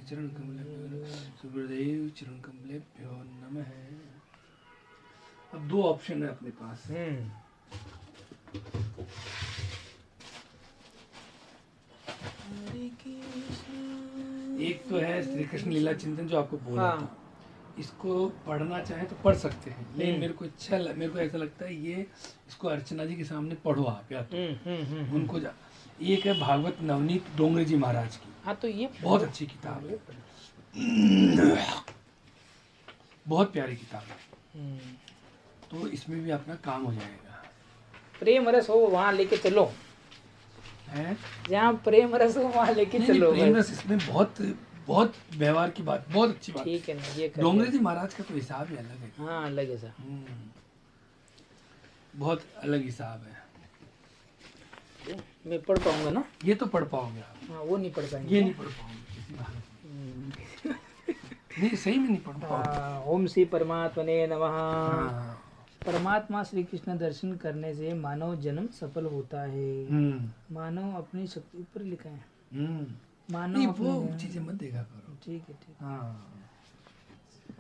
चरण कमलेभ्यो सुब्रदेव चरण कमलेभ्यो नमः। अब दो ऑप्शन है अपने पास। एक तो है श्री कृष्ण लीला चिंतन जो आपको बोला था, इसको पढ़ना चाहे तो पढ़ सकते हैं, लेकिन मेरे को ऐसा लगता है ये इसको अर्चना जी के सामने पढ़ो आप या तो उनको एक है भागवत नवनीत डोंगरे जी महाराज की। हाँ तो ये बहुत अच्छी किताब है, बहुत प्यारी किताब है, तो इसमें भी अपना काम हो जाएगा। प्रेम रस हो वहाँ लेके चलो है, जहाँ प्रेम रस हो वहाँ लेके चलो। प्रेम रस इसमें बहुत बहुत व्यवहार की बात, बहुत अच्छी बात। ठीक है ना, ये डोंगरे जी महाराज का तो हिसाब ही अलग है। हाँ अलग है सर, बहुत अलग हिसाब है। मैं पढ़ पाऊंगा ना? ये तो पढ़ पाओगे आप। हाँ वो नहीं पढ़ पाएंगे। ये नहीं पढ़ पाओगे नहीं, सही में नहीं पढ़ पाओगे। ओम श्री परमात्मने नमः। परमात्मा श्री कृष्ण दर्शन करने से मानव जन्म सफल होता है। मानव अपनी शक्ति ऊपर लिखा है, मानव वो चीजें मत देखा करो। ठीक है ठीक।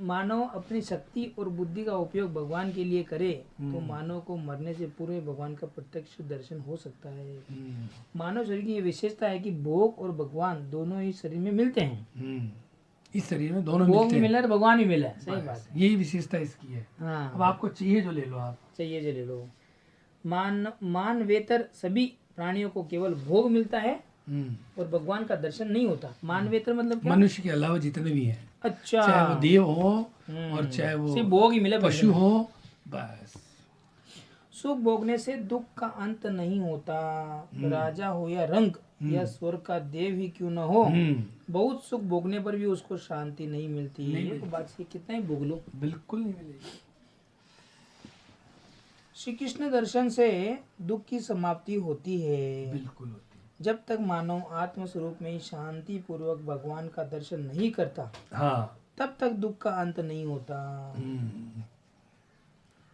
मानव अपनी शक्ति और बुद्धि का उपयोग भगवान के लिए करे तो मानव को मरने से पूर्व भगवान का प्रत्यक्ष दर्शन हो सकता है। मानव शरीर की ये विशेषता है कि भोग और भगवान दोनों ही शरीर में मिलते हैं। इस शरीर में दोनों भोग भी मिला है, भगवान भी मिला है। सही बात है, यही विशेषता इसकी है। हाँ, अब आपको चाहिए जो ले लो, आप चाहिए जो ले लो। मानवेतर सभी प्राणियों को केवल भोग मिलता है और भगवान का दर्शन नहीं होता। मानवेतर मतलब क्या? मनुष्य के अलावा जितने भी हैं, अच्छा, चाहे वो देव हो और चाहे वो सिर्फ भोग ही मिले, पशु हो, बस। सुख भोगने से दुख का अंत नहीं होता। राजा हो या रंग या स्वर्ग का देव ही क्यों न हो, बहुत सुख भोगने पर भी उसको शांति नहीं मिलती। ये तो बात कितना ही भोग लो, बिल्कुल नहीं मिलेगी। श्री कृष्ण दर्शन से दुख की समाप्ति होती है। बिल्कुल होती है। जब तक मानव आत्म स्वरूप में शांति पूर्वक भगवान का दर्शन नहीं करता, हाँ, तब तक दुख का अंत नहीं होता।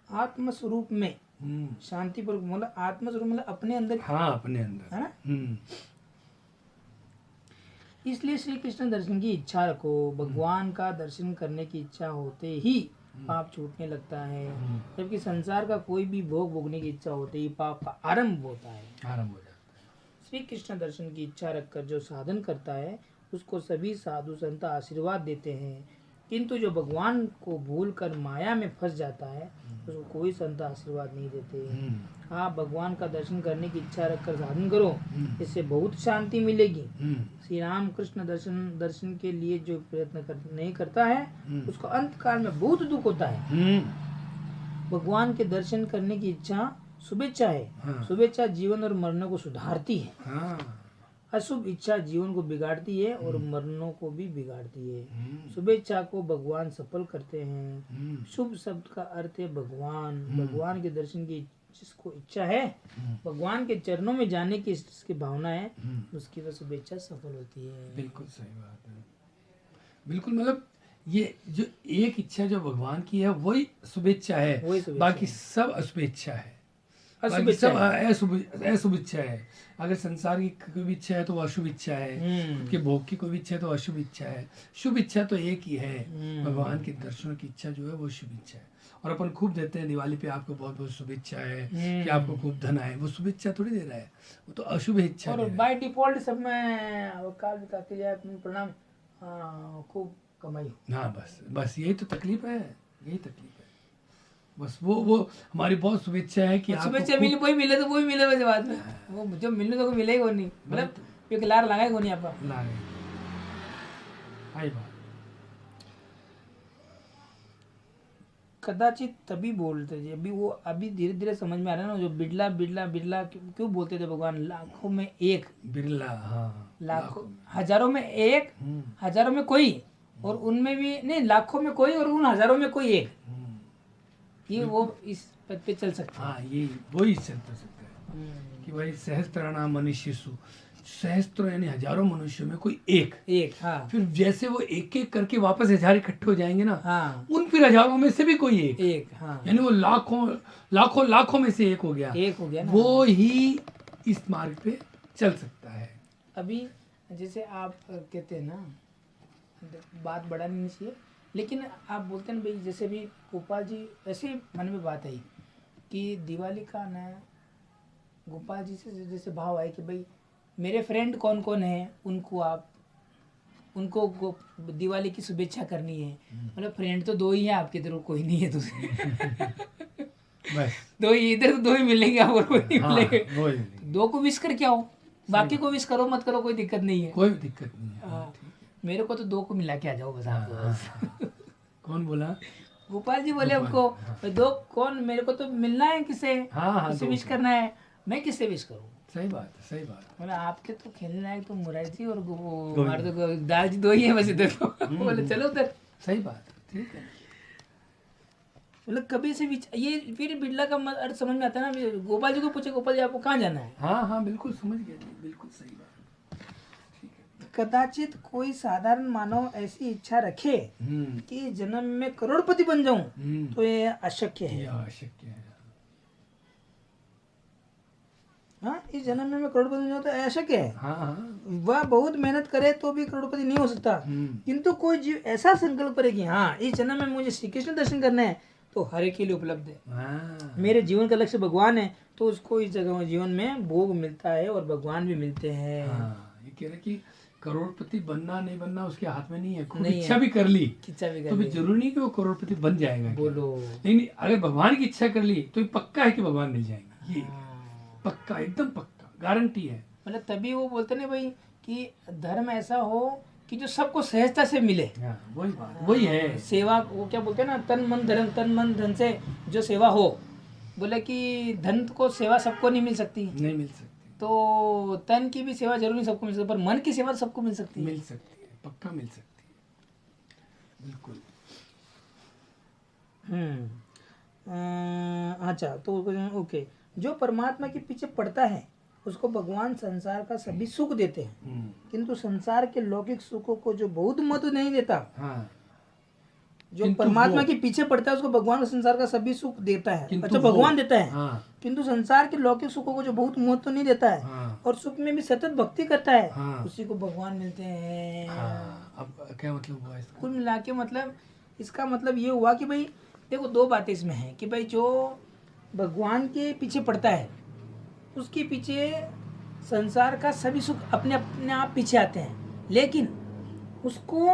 आत्म स्वरूप में शांति पूर्वक मतलब आत्म स्वरूप मतलब अपने अंदर, हाँ अपने अंदर, है ना? इसलिए श्री कृष्ण दर्शन की इच्छा रखो। भगवान का दर्शन करने की इच्छा होते ही पाप छूटने लगता है, जबकि संसार का कोई भी भोग भोगने की इच्छा होते ही पाप का आरंभ होता है। आरंभ हो जाता है। श्री कृष्ण दर्शन की इच्छा रखकर जो साधन करता है उसको सभी साधु संत आशीर्वाद देते हैं, किंतु जो भगवान को भूलकर माया में फंस जाता है उसको कोई संत आशीर्वाद नहीं देते। आप भगवान का दर्शन करने की इच्छा रखकर साधन करो, इससे बहुत शांति मिलेगी। श्री राम कृष्ण दर्शन के लिए जो प्रयत्न नहीं करता है उसको अंत काल में बहुत दुख होता है। भगवान के दर्शन करने की इच्छा शुभेच्छा है। शुभेच्छा जीवन और मरणों को सुधारती है। अशुभ इच्छा जीवन को बिगाड़ती है और मरणों को भी बिगाड़ती है। शुभेच्छा को भगवान सफल करते हैं। शुभ शब्द का अर्थ है भगवान। भगवान के दर्शन की जिसको इच्छा है, भगवान के चरणों में जाने की जिसकी भावना है, उसकी वह शुभेच्छा सफल होती है। बिल्कुल सही बात है। बिल्कुल, मतलब ये जो एक इच्छा जो भगवान की है वही शुभेच्छा है, बाकी सब अशुभेच्छा है, बाकी सब अशुभ इच्छा है। अगर संसार की कोई भी इच्छा है तो वो अशुभ इच्छा है, कि भोग की कोई भी इच्छा है तो अशुभ इच्छा है। शुभ इच्छा तो एक ही है, भगवान के दर्शनों की इच्छा जो है वो शुभ इच्छा है। और अपन खूब देते हैं दिवाली पे आपको बहुत बहुत शुभेच्छा है कि आपको खूब धन आए, वो शुभ इच्छा थोड़ी दे रहा है, वो तो अशुभ इच्छा। और बाय डिफॉल्ट सब में काल विकास के लिए प्रणाम, खूब कमाई। हाँ बस यही तो तकलीफ है, यही तकलीफ है। बस वो हमारी बहुत शुभेच्छा है कि शुभेच्छा मिले, वही मिले तो वही मिले, वैसे बाद में वो जो मिलने तो मिलेगा नहीं, मतलब क्योंकि लार लगाएगा नहीं आपका बात। कदाचित तभी बोलते थे, अभी धीरे धीरे समझ में आ रहा है ना, जो बिरला बिरला बिरला क्यों बोलते थे भगवान। लाखों में एक बिरला, हाँ लाखों, हजारों में एक, हजारों में कोई, और उनमें भी नहीं, लाखों में कोई और उन हजारों में कोई एक। ये वो इस पद पे चल सकता है। हाँ, ये वही चल सकता है कि भाई सहस्त्राणाम मनुष्यसु, सहस्त्र यानी हजारों मनुष्यों में कोई एक। हाँ। फिर जैसे वो एक एक करके वापस हजार इकट्ठे हो जाएंगे ना, हाँ। उन फिर हजारों में से भी कोई एक। हाँ। यानी वो लाखों में से एक हो गया ना। वो ही इस मार्ग पे चल सकता है। अभी जैसे आप कहते हैं ना बात बढ़ानी नहीं चाहिए, लेकिन आप बोलते हैं भाई जैसे भी गोपाल जी, ऐसे मन में बात आई कि दिवाली का ना गोपाल जी से जैसे भाव आए कि भाई मेरे फ्रेंड कौन कौन है, उनको दिवाली की शुभेच्छा करनी है। मतलब फ्रेंड तो 2 ही हैं आपके, इधर कोई नहीं है दूसरे बस 2 ही, इधर तो 2 ही मिलेंगे, और कोई नहीं मिलेंगे। वो ही नहीं। 2 को विश करके आओ, बाकी को विश करो मत करो कोई दिक्कत नहीं है, कोई दिक्कत नहीं है। हाँ, मेरे को तो 2 को मिला के आ जाओ बस आप। कौन बोला? गोपाल जी बोले हमको 2 कौन, मेरे को तो मिलना है किसे, किसे विश करना है, मैं किससे विश करूँ। सही बात है, सही बात। बोले आपके तो खेलने लायक तो मुरारी जी और हमारे तो दाल जी 2 ही है बस इधर तो। बोले चलो उधर, सही बात है, ठीक है। मतलब कभी से ये फिर बिरला का अर्थ समझ में आता है ना। गोपाल जी को पूछे, गोपाल जी आपको कहाँ जाना है? हाँ हाँ बिल्कुल समझ गया जी, बिल्कुल सही बात। कदाचित कोई साधारण मानव ऐसी इच्छा रखे कि जन्म में करोड़पति बन जाऊं, तो ये अशक्य है। अशक्य है। हाँ, इस जन्म में मैं करोड़पति बन जाऊं तो अशक्य है। हाँ। वह बहुत मेहनत करे तो भी करोड़पति नहीं हो सकता। किंतु कोई जीव ऐसा संकल्प करे कि हाँ इस जन्म में मुझे श्री कृष्ण दर्शन करना है, तो हर एक के लिए उपलब्ध है। मेरे जीवन का लक्ष्य भगवान है, तो उसको इस जगह जीवन में भोग मिलता है और भगवान भी मिलते हैं। ये कह रहे कि करोड़पति बनना नहीं बनना उसके हाथ में नहीं है। खुद इच्छा भी कर ली तो भी जरूरी नहीं कि वो करोड़पति बन जाएगा। बोलो, लेकिन अगर भगवान की इच्छा कर ली तो पक्का है कि भगवान मिल जाएंगे। ये पक्का, एकदम पक्का, गारंटी है। मतलब तभी वो बोलते ना भाई कि धर्म ऐसा हो कि जो सबको सहजता से मिले। वही बात, वही है सेवा। वो क्या बोलते हैं ना, तन मन धन से जो सेवा हो। बोले कि धन को सेवा सबको नहीं मिल सकती, नहीं मिल सकती, तो तन की भी सेवा जरूरी सबको मिल सकती है, पर मन की सेवा सबको मिल सकती है। मिल सकती है, पक्का मिल सकती है, बिल्कुल। अच्छा, तो ओके, जो परमात्मा के पीछे पड़ता है उसको भगवान संसार का सभी सुख देते हैं, किंतु संसार के लौकिक सुखों को जो बहुत महत्व नहीं देता। जो परमात्मा के पीछे पड़ता है उसको भगवान संसार का सभी सुख देता है। अच्छा, भगवान देता है, किंतु संसार के लौकिक सुखों को जो बहुत महत्व नहीं देता है और सुख में भी सतत भक्ति करता है, उसी को भगवान मिलते हैं। अब क्या मतलब हुआ इसका? कुल मिला के मतलब इसका मतलब ये हुआ कि भाई देखो 2 बातें इसमें हैं कि भाई जो भगवान के पीछे पड़ता है उसके पीछे संसार का सभी सुख अपने अपने आप पीछे आते हैं, लेकिन उसको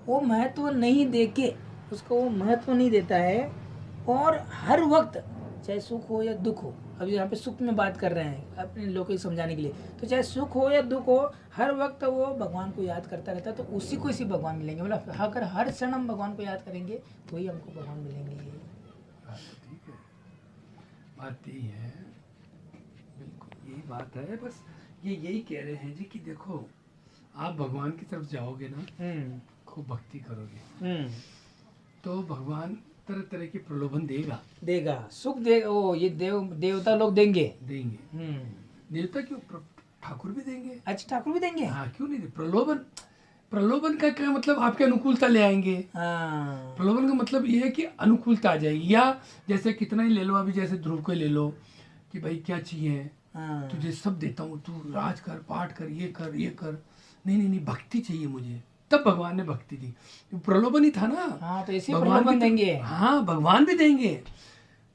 वो महत्व नहीं देके, उसको वो महत्व नहीं देता है। और हर वक्त चाहे सुख हो या दुख हो, अभी यहाँ पे सुख में बात कर रहे हैं अपने लोगों को समझाने के लिए, तो चाहे सुख हो या दुख हो हर वक्त वो भगवान को याद करता रहता है, तो उसी को इसी भगवान मिलेंगे। मतलब अगर हर क्षण हम भगवान को याद करेंगे तो ही हमको भगवान मिलेंगे। ठीक है, बात यही है, बिल्कुल यही बात है। बस ये यही कह रहे हैं जी कि देखो आप भगवान की तरफ जाओगे ना, खूब भक्ति करोगे, तो भगवान तरह तरह के प्रलोभन देगा, सुख देगा। ओ ये देवता लोग देंगे। देवता क्यों, ठाकुर भी देंगे। अच्छा, ठाकुर भी देंगे? हाँ, क्यों नहीं। प्रलोभन का क्या मतलब? आपके अनुकूलता ले आएंगे। प्रलोभन का मतलब ये है कि अनुकूलता आ जाएगी। या जैसे कितना ही ले लो, अभी जैसे ध्रुव को ले लो कि भाई क्या चाहिए, तुझे सब देता हूँ, तू राज कर, पाठ कर, ये कर। नहीं, भक्ति चाहिए मुझे। तब भगवान ने भक्ति दी, प्रलोभन ही था ना। हाँ, तो इसी प्रलोभन देंगे। हाँ, भगवान भी देंगे,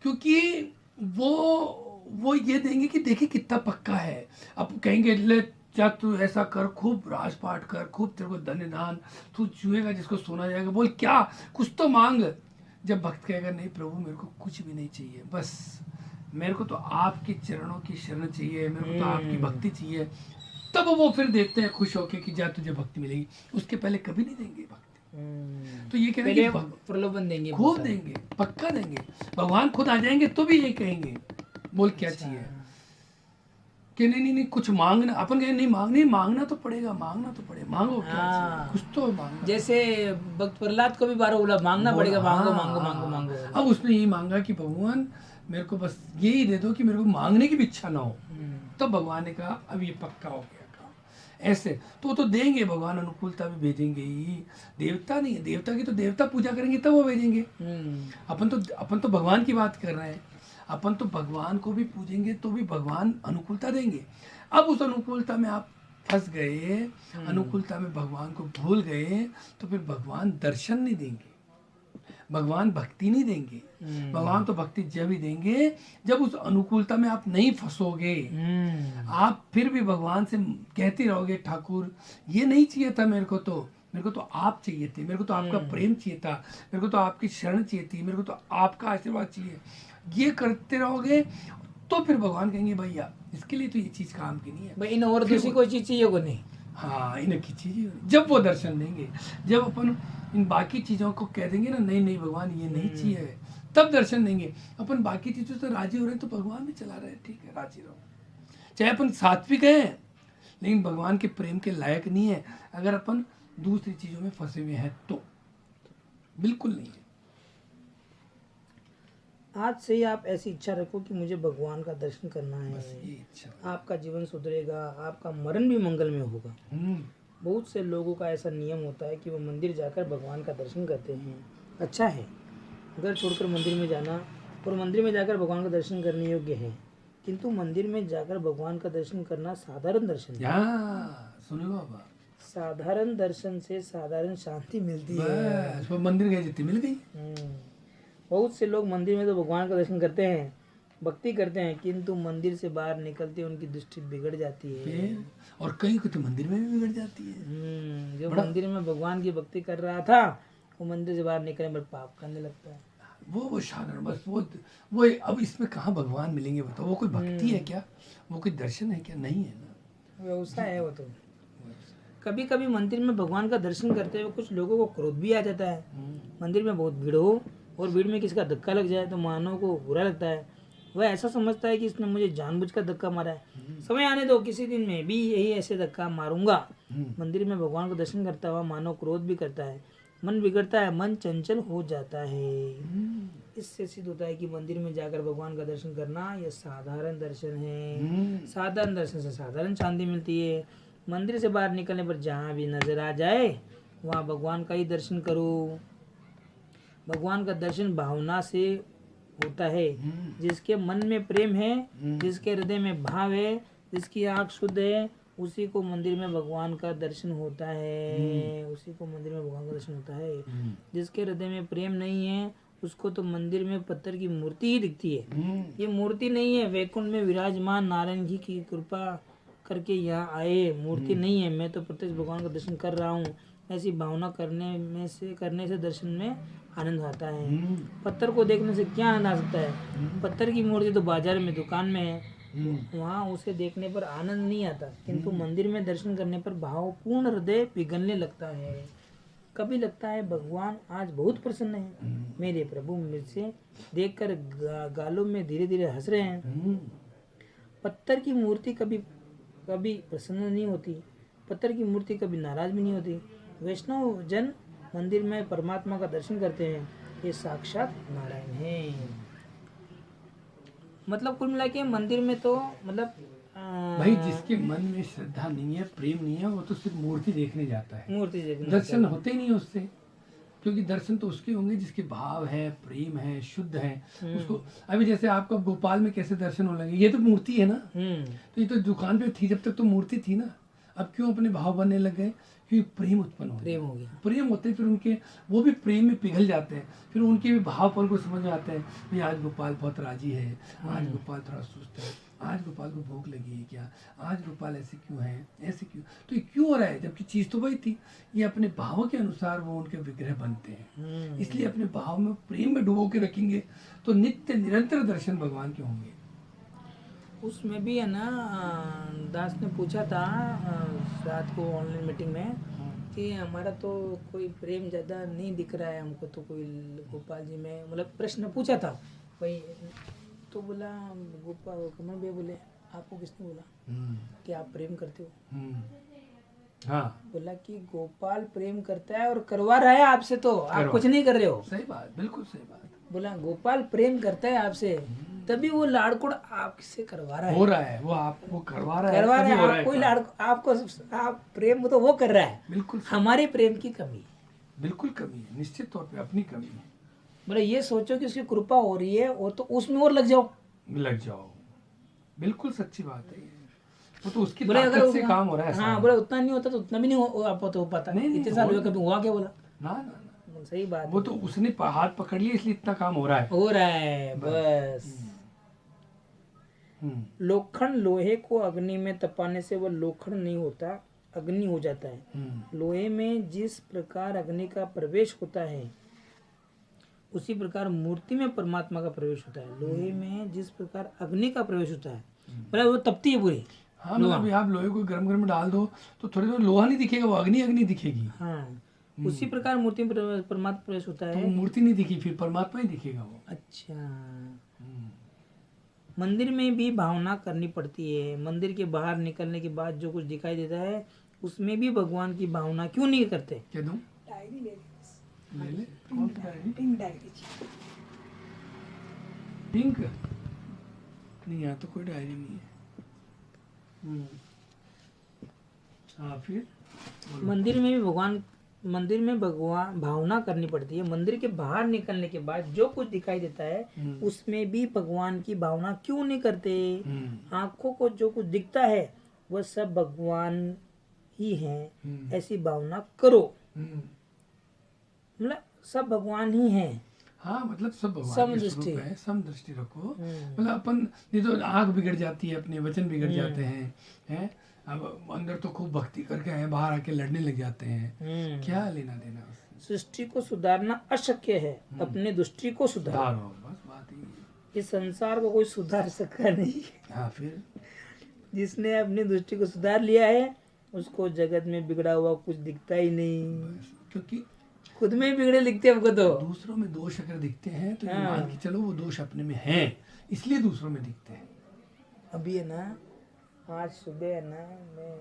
क्योंकि वो ये देंगे कि देखिए कितना पक्का है। अब कहेंगे ले क्या तू ऐसा कर, खूब राजपाट कर, खूब तेरे को धन्य दान, तू छुएगा जिसको सोना जाएगा, बोल क्या कुछ तो मांग। जब भक्त कहेगा नहीं प्रभु मेरे को कुछ भी नहीं चाहिए, बस मेरे को तो आपके चरणों की शरण चाहिए, मेरे को तो आपकी भक्ति चाहिए, तब वो फिर देखते हैं खुश होके कि जा तुझे भक्ति मिलेगी। उसके पहले कभी नहीं देंगे भक्ति। तो ये कह रहे हैं प्रलोभन देंगे, खूब देंगे, पक्का देंगे। भगवान खुद आ जाएंगे तो भी यही कहेंगे, बोल क्या चाहिए, कि नहीं कुछ मांगना। अपन कहें नहीं मांगना तो पड़ेगा, मांगो क्या चाहिए, कुछ तो मांगो। जैसे भक्त प्रहलाद को भी 12 बोला मांगना पड़ेगा, मांगो। अब उसने यही मांगा कि भगवान मेरे को बस यही दे दो कि मेरे को मांगने की भी इच्छा ना हो। तब भगवान ने कहा अब ये पक्का हो गया काम। ऐसे तो देंगे भगवान, अनुकूलता भी भेजेंगे ही। देवता नहीं, देवता की तो देवता पूजा करेंगे तब वो भेजेंगे। अपन तो भगवान की बात कर रहे हैं, अपन तो भगवान को भी पूजेंगे तो भी भगवान अनुकूलता देंगे। अब उस अनुकूलता में आप फंस गए, अनुकूलता में भगवान को भूल गए, तो फिर भगवान दर्शन नहीं देंगे, भगवान भक्ति नहीं देंगे। भगवान तो भक्ति जब ही देंगे जब उस अनुकूलता में आप नहीं फंसोगे। आप फिर भी भगवान से कहते रहोगे, ठाकुर ये नहीं चाहिए था मेरे को तो आप चाहिए थे, मेरे को तो आपका प्रेम चाहिए था, मेरे को तो आपकी शरण चाहिए थी, मेरे को तो आपका आशीर्वाद चाहिए। ये करते रहोगे तो फिर भगवान कहेंगे भैया इसके लिए तो ये चीज काम की नहीं है भाई, इन और दूसरी कोई चीज चाहिए को नहीं। हाँ, इन्हें की चीज जब वो दर्शन देंगे, जब अपन इन बाकी चीजों को कह देंगे ना नहीं नहीं भगवान ये नहीं चाहिए, तब दर्शन देंगे। अपन बाकी चीजों से राजी हो रहे हैं तो भगवान भी चला रहे हैं, ठीक है राजी रहो। चाहे अपन सात्विक हैं लेकिन भगवान के प्रेम के लायक नहीं है अगर अपन दूसरी चीजों में फंसे हुए हैं तो बिल्कुल नहीं है। आज से ही आप ऐसी इच्छा रखो कि मुझे भगवान का दर्शन करना है, बस ये इच्छा। आपका जीवन सुधरेगा, आपका मरण भी मंगल में होगा। बहुत से लोगों का ऐसा नियम होता है कि वो मंदिर जाकर भगवान का दर्शन करते हैं। अच्छा है, घर छोड़कर मंदिर में जाना और मंदिर में जाकर भगवान का दर्शन करने योग्य है, किंतु मंदिर में जाकर भगवान का दर्शन करना साधारण दर्शन है। सुनो बाबा, साधारण दर्शन से साधारण शांति मिलती है। बस वो मंदिर गए जितनी मिल गई। बहुत से लोग मंदिर में तो भगवान का दर्शन करते हैं, भक्ति करते हैं, किंतु मंदिर से बाहर निकलते उनकी दृष्टि बिगड़ जाती है और कहीं को तो मंदिर में भी बिगड़ जाती है। जो मंदिर में भगवान की भक्ति कर रहा था वो मंदिर से बाहर निकलने पर पाप करने लगता है। वो साधारण बस वो अब इसमें कहाँ भगवान मिलेंगे बताओ? वो कोई भक्ति है क्या? वो कोई दर्शन है क्या? नहीं है ना, व्यवसाय है वो तो। कभी कभी मंदिर में भगवान का दर्शन करते हुए कुछ लोगों को क्रोध भी आ जाता है। मंदिर में बहुत भीड़ हो और भीड़ में किसी का धक्का लग जाए तो मानव को बुरा लगता है। वह ऐसा समझता है कि इसने मुझे जानबूझकर धक्का मारा है, समय आने दो, किसी दिन मैं भी यही ऐसे धक्का मारूंगा। मंदिर में भगवान का दर्शन करता हुआ मानव क्रोध भी करता है, मन बिगड़ता है, मन चंचल हो जाता है। इससे सिद्ध होता है कि मंदिर में जाकर भगवान का दर्शन करना यह साधारण दर्शन है। साधारण दर्शन से साधारण शांति मिलती है। मंदिर से बाहर निकलने पर जहाँ भी नजर आ जाए वहाँ भगवान का ही दर्शन करो। भगवान का दर्शन भावना से होता है। जिसके मन में प्रेम है, जिसके हृदय में भाव है, जिसकी आँख शुद्ध है, उसी को मंदिर में भगवान का दर्शन होता है। उसी को मंदिर में भगवान का दर्शन होता है। जिसके हृदय में प्रेम नहीं है उसको तो मंदिर में पत्थर की मूर्ति ही दिखती है। ये मूर्ति नहीं है, वैकुंठ में विराजमान नारायण जी की कृपा करके यहाँ आए, मूर्ति नहीं है, मैं तो प्रत्यक्ष भगवान का दर्शन कर रहा हूँ। ऐसी भावना करने से दर्शन में आनंद आता है। पत्थर को देखने से क्या आनंद आ सकता है? पत्थर की मूर्ति तो बाजार में दुकान में है, वहाँ उसे देखने पर आनंद नहीं आता, किंतु मंदिर में दर्शन करने पर भावपूर्ण हृदय पिघलने लगता है। कभी लगता है भगवान आज बहुत प्रसन्न है, मेरे प्रभु मुझसे देखकर गालों में धीरे धीरे हंस रहे हैं। पत्थर की मूर्ति कभी कभी प्रसन्न नहीं होती, पत्थर की मूर्ति कभी नाराज भी नहीं होती। वैष्णव जन मंदिर में परमात्मा का दर्शन करते हैं, ये साक्षात नारायण है। मतलब कुल मिला के मंदिर में तो मतलब भाई जिसके मन में श्रद्धा नहीं है, प्रेम नहीं है, वो तो सिर्फ मूर्ति देखने जाता है, मूर्ति देखने दर्शन होते ही नहीं उससे। क्योंकि दर्शन तो उसके होंगे जिसके भाव है, प्रेम है, शुद्ध है। उसको अभी जैसे आपका भोपाल में कैसे दर्शन होने लगे, ये तो मूर्ति है ना। तो ये तो दुकान पे थी, जब तक तो मूर्ति थी ना। अब क्यों अपने भाव बनने लग गए? क्योंकि प्रेम उत्पन्न हो गया। प्रेम होते फिर उनके वो भी प्रेम में पिघल जाते हैं, फिर उनके भी भाव पर को समझ में आते हैं भाई आज गोपाल बहुत राजी है, आज गोपाल थोड़ा सुस्त है, आज गोपाल को भूख लगी है क्या, आज गोपाल ऐसे क्यों है, ऐसे क्यों। तो ये क्यों हो रहा है? जबकि चीज तो वही थी। ये अपने भावों के अनुसार वो उनके विग्रह बनते हैं। इसलिए अपने भाव में प्रेम में डुबो के रखेंगे तो नित्य निरंतर दर्शन भगवान के होंगे। उसमें भी है ना, दास ने पूछा था रात को ऑनलाइन मीटिंग में कि हमारा तो कोई प्रेम ज़्यादा नहीं दिख रहा है हमको, तो कोई गोपाल जी में मतलब प्रश्न पूछा था भाई। तो बोला गोपाल कमल भैया बोले आपको किसने बोला कि आप प्रेम करते हो? हाँ, बोला कि गोपाल प्रेम करता है और करवा रहा है आपसे, तो आप कुछ नहीं कर रहे हो। सही बात, बिल्कुल सही बात। बोला गोपाल प्रेम करता है आपसे, तभी वो लाड़कोड़ आपसे करवा रहा है, हो रहा है, वो आपको करवा रहा है। कोई आपको आप प्रेम तो वो कर रहा है, बिल्कुल। हमारे प्रेम की कमी, बिल्कुल कमी है, निश्चित तौर पे अपनी कमी है। बोले ये सोचो कि उसकी कृपा हो रही है और तो उसमें और लग जाओ। बिल्कुल सच्ची बात है। वो तो उसकी ताकत से काम हो रहा है। हाँ, बोले उतना नहीं होता तो उतना भी नहीं हो पाता। इतने साल हुए कभी हुआ क्या? बोला ना सही बात। वो तो उसने हाथ पकड़ लिया इसलिए इतना काम हो रहा है बस। लोखंड लोहे को अग्नि में तपाने से वो लोखंड नहीं होता, अग्नि हो जाता है। लोहे में जिस प्रकार अग्नि का प्रवेश होता है उसी प्रकार मूर्ति में परमात्मा का प्रवेश होता है। लोहे में जिस प्रकार अग्नि का प्रवेश होता है मतलब वो तपती है पूरी। हाँ, मतलब अभी आप लोहे को गरम गरम डाल दो तो थोड़ी देर लोहा नहीं दिखेगा, वो अग्नि दिखेगी। हाँ, उसी प्रकार मूर्ति में परमात्मा प्रवेश होता है। तो मूर्ति नहीं दिखी, फिर परमात्मा ही दिखेगा वो। अच्छा, मंदिर में भी भावना करनी पड़ती है। मंदिर के बाहर निकलने के बाद जो कुछ दिखाई देता है उसमें भी भगवान की भावना क्यों नहीं करते? क्या दूं? डायरी ले ले। कौन सी डायरी? Pink diary. पिंक नहीं, यहाँ तो कोई डायरी नहीं है। हाँ, फिर मंदिर में भगवान भावना करनी पड़ती है। मंदिर के बाहर निकलने के बाद जो कुछ दिखाई देता है उसमें भी भगवान की भावना क्यों नहीं करते? आंखों को जो कुछ दिखता है वह सब भगवान ही हैं, ऐसी भावना करो। मतलब सब भगवान ही हैं। हाँ, मतलब सब भगवान के स्वरूप है। समदृष्टि रखो। मतलब अपन नहीं तो आँख बिगड़ जाती है, अपने वचन बिगड़ जाते हैं। अब अंदर तो खूब भक्ति करके आए, बाहर आके लड़ने लग जाते हैं। क्या लेना देना उससे? सृष्टि को सुधारना अशक्य है, अपने दृष्टि को सुधारो। बस बात ही है। इस संसार को कोई सुधार सका नहीं। हाँ, फिर जिसने अपनी दृष्टि को सुधार लिया है उसको जगत में बिगड़ा हुआ कुछ दिखता ही नहीं। क्योंकि खुद में ही बिगड़े दिखते हैं हमको। तो दूसरों में दोष अगर दिखते हैं तो मान के चलो वो दोष अपने में है, इसलिए दूसरों में दिखते हैं। अभी है ना, आज सुबह है ना, मैं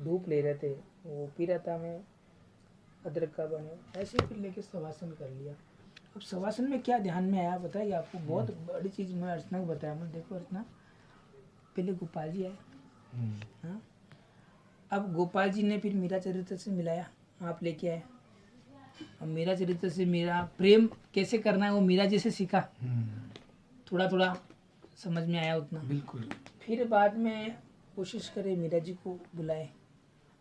धूप ले रहे थे, वो पी रहा था मैं अदरक का बने, ऐसे ही फिर लेके शवासन कर लिया। अब शवासन में क्या ध्यान में आया बताइए आपको? बहुत बड़ी चीज़ मैं अर्चना को बताया। मैं देखो अर्चना, पहले गोपाल जी आए। हाँ, अब गोपाल जी ने फिर मीरा चरित्र से मिलाया, आप लेके आए। अब मीरा चरित्र से मेरा प्रेम कैसे करना है वो मीरा जी से सीखा। थोड़ा थोड़ा समझ में आया उतना। बिल्कुल। फिर बाद में कोशिश करे मीरा जी को बुलाए,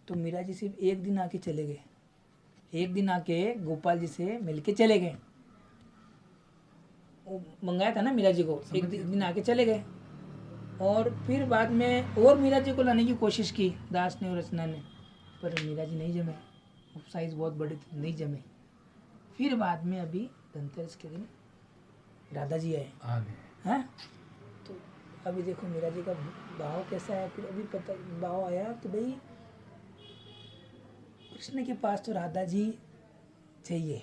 तो मीरा जी सिर्फ एक दिन आके चले गए। एक दिन आके गोपाल जी से मिलके चले गए। वो मंगाया था ना मीरा जी को, एक दिन आके चले गए। और फिर बाद में और मीरा जी को लाने की कोशिश की दास ने और रचना ने, पर मीरा जी नहीं जमे, साइज बहुत बड़ी थी, नहीं जमे। फिर बाद में अभी धनतेरस के दिन राधा जी आए हैं। तो अभी देखो मीरा जी का भाव कैसा है। फिर अभी पता भाव आया कि भाई कृष्ण के पास तो राधा जी चाहिए।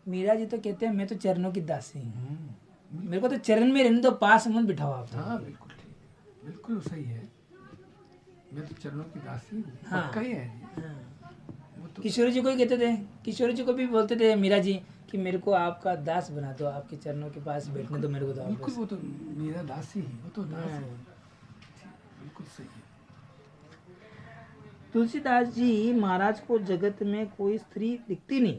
मीरा जी तो कहते हैं मैं तो चरणों की दासी हूँ, मेरे को तो चरण में रहने दो, पास मत बिठाओ आप। हाँ, बिल्कुल ठीक, बिल्कुल सही है। मैं तो चरणों की दासी हूँ। हाँ, पक्का ही है। वो तो किशोर जी को ही कहते थे, किशोर जी को भी बोलते थे मीरा जी कि मेरे को आपका दास बना दो, आपके चरणों के पास बैठने दो मेरे को। तो बिल्कुल, वो तो मेरा दासी ही, वो तो दास है। बिल्कुल सही है। तुलसीदास जी महाराज को जगत में कोई स्त्री दिखती नहीं,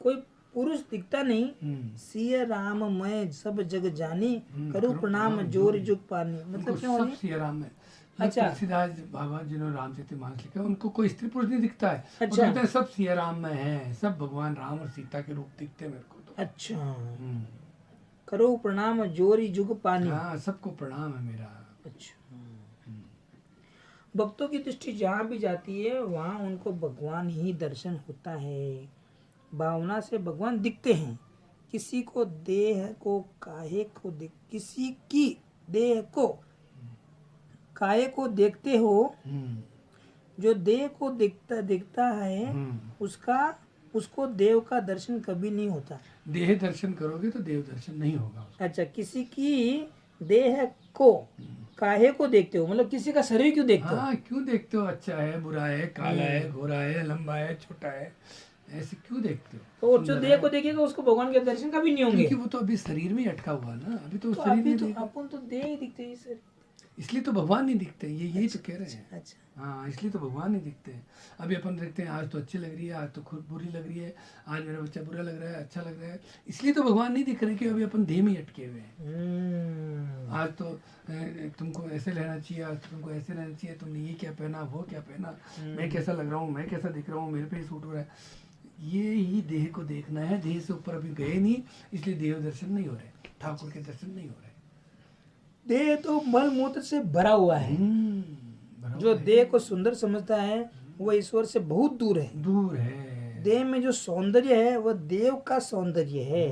कोई पुरुष दिखता नहीं। सिया राम मैं सब जग जानी, करूं प्रणाम जोर जुग पानी। मतलब क्या हो? सिया राम है। अच्छा, तुलसीदास भगवान जिन्होंने रामचरितमानस लिखा, उनको कोई स्त्री पुरुष नहीं दिखता है। अच्छा, वो कहते हैं सब सिया राम में है, सब भगवान राम और सीता के रूप दिखते हैं मेरे को तो। अच्छा, करो प्रणाम जोरी जुग पानी। हाँ, सबको प्रणाम है मेरा। अच्छा, भक्तों की दृष्टि जहाँ भी जाती है वहाँ उनको भगवान ही दर्शन होता है। भावना से भगवान दिखते हैं। किसी को देह को काहे को किसी की देह को काहे को देखते हो, जो देह को दिखता है उसको देव का दर्शन कभी नहीं होता। देह दर्शन करोगे तो देव दर्शन नहीं होगा। अच्छा, किसी की देह को काहे को देखते हो, मतलब किसी का शरीर क्यों देखते हो? हाँ, क्यों देखते हो? अच्छा है, बुरा है, काला है, गोरा है, लंबा है, छोटा है, ऐसे क्यों देखते हो? और जो देह को देखेगा उसको भगवान के दर्शन कभी नहीं होंगे, क्योंकि वो तो अभी शरीर में अटका हुआ ना। अभी तो तो शरीर में तो अपन तो देह ही दिखते हैं। इसलिए तो भगवान नहीं दिखते, ये यही तो कह रहे हैं। अच्छा। हाँ, इसलिए तो भगवान नहीं दिखते हैं। अभी अपन देखते हैं आज तो अच्छी लग रही है, आज तो खुद बुरी लग रही है, आज मेरा बच्चा बुरा लग रहा है, अच्छा लग रहा है, इसलिए तो भगवान नहीं दिख रहे कि अभी अपन देह में ही अटके हुए हैं। आज तो तुमको ऐसे रहना चाहिए, आज तुमको ऐसे रहना चाहिए, तुमने ये क्या पहना, वो क्या पहना, मैं कैसा लग रहा हूँ, मैं कैसा दिख रहा हूँ, मेरे पे ही सूट हो रहा है, ये ही देह को देखना है। देह से ऊपर अभी गए नहीं, इसलिए देव दर्शन नहीं हो रहे, ठाकुर के दर्शन नहीं हो रहे। देह तो मल मूत्र से भरा हुआ है। जो देह को सुंदर समझता है वह ईश्वर से बहुत दूर है। दूर है। देह में जो सौंदर्य है वह देव का सौंदर्य है।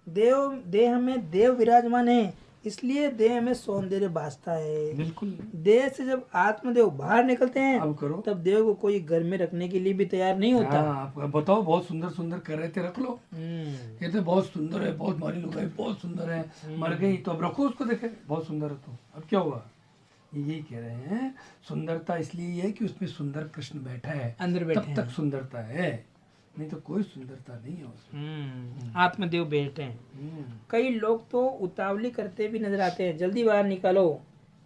देह में देव विराजमान है, इसलिए देह में सौंदर्य भासता है। बिल्कुल। देह से जब आत्मदेव बाहर निकलते हैं अब करो, तब देव को कोई घर में रखने के लिए भी तैयार नहीं होता। आप बताओ, बहुत सुंदर सुंदर कर रहे थे, रख लो। कहते बहुत सुंदर है, बहुत मारी लुगाई बहुत सुंदर है, मर गई तो अब रखो उसको, देखे बहुत सुंदर है तो अब क्या हुआ। यही कह रहे हैं, सुंदरता इसलिए है कि उसमें सुंदर कृष्ण बैठा है, अंदर बैठे तब तक सुंदरता है, नहीं तो कोई सुंदरता नहीं है उसमें। आत्मदेव बैठे हैं। कई लोग तो उतावली करते भी नजर आते हैं, जल्दी बाहर निकालो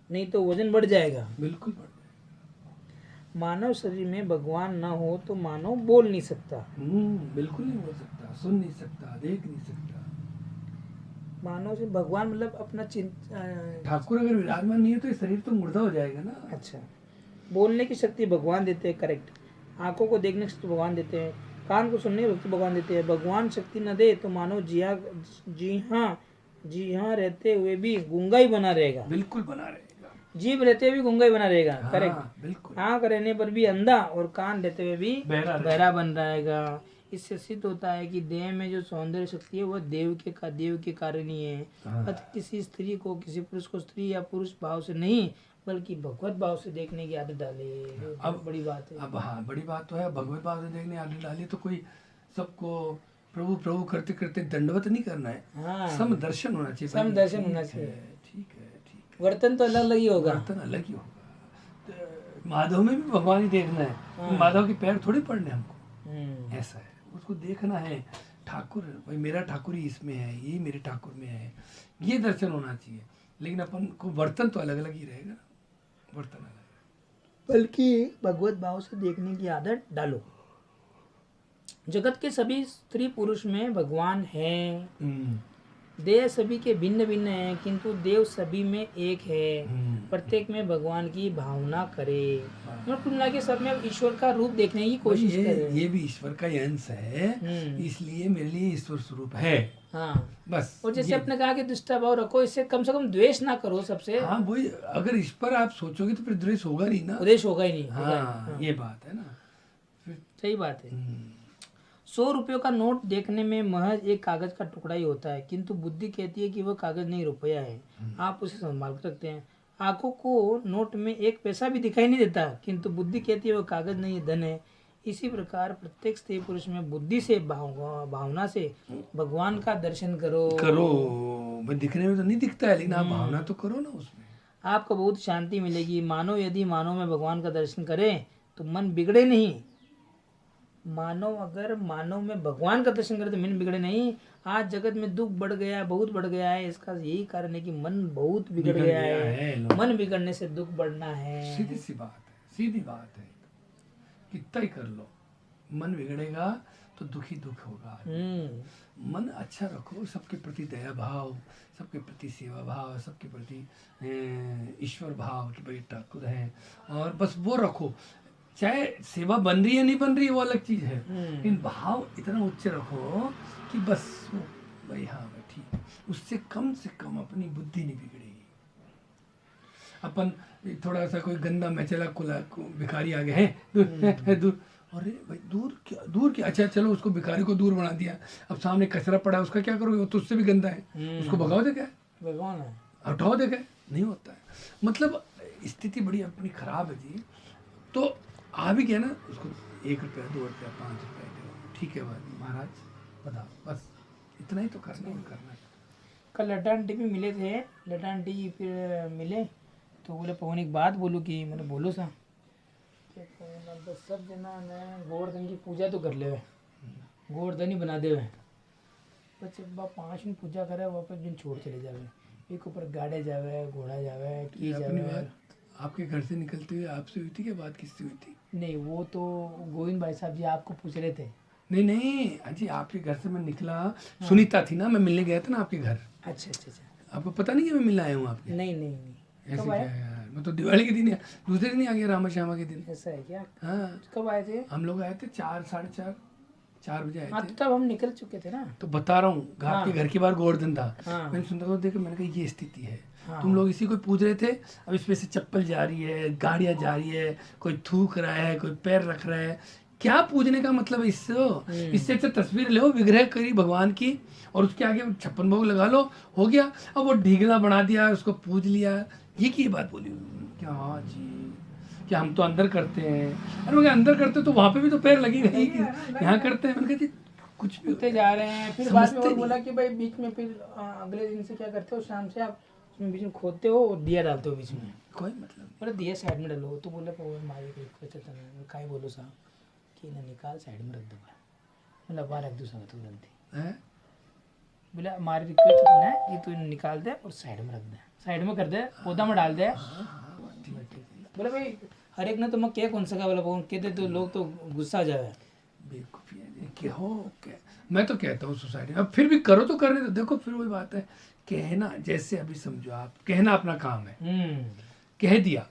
नहीं तो वजन बढ़ जाएगा। बिल्कुल बढ़ जाएगा। मानव शरीर में भगवान ना हो तो मानव बोल नहीं सकता। बिल्कुल नहीं बोल सकता, सुन नहीं सकता, देख नहीं सकता। मानव से भगवान मतलब अपना ठाकुर अगर विराजमान नहीं है तो ये शरीर तो मुर्दा हो जाएगा ना। अच्छा, बोलने की शक्ति भगवान देते हैं, करेक्ट। आंखों को देखने की शक्ति भगवान देते हैं, कान को सुनने की शक्ति भगवान देते हैं। भगवान शक्ति न दे तो मानव जी हाँ रहते हुए भी गूंगा ही बना रहेगा। बिल्कुल बना रहेगा। जीभ रहते हुए भी गूंगा ही बना रहेगा, करेक्ट। बिल्कुल। आंख रहने पर भी अंधा और कान रहते हुए भी बहरा बन रहेगा। इससे सिद्ध होता है कि देह में जो सौंदर्य शक्ति है वह देव के कारण ही है। अतः किसी स्त्री को, किसी पुरुष को स्त्री या पुरुष भाव से नहीं बल्कि भगवत भाव से देखने की आदत डाले। अब बड़ी बात है। अब हाँ, बड़ी बात तो है, भगवत भाव से देखने की आदत डाली तो कोई सबको प्रभु प्रभु करते करते दंडवत नहीं करना है। हाँ, समदर्शन होना चाहिए। समदर्शन होना चाहिए। ठीक है, ठीक है। वर्तन तो अलग अलग ही होगा, वर्तन अलग ही होगा। तो माधव में भी भगवान ही देखना है। हाँ। माधव के पैर थोड़ी पड़ने हमको, ऐसा है, उसको देखना है। ठाकुर भाई, मेरा ठाकुर ही इसमें है, ये मेरे ठाकुर में है, ये दर्शन होना चाहिए। लेकिन अपन को वर्तन तो अलग अलग ही रहेगा, वर्तन अलग, बल्कि भगवत भाव से देखने की आदत डालो। जगत के सभी स्त्री पुरुष में भगवान है। देह सभी के भिन्न भिन्न है, किंतु देव सभी में एक है। प्रत्येक में भगवान की भावना करे, मतलब कुल मिला के सब में ईश्वर का रूप देखने की कोशिश करे। ये भी ईश्वर का ही अंश है, इसलिए मेरे लिए ईश्वर स्वरूप है। हाँ, बस। और जैसे ये... आपने कहा कि दृष्टा भाव रखो, इससे कम से कम द्वेष ना करो सबसे। हाँ, वही, अगर इस पर आप सोचोगे तो फिर द्वेष होगा नहीं ना, द्वेष होगा ही नहीं। हाँ, ये बात है ना, फिर सही बात है। 100 रुपयों का नोट देखने में महज एक कागज का टुकड़ा ही होता है, किंतु बुद्धि कहती है कि वह कागज नहीं रुपया है। आप उसे संभाल कर रखते हैं। आंखों को नोट में एक पैसा भी दिखाई नहीं देता, किंतु बुद्धि कहती है वह कागज नहीं, धन है। इसी प्रकार प्रत्येक स्त्री पुरुष में बुद्धि से, भावना से भगवान का दर्शन करो। दिखने में तो नहीं दिखता है, लेकिन आप भावना तो करो ना उसमें, आपको बहुत शांति मिलेगी। मानो यदि मानव में भगवान का दर्शन करें तो मन बिगड़े नहीं। मानव अगर मानव में भगवान का दर्शन करे तो मन बिगड़े नहीं। आज जगत में दुख बढ़ गया है, बहुत बढ़ गया है, इसका यही कारण है कि मन बहुत बिगड़ गया है। मन बिगड़ने से दुख बढ़ना है। सीधी सी बात है, सीधी बात है। कितना ही कर लो, मन बिगड़ेगा तो दुखी दुख होगा। मन अच्छा रखो, सबके प्रति दया भाव, सबके प्रति सेवा भाव, सबके प्रति ईश्वर भाव कि भाई ठाकुर है, और बस वो रखो। चाहे सेवा बन रही है नहीं बन रही है वो अलग चीज है, लेकिन भाव इतना उच्च रखो कि बस वो भाई, हाँ भाई ठीक है, उससे कम अपनी बुद्धि नहीं बिगड़ेगी। अपन थोड़ा सा कोई गंदा मैचला खुला भिखारी आ गया है, दूर, अरे भाई दूर क्या, अच्छा चलो उसको भिखारी को दूर बना दिया, अब सामने कचरा पड़ा है, उसका क्या करोगे, वो तो उससे भी गंदा है, उसको भगाओ दे क्या, भगवान है, हटाओ दे क्या, नहीं होता है। मतलब स्थिति बड़ी अपनी खराब है जी। तो आ भी गया ना, उसको 1 रुपया 2 रुपया 5 रुपया दो, ठीक है भाई महाराज बताओ, बस इतना ही तो करना है। कल लड्डा आंटी भी मिले थे, लड्डा आंटी फिर मिले तो बोले पवन एक बात बोलूँ कि मैंने बोलो सा, सब जना ने गोवर्धन की पूजा तो कर ले, गोवर्धन ही बना दे, बस 5 दिन पूजा करे वापस दिन छोड़ चले जावे, एक ऊपर गाड़े जावे, घोड़ा जावे, की अपनी जावे। बात आपके घर से निकलते हुए आपसे हुई थी क्या बात, किससे हुई थी? नहीं, वो तो गोविंद भाई साहब जी आपको पूछ रहे थे। नहीं नहीं अजी, आपके घर से मैं निकला, सुनीता थी ना, मैं मिलने गया था ना आपके घर। अच्छा अच्छा अच्छा। आपको पता नहीं है मैं मिलने आया हूँ आपके? नहीं नहीं नहीं, ऐसे कब क्या आए? है यार, मैं तो दिवाली के दिन दूसरे दिन ही आ गया, रामा श्यामा के दिन। ऐसा है क्या? हाँ, कब आए थे? हम लोग आए थे 4 साढ़े 4 बजे आए हाँ, थे। तो तब हम निकल चुके थे ना। तो बता रहा हूँ, आपके घर के बाहर गोवर्धन था। हाँ। मैंने सुनता था, देखो मैंने कहा ये स्थिति है। हाँ। तुम लोग इसी को पूछ रहे थे, अब इसमें से चप्पल जा रही है, गाड़ियां जा रही है, कोई थूक रहा है, कोई पैर रख रहा है, क्या पूजने का मतलब है इससे? इससे अच्छा तस्वीर लो, विग्रह करी भगवान की, और उसके आगे 56 भोग लगा लो, हो गया। अब वो ढीगला बना दिया, उसको पूज लिया, ये की बात बोली क्या? हाँ जी, क्या हम तो अंदर करते हैं? अरे मगर अंदर करते तो वहां पे भी तो पैर लगेगा ही, यहाँ करते हैं। मैंने कहा जी कुछ भी उठते जा रहे हैं, फिर बाद में समझते और बोला नहीं। कि भाई बीच में फिर अगले दिन से क्या करते हो, शाम से आप उसमें बीच में खोदते हो और दिया डालते हो बीच में। कोई मतलब नहीं। बोले दिया साइड में डालो, तो बोले मारी काय बोलो साहब कि ना निकाल साइड में रख दो। मतलब बाहर रख दो संगत तुरंत। हैं? बोले हमारी रिक्वेस्ट करना है कि तू इन्हें निकाल दे और साइड में रख दे, साइड में कर दे, पौधा में डाल दे। बोले भाई हर एक ने तो मैं क्या कौन सा बोला कहते तो लोग तो गुस्सा आ जाए। बेवकूफी है ये, क्या हो क्या? मैं तो कहता हूँ सोसाइटी, अब फिर भी करो तो करने दो। देखो फिर वही बात है, कहना, जैसे अभी समझो आप, कहना अपना काम है, कह दिया,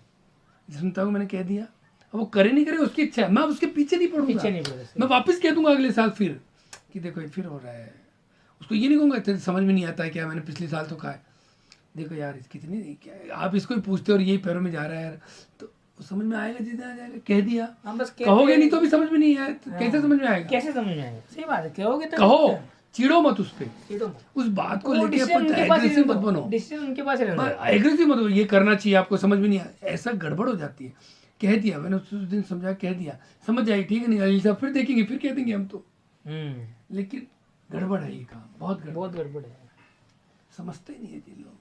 सुनता हूँ मैंने कह दिया, अब वो करे नहीं करे उसकी इच्छा है, मैं उसके पीछे नहीं पीछे पड़ूंगा। नहीं पड़ेगा। मैं वापस कह दूंगा अगले साल फिर कि देखो ये फिर हो रहा है। उसको ये नहीं कहूँगा तेरे समझ में नहीं आता है क्या, मैंने पिछले साल तो कहा है, देखो यार इसकी इतनी क्या, आप इसको ही पूछते हो और यही पैरों में जा रहा है यार, तो समझ में आएगा जितना आ जाएगा। कह दिया, हम बस कहोगे नहीं तो भी समझ में नहीं आया, कैसे समझ में आएगा? कैसे समझ में आएगा? सही बात है, कहोगे तो कहो, चिड़ो मत उस पे, चिढ़ो मत। उस बात को वो लेके डिसीजन उनके पास ही एग्रेसिव रहने मत दो, बनो, डिसीजन उनके पास ही रहने दो। एग्रेसिव मत बनो, ये करना चाहिए आपको, समझ में नहीं आया, ऐसा गड़बड़ हो जाती है। कह दिया मैंने, उस दिन समझा, कह दिया, समझ जाएगी, ठीक है, नहीं अली साहब फिर देखेंगे, फिर कह देंगे हम तो। लेकिन गड़बड़ है ये काम, बहुत बहुत गड़बड़ है। समझते ही नहीं है ये लोग।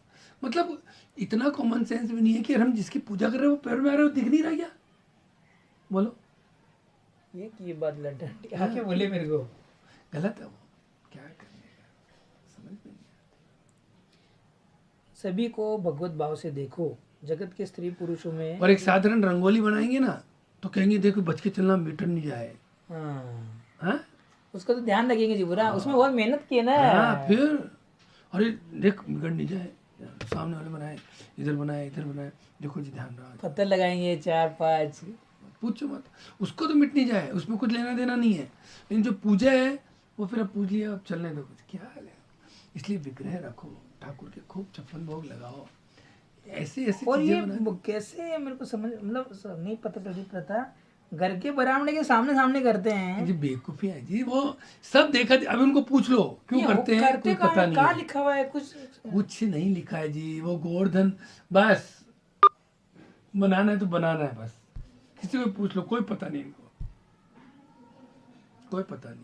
मतलब इतना कॉमन सेंस भी नहीं है कि हम जिसकी पूजा कर रहे हैं वो पैर में आ रहे हो, दिख नहीं रहा क्या? बोलो, ये की बात लड्डा आके बोले मेरे को, गलत है वो, क्या करने का, समझ में नहीं। सभी को भगवत भाव से देखो, जगत के स्त्री पुरुषों में। और एक साधारण रंगोली बनाएंगे ना तो कहेंगे देखो बच के चलना, मीटर नहीं जाए। हाँ? उसका तो ध्यान रखेंगे जी पूरा, उसमें बहुत मेहनत की है ना। हाँ, फिर अरे देख बिगड़ नहीं जाए, सामने वाले बनाए, इधर बनाए, इधर बनाए, देखो जी ध्यान रहा, पत्थर लगाएंगे 4-5। पूछो मत, उसको तो मिट नहीं जाए, उसमें कुछ लेना देना नहीं है। लेकिन जो पूजा है वो फिर अब पूज लिया, अब चलने दो, कुछ क्या हाल है। इसलिए विग्रह रखो, ठाकुर के खूब 56 भोग लगाओ, ऐसे ऐसे और ये चीजें बनाओ। कैसे मेरे को समझ मतलब नहीं पता चल पता, घर के बरामदे के सामने सामने करते हैं जी बेवकूफी है जी, वो सब देखा। अभी उनको पूछ लो क्यों ये करते हैं, करते कोई पता नहीं कहाँ है। लिखा हुआ है कुछ? कुछ नहीं लिखा है जी, वो गोवर्धन बस बनाना है तो बनाना है बस, किसी को पूछ लो, कोई पता नहीं इनको, कोई पता नहीं।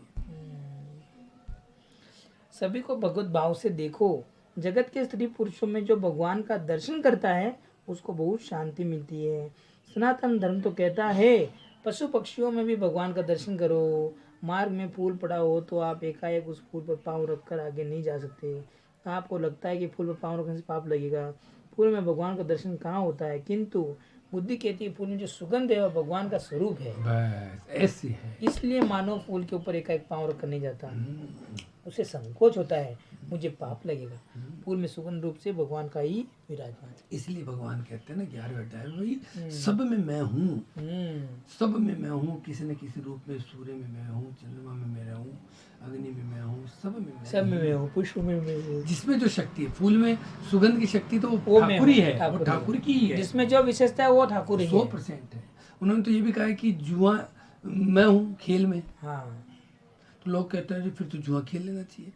सभी को भगवत भाव से देखो, जगत के स्त्री पुरुषों में जो भगवान का दर्शन करता है उसको बहुत शांति मिलती है। सनातन धर्म तो कहता है पशु पक्षियों में भी भगवान का दर्शन करो। मार्ग में फूल पड़ा हो तो आप एकाएक उस फूल पर पाँव रखकर आगे नहीं जा सकते। आपको लगता है कि फूल पर पाँव रखने से पाप लगेगा, फूल में भगवान का दर्शन कहाँ होता है, किंतु बुद्धि कहती है फूल में जो सुगंध है वह भगवान का स्वरूप है। बस ऐसी है, इसलिए मानव फूल के ऊपर एकाएक पाँव रखकर नहीं जाता, उसे संकोच होता है, मुझे पाप लगेगा। फूल में सुगंध रूप से भगवान का ही विराजमान है। इसलिए भगवान कहते हैं ना 11वें अध्याय में, भाई सब में मैं हूँ, सब में मैं हूँ, किसी न किसी रूप में, सूर्य में मैं हूँ, चंद्रमा में मैं हूँ, अग्नि में मैं हूँ, सब में मैं, सब में मैं हूँ, पुष्प में मैं हूँ। जिसमें जो शक्ति है, फूल में सुगंध की शक्ति तो वो ठाकुर ही है, वो ठाकुर की ही है, जिसमें जो विशेषता है वो ठाकुर ही है, 100% है। उन्होंने तो ये भी कहा है कि जुआ मैं हूँ खेल में। हाँ, तो लोग कहते हैं फिर तो जुआ खेल लेना चाहिए।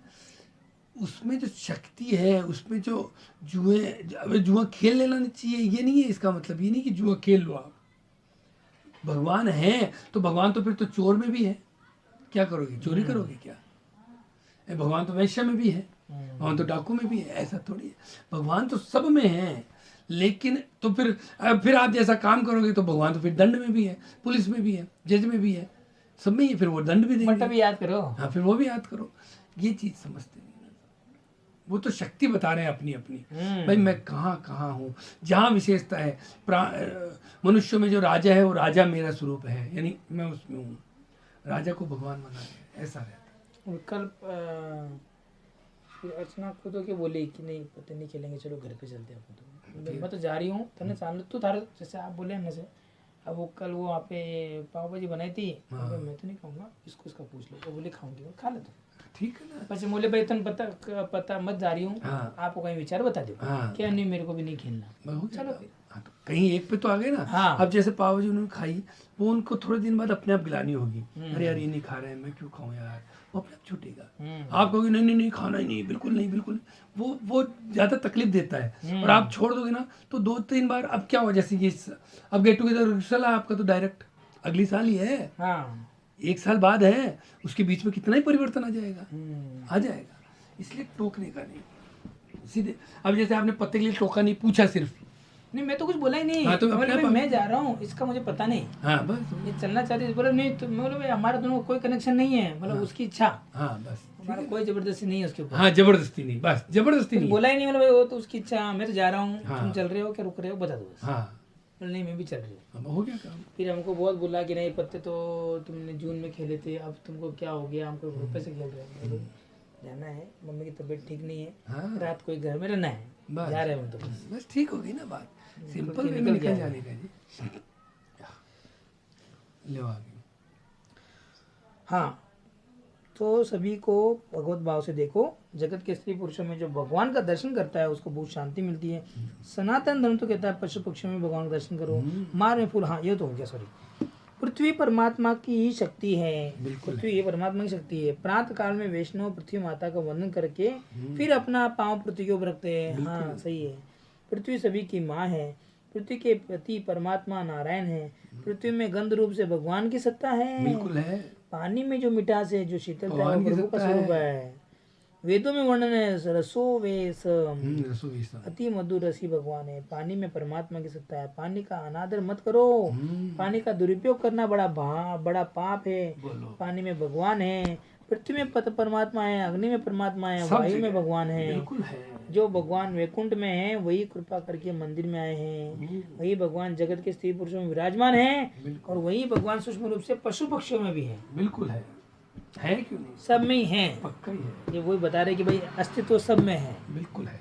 उसमें जो शक्ति है, उसमें जो जुआ खेल लेना नहीं चाहिए, ये नहीं है इसका मतलब, ये नहीं कि जुआ खेल लो आप। भगवान है तो भगवान तो फिर तो चोर में भी है, क्या करोगे, चोरी करोगे क्या? भगवान तो वैश्य में भी है, भगवान तो डाकू में भी है, ऐसा थोड़ी है। भगवान तो सब में है, लेकिन तो फिर आप जैसा काम करोगे तो भगवान तो फिर दंड में भी है, पुलिस में भी है, जज में भी है, सब में ही है, फिर वो दंड भी देंगे। भी याद करो। हाँ, फिर वो भी याद करो। ये चीज समझते नहीं। वो तो शक्ति बता रहे हैं अपनी अपनी। भाई मैं कहाँ कहाँ हूँ, जहाँ विशेषता है मनुष्य में जो राजा है वो राजा मेरा स्वरूप है, यानी मैं उसमें हूँ। राजा को भगवान बना है, ऐसा रहता है। कल फिर अर्चना खुद होके बोली कि नहीं पता नहीं खेलेंगे, चलो घर पे चलते हैं। मैं तो जा रही हूँ, तने चाल तू थारे जैसे आप बोले हमने से। अब वो कल वो वहाँ पे पाव भाजी बनाई थी, मैं तो नहीं खाऊंगा, इसको इसका पूछ लो। वो बोले खाऊंगी, खा ले तो ठीक है ना। बस बोले भाई तन पता मत जा रही हूँ, आपको कहीं विचार बता दो। क्या नहीं, मेरे को भी नहीं खेलना, चलो फिर। तो कहीं एक पे तो आ गए ना। अब जैसे पाव भाजी उन्होंने खाई, वो उनको थोड़े दिन बाद अपने आप गिलानी होगी, अरे यार ये नहीं खा रहे हैं, मैं क्यों खाऊं यार, वो अपने आप छूटेगा। आप कहोगे नहीं नहीं नहीं खाना ही नहीं, बिल्कुल नहीं बिल्कुल नहीं, वो ज्यादा तकलीफ देता है। और आप छोड़ दोगे ना तो 2-3 बार, अब क्या हुआ जैसे ये अब गेट टुगेदर चला आपका तो डायरेक्ट अगली साल ही है, 1 साल बाद है, उसके बीच में कितना ही परिवर्तन आ जाएगा, आ जाएगा। इसलिए टोकने का नहीं, सीधे। अब जैसे आपने पत्ते के लिए टोका नहीं, पूछा सिर्फ, नहीं मैं तो कुछ बोला ही नहीं। हाँ, तो मैं जा रहा हूँ, इसका मुझे पता नहीं। हाँ बस ये चलना चाहती है, बोले नहीं तो मैं बोला भाई हमारा दोनों कोई कनेक्शन नहीं है, मतलब उसकी इच्छा। हाँ बस, हमारा कोई जबरदस्ती नहीं है उसके ऊपर। हाँ जबरदस्ती नहीं, बस जबरदस्ती नहीं, बोला ही नहीं, मतलब वो तो उसकी इच्छा, मैं तो जा रहा हूँ, तुम चल रहे हो क्या रुक रहे हो बता दो बस। हाँ नहीं मैं भी चल रही हूँ, हो गया काम। फिर हमको बहुत बोला कि नहीं पत्ते तो तुमने जून में खेले थे, अब तुमको क्या हो गया, हमको रुपये से खेल रहे हो, जाना है, मम्मी की तबीयत ठीक नहीं है, रात को घर में रहना है, जा रहे हैं तो बस ठीक होगी ना बात, सिंपल वे में निकल जाने का जी। लो आगे। हाँ, तो सभी को भगवत भाव से देखो, जगत के स्त्री पुरुषों में जो भगवान का दर्शन करता है उसको बहुत शांति मिलती है। सनातन धर्म तो कहता है पशु पक्षियों में भगवान का दर्शन करो, मार में फूल। हाँ ये तो हो गया, सॉरी। पृथ्वी परमात्मा की ही शक्ति है, पृथ्वी ये परमात्मा की शक्ति है। प्रातः काल में वैष्णव पृथ्वी माता का वंदन करके फिर अपना पांव पृथ्वी के ऊपर रखते हैं। हाँ सही है, पृथ्वी सभी की माँ है, पृथ्वी के पति परमात्मा नारायण है, पृथ्वी में गंध रूप से भगवान की सत्ता है, बिल्कुल है। पानी में जो मिठास है, जो शीतलता है, प्रभु का स्वरूप है। वेदों में वर्णन है रसो वेसम, अति मधुर रसी भगवान है। पानी में परमात्मा की सत्ता है, पानी का अनादर मत करो, पानी का दुरुपयोग करना बड़ा पाप है। पानी में भगवान है, पृथ्वी में परमात्मा है, अग्नि में परमात्मा है, वायु में भगवान है। जो भगवान वैकुंठ में है वही कृपा करके मंदिर में आए हैं, वही भगवान जगत के स्त्री पुरुषों में विराजमान है, और वही भगवान सूक्ष्म रूप से पशु पक्षियों में भी है। बिल्कुल है क्यों नहीं, सब में ही है, पक्का ही है। ये वही बता रहे कि भाई अस्तित्व सब में है। बिल्कुल है।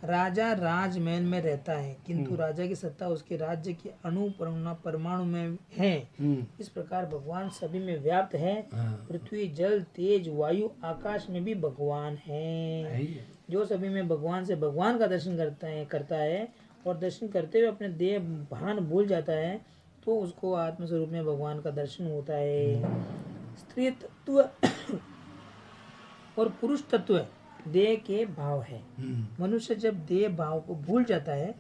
राजा राजमहल में रहता है, किंतु राजा की सत्ता उसके राज्य के अणु परमाणु में है। इस प्रकार भगवान सभी में व्याप्त है। पृथ्वी जल तेज वायु आकाश में भी भगवान है। जो सभी में भगवान से भगवान का दर्शन करता है और दर्शन करते हुए अपने देह भान भूल जाता है, तो उसको आत्मस्वरूप में भगवान का दर्शन होता है। स्त्री तत्व और पुरुष तत्व देह के भाव है। मनुष्य जब देह भाव को भूल जाता है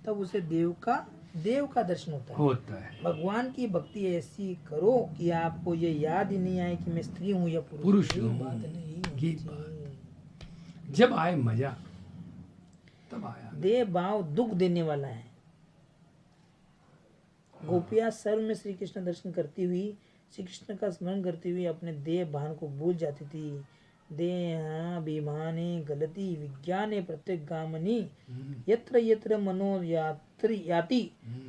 तब उसे देव का दर्शन होता है। भगवान की भक्ति ऐसी करो कि आपको ये याद ही नहीं आए कि मैं स्त्री हूँ या पुरुष हूँ। बात नहीं, जब आए मजा तब आया। देह भाव दुख देने वाला है। गोपियां सर्व में श्री कृष्ण दर्शन करती हुई, श्री कृष्ण का स्मरण करती हुई अपने देह भान को भूल जाती थी। देहाभिमाने गलती विज्ञाने प्रत्येक गामनी, यत्र यत्र मनो याति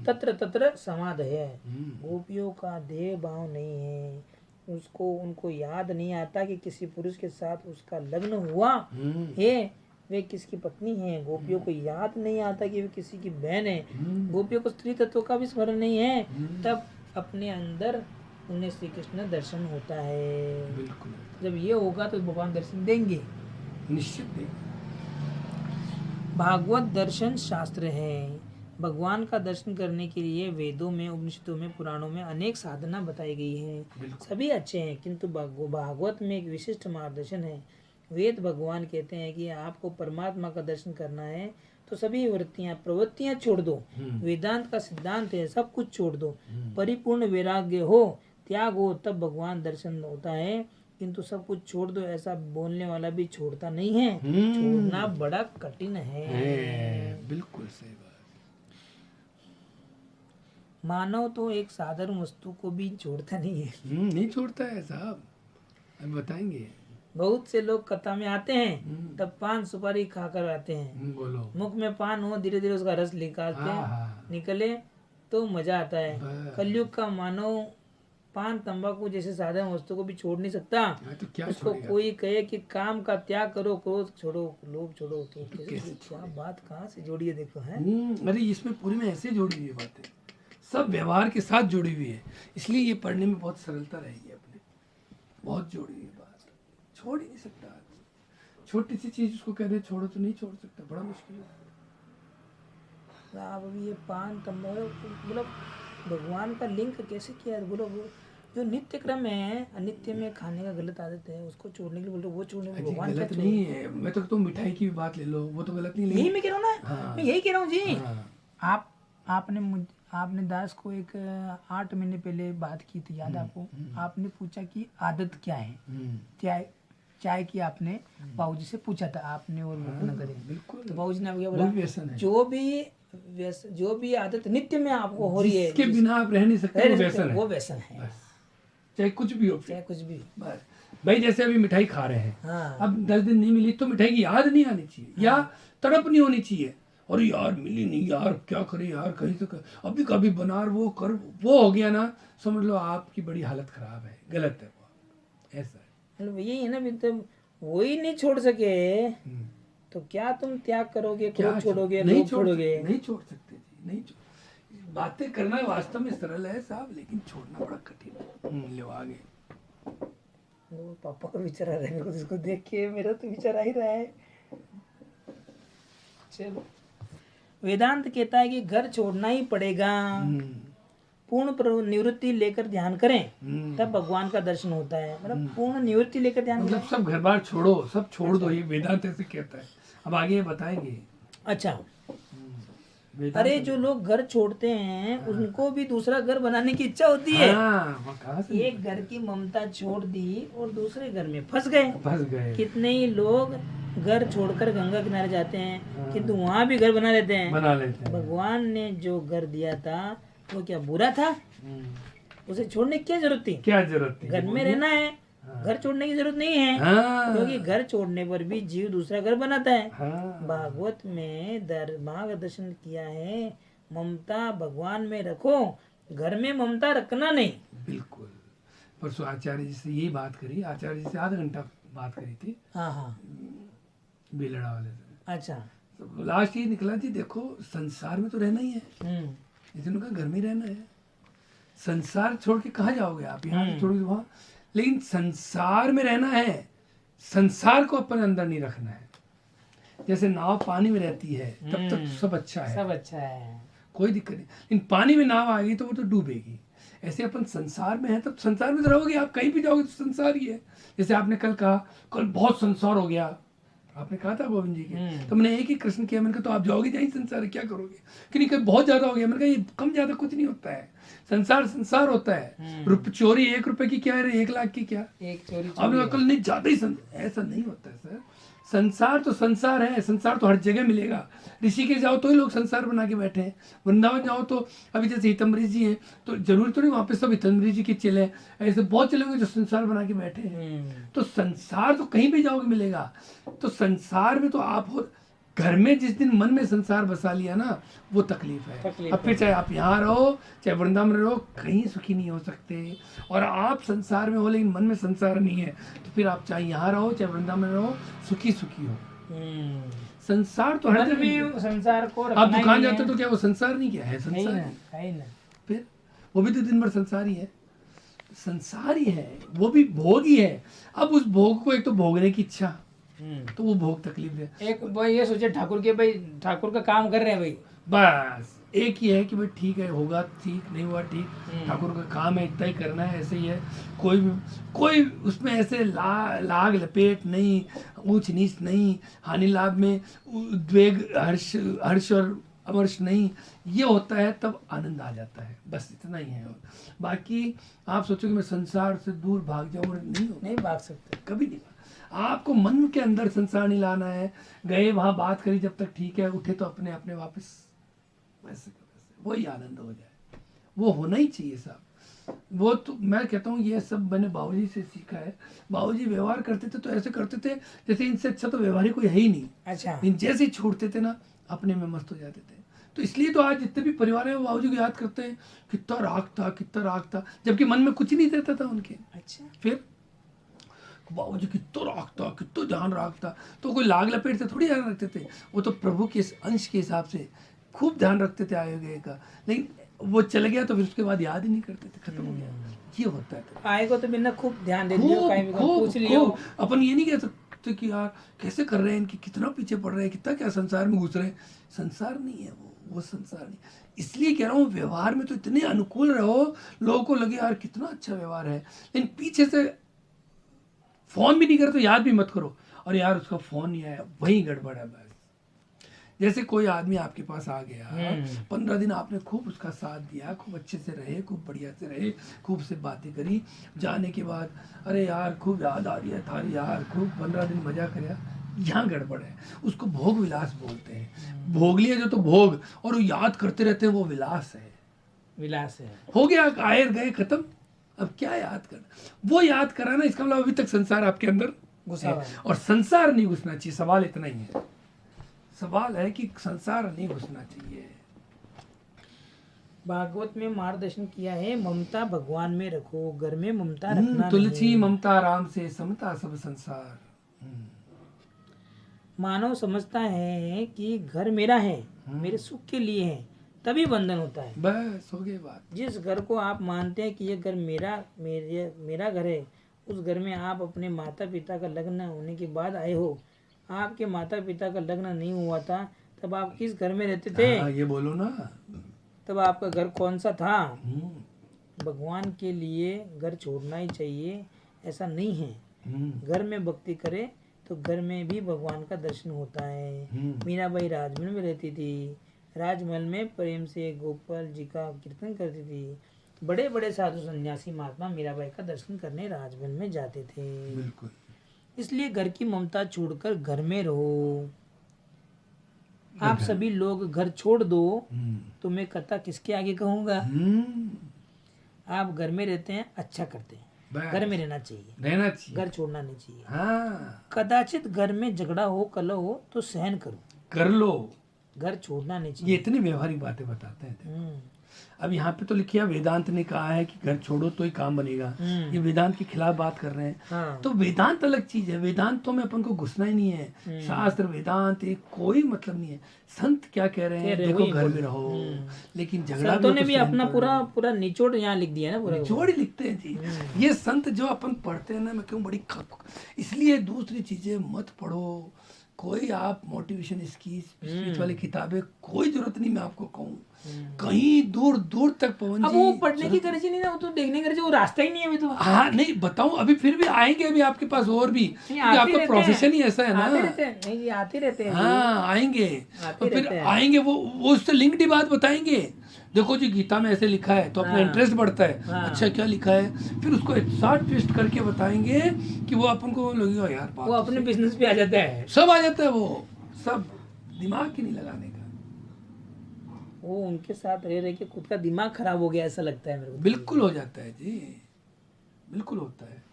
तत्र तत्र समाधय। गोपियों का देह भाव नहीं है, उनको याद नहीं आता कि किसी पुरुष के साथ उसका लग्न हुआ है, वे किसकी पत्नी है। गोपियों को याद नहीं आता कि वे किसी की बहन है। गोपियों को स्त्री तत्व का भी स्मरण नहीं है, तब अपने अंदर उन्हें श्री कृष्ण दर्शन होता है। बिल्कुल, जब ये होगा तो भगवान दर्शन देंगे, निश्चित देंगे। भागवत दर्शन शास्त्र है। भगवान का दर्शन करने के लिए वेदों में, उपनिषदों में, पुराणों में अनेक साधना बताई गई है। सभी अच्छे हैं, किंतु भागवत में एक विशिष्ट मार्गदर्शन है। वेद भगवान कहते हैं कि आपको परमात्मा का दर्शन करना है तो सभी प्रवृत्तियां छोड़ दो। वेदांत का सिद्धांत है सब कुछ छोड़ दो, परिपूर्ण वैराग्य हो, त्याग हो, तब भगवान दर्शन होता है। किंतु सब कुछ छोड़ दो ऐसा बोलने वाला भी छोड़ता नहीं है। छोड़ना बड़ा कठिन है। बिल्कुल सही बात। मानव तो एक साधारण वस्तु को भी छोड़ता नहीं है। नहीं छोड़ता है साहब, हम बताएंगे। बहुत से लोग कथा में आते हैं तब पान सुपारी खाकर आते हैं, बोलो। मुख में पान हो, धीरे धीरे उसका रस निकालते हैं, निकले तो मजा आता है। कलयुग का मानव पान तंबाकू जैसे साधारण वस्तु को भी छोड़ नहीं सकता। तो क्या उसको कोई कहे कि काम का त्याग करो, क्रोध छोड़ो, लोभ छोड़ो, तो कैसे क्या बात कहाँ से जोड़ी है देखो है। अरे इसमें पूरी में ऐसे जोड़ी हुई बातें, सब व्यवहार के साथ जुड़ी हुई है, इसलिए ये पढ़ने में बहुत सरलता रहेगी अपने। बहुत जोड़ी हुई बात, छोड़ ही नहीं सकता आदमी। छोटी सी चीज उसको कह दे छोड़ो तो नहीं छोड़ सकता, बड़ा मुश्किल है। आप अभी ये पान तंबाकू मतलब भगवान का लिंक कैसे किया है बोलो। वो जो नित्य क्रम है, अनित्य में खाने का गलत आदत है, उसको छोड़ने के लिए बोल रहे वो छोड़ने में भगवान गलत नहीं है। मैं तो मिठाई की भी बात ले लो, वो तो गलत नहीं। यही मैं कह रहा हूँ ना। हाँ। मैं यही कह रहा हूँ जी। हाँ। आपने दास को एक 8 महीने पहले बात की थी, याद आपको? आपने पूछा कि आदत क्या है, चाय की आपने बाबूजी से पूछा था आपने, और वो न करे। बिल्कुल। तो बाबूजी ने क्या बोला, जो भी आदत नित्य में आपको हो रही है, जिसके बिना आप रह नहीं सकते, वो व्यसन है। चाहे कुछ भी हो, चाहे कुछ भी। भाई जैसे अभी मिठाई खा रहे हैं, हाँ। अब 10 दिन नहीं मिली तो मिठाई की याद नहीं आनी चाहिए, या तड़प नहीं होनी चाहिए, और यार मिली नहीं यार क्या करे यार, कहीं तो अभी कभी बना वो कर, वो हो गया ना, समझ लो आपकी बड़ी हालत खराब है, गलत है वो। ऐसा है, मतलब यही है ना, तुम वो ही नहीं छोड़ सके तो क्या तुम त्याग करोगे, क्रोध छोड़ोगे, लोभ छोड़ोगे? नहीं छोड़ सकते जी, नहीं छोड़। बातें करना वास्तव में सरल है साहब, लेकिन छोड़ना बड़ा कठिन है। ले आगे वो पापा को विचार आ रहा है, मेरे को इसको देख के मेरा तो विचार आ ही रहा है। चलो, वेदांत कहता है कि घर छोड़ना ही पड़ेगा, पूर्ण निवृत्ति लेकर ध्यान करें तब भगवान का दर्शन होता है। मतलब पूर्ण निवृत्ति लेकर ध्यान, मतलब सब घर बार छोड़ो, सब छोड़ दो, ये वेदांत ऐसे कहता है। अब आगे बताएंगे। अच्छा, अरे जो लोग घर छोड़ते हैं उनको भी दूसरा घर बनाने की इच्छा होती है। एक घर की ममता छोड़ दी और दूसरे घर में फंस गए। कितने ही लोग घर छोड़कर गंगा किनारे जाते हैं, किंतु वहाँ भी घर बना लेते हैं। भगवान ने जो घर दिया था वो क्या बुरा था? उसे छोड़ने की क्या जरूरत थी? घर में रहना है, घर छोड़ने की जरूरत नहीं है। क्योंकि घर छोड़ने पर भी जीव दूसरा घर बनाता है। भागवत में मार्गदर्शन किया है, ममता भगवान में रखो, घर में ममता रखना नहीं। बिल्कुल। परसों आचार्य जी से यही बात करी, आचार्य जी से आधा घंटा बात करी थी। हाँ, बेलड़ा वाले से। अच्छा, तो लास्ट ये निकला जी, देखो संसार में तो रहना ही है, लेकिन उनका घर में रहना है। संसार छोड़ के कहाँ जाओगे आप? यहाँ से छोड़ के वहाँ, लेकिन संसार में रहना है, संसार को अपने अंदर नहीं रखना है। जैसे नाव पानी में रहती है तब तक सब अच्छा है, कोई दिक्कत नहीं, लेकिन पानी में नाव आ गई तो वो तो डूबेगी। ऐसे अपन संसार में है तब संसार में तो रहोगे, आप कहीं भी जाओगे तो संसार ही है। जैसे आपने कल कहा, कल बहुत संसार हो गया, आपने कहा था गोविंद जी के, तो मैंने एक ही प्रश्न किया, मैंने कहा तो आप जाओगे जहाँ संसार है, क्या करोगे? कि नहीं, बहुत ज्यादा हो गया। मैंने कहा ये कम ज्यादा कुछ नहीं होता है, संसार होता है। चोरी 1 रुपए की क्या है, 1 लाख की क्या? एक चोरी आपने कल नहीं ज्यादा ही ऐसा नहीं होता है सर। संसार तो संसार है, संसार तो हर जगह मिलेगा। ऋषिकेश जाओ तो ही लोग संसार बना के बैठे हैं, वृंदावन जाओ तो अभी जैसे हितम्बरी जी हैं तो जरूरी तो नहीं वहाँ पे सब हितम्बरी जी के चले, ऐसे बहुत चले होंगे जो संसार बना के बैठे हैं। तो संसार तो कहीं भी जाओगे मिलेगा। तो संसार में तो आप हो, घर में जिस दिन मन में संसार बसा लिया ना, वो तकलीफ है। अब फिर चाहे आप यहाँ रहो चाहे वृंदावन रहो, कहीं सुखी नहीं हो सकते। और आप संसार में हो लेकिन मन में संसार नहीं है, तो फिर आप चाहे यहाँ रहो चाहे वृंदावन रहो, सुखी हो। संसार तो हर जगह, संसार को आप दुकान जाते तो क्या वो संसार नहीं? क्या है संसार है ना। फिर वो भी तो दिन भर संसार ही है, संसार ही है, वो भी भोग ही है। अब उस भोग को एक तो भोगने की इच्छा, तो वो भोग तकलीफ है। एक भाई ये सोचे ठाकुर के, भाई ठाकुर का काम कर रहे हैं भाई, बस एक ही है कि भाई ठीक है, होगा ठीक, नहीं हुआ ठीक, ठाकुर का काम है, इतना ही करना है, ऐसे ही है। कोई उसमें ऐसे लाग लपेट नहीं, ऊंच नीच नहीं, हानि लाभ में उद्वेग, हर्ष और अमर्ष नहीं। ये होता है तब आनंद आ जाता है, बस इतना ही है। बाकी आप सोचो कि मैं संसार से दूर भाग जाऊँ, नहीं भाग सकते, कभी नहीं। आपको मन के अंदर संसार नहीं लाना है। गए वहां बात करी, जब तक ठीक है, उठे तो अपने वापस वैसे वही आनंद हो जाए, वो होना ही चाहिए साहब। वो तो मैं कहता हूँ ये सब मैंने बाबूजी से सीखा है। बाबूजी व्यवहार करते थे तो ऐसे करते थे जैसे इनसे अच्छा तो व्यवहार ही कोई है ही नहीं। अच्छा। इन जैसे ही छोड़ते थे ना अपने में मस्त हो जाते थे। तो इसलिए तो आज जितने भी परिवार है वो बाबूजी को याद करते हैं, कितना राग था, जबकि मन में कुछ ही नहीं रहता था उनके। अच्छा। फिर बाबूजी कितना राग था, कितना ध्यान राग था। तो कोई लाग लपेट से थोड़ी ध्यान रखते थे, वो तो प्रभु के अंश के हिसाब से खूब ध्यान रखते थे आए गए का। लेकिन वो चल गया तो फिर उसके बाद याद ही नहीं करते थे, खत्म हो गया। ये होता है। आए को तो बिना खूब ध्यान दे दियो, कहीं भी पूछ लियो। अपन ये नहीं कह सकते कि यार कैसे कर रहे हैं, इनके कितना पीछे पड़ रहे हैं, कितना क्या संसार में घुस रहे हैं। संसार नहीं है वो संसार नहीं। इसलिए कह रहा हूँ व्यवहार में तो इतने अनुकूल रहो, लोगों को लगे यार कितना अच्छा व्यवहार है, लेकिन पीछे से फोन भी नहीं करे तो याद भी मत करो, और यार उसका फोन नहीं आया, वही गड़बड़ है बस। जैसे कोई आदमी आपके पास आ गया, 15 दिन आपने खूब उसका साथ दिया, खूब अच्छे से रहे, खूब बढ़िया से रहे, खूब से बातें करी, जाने के बाद अरे यार खूब याद आ रही है थारी यार, खूब 15 दिन मजा कराया, यहाँ गड़बड़ है। उसको भोग विलास बोलते हैं। भोग लिया जो तो भोग, और वो याद करते रहते हैं, वो विलास है। विलास है, हो गया, आए गए खत्म, अब क्या याद करना। वो याद कराना, इसका मतलब अभी तक संसार आपके अंदर घुसा है, हुआ है। और संसार नहीं घुसना चाहिए। सवाल इतना ही है, सवाल है कि संसार नहीं घुसना चाहिए। भागवत में मार्गदर्शन किया है, ममता भगवान में रखो, घर में ममता रखना तुलसी नहीं। ममता राम से समता सब संसार। मानव समझता है कि घर मेरा है, मेरे सुख के लिए है, तभी बंधन होता है। बस हो गई बात। जिस घर को आप मानते हैं कि ये घर मेरा घर है, उस घर में आप अपने माता पिता का लग्न होने के बाद आए हो। आपके माता पिता का लग्न नहीं हुआ था, तब आप किस घर में रहते थे? ये बोलो ना, तब आपका घर कौन सा था? भगवान के लिए घर छोड़ना ही चाहिए ऐसा नहीं है। घर में भक्ति करे तो घर में भी भगवान का दर्शन होता है। मीराबाई राजमहल में रहती थी, राजमहल में प्रेम से गोपाल जी का कीर्तन करती थी। बड़े बड़े साधु सन्यासी महात्मा मीराबाई का दर्शन करने राजमहल में जाते थे। बिल्कुल। इसलिए घर की ममता छोड़कर घर में रहो। आप सभी लोग घर छोड़ दो तो मैं कथा किसके आगे कहूँगा? आप घर में रहते हैं, अच्छा करते हैं, घर में रहना चाहिए, घर छोड़ना नहीं चाहिए। हाँ। कदाचित घर में झगड़ा हो, कलह हो तो सहन करो, कर लो, घर छोड़ना नहीं चाहिए। ये इतनी व्यवहारिक बातें बताते हैं। अब यहाँ पे तो लिखिए वेदांत ने कहा है कि घर छोड़ो तो ही काम बनेगा। ये वेदांत के खिलाफ बात कर रहे हैं। हाँ। तो वेदांत अलग चीज है, वेदांत तो में अपन को घुसना ही नहीं है। शास्त्र वेदांत एक कोई मतलब नहीं है। संत क्या कह रहे हैं, देखो घर में रहो, लेकिन झगड़ा संतों ने भी अपना पूरा निचोड़ यहाँ लिख दिया ना, पूरा निचोड़ ही लिखते हैं जी। ये संत जो अपन पढ़ते हैं ना, मैं क्यों बड़ी इसलिए दूसरी चीजें मत पढ़ो, कोई आप मोटिवेशन स्पीच वाली किताबें कोई जरूरत नहीं। मैं आपको कहूँ कहीं दूर दूर तक पवन अब वो पढ़ने की गरज ही नहीं ना, वो तो देखने की गरज, वो रास्ता ही नहीं है अभी तो। हाँ नहीं बताऊं, अभी फिर भी आएंगे अभी आपके पास और भी, आपका प्रोफेशन ही ऐसा है ना। नहीं आते रहते हैं। हाँ आएंगे, और फिर आएंगे वो उससे लिंक्ड बात बताएंगे। देखो जी गीता में ऐसे लिखा है, तो अपना इंटरेस्ट बढ़ता है। अच्छा क्या लिखा है, फिर उसको ऐसा ट्विस्ट करके बताएंगे कि वो अपन को लगेगा यार वो अपने बिजनेस पे आ जाता है, सब आ जाता है, वो सब दिमाग ही नहीं लगाने का। वो उनके साथ रह रहे के खुद का दिमाग खराब हो गया ऐसा लगता है मेरे को। बिल्कुल हो जाता है जी, बिल्कुल होता है।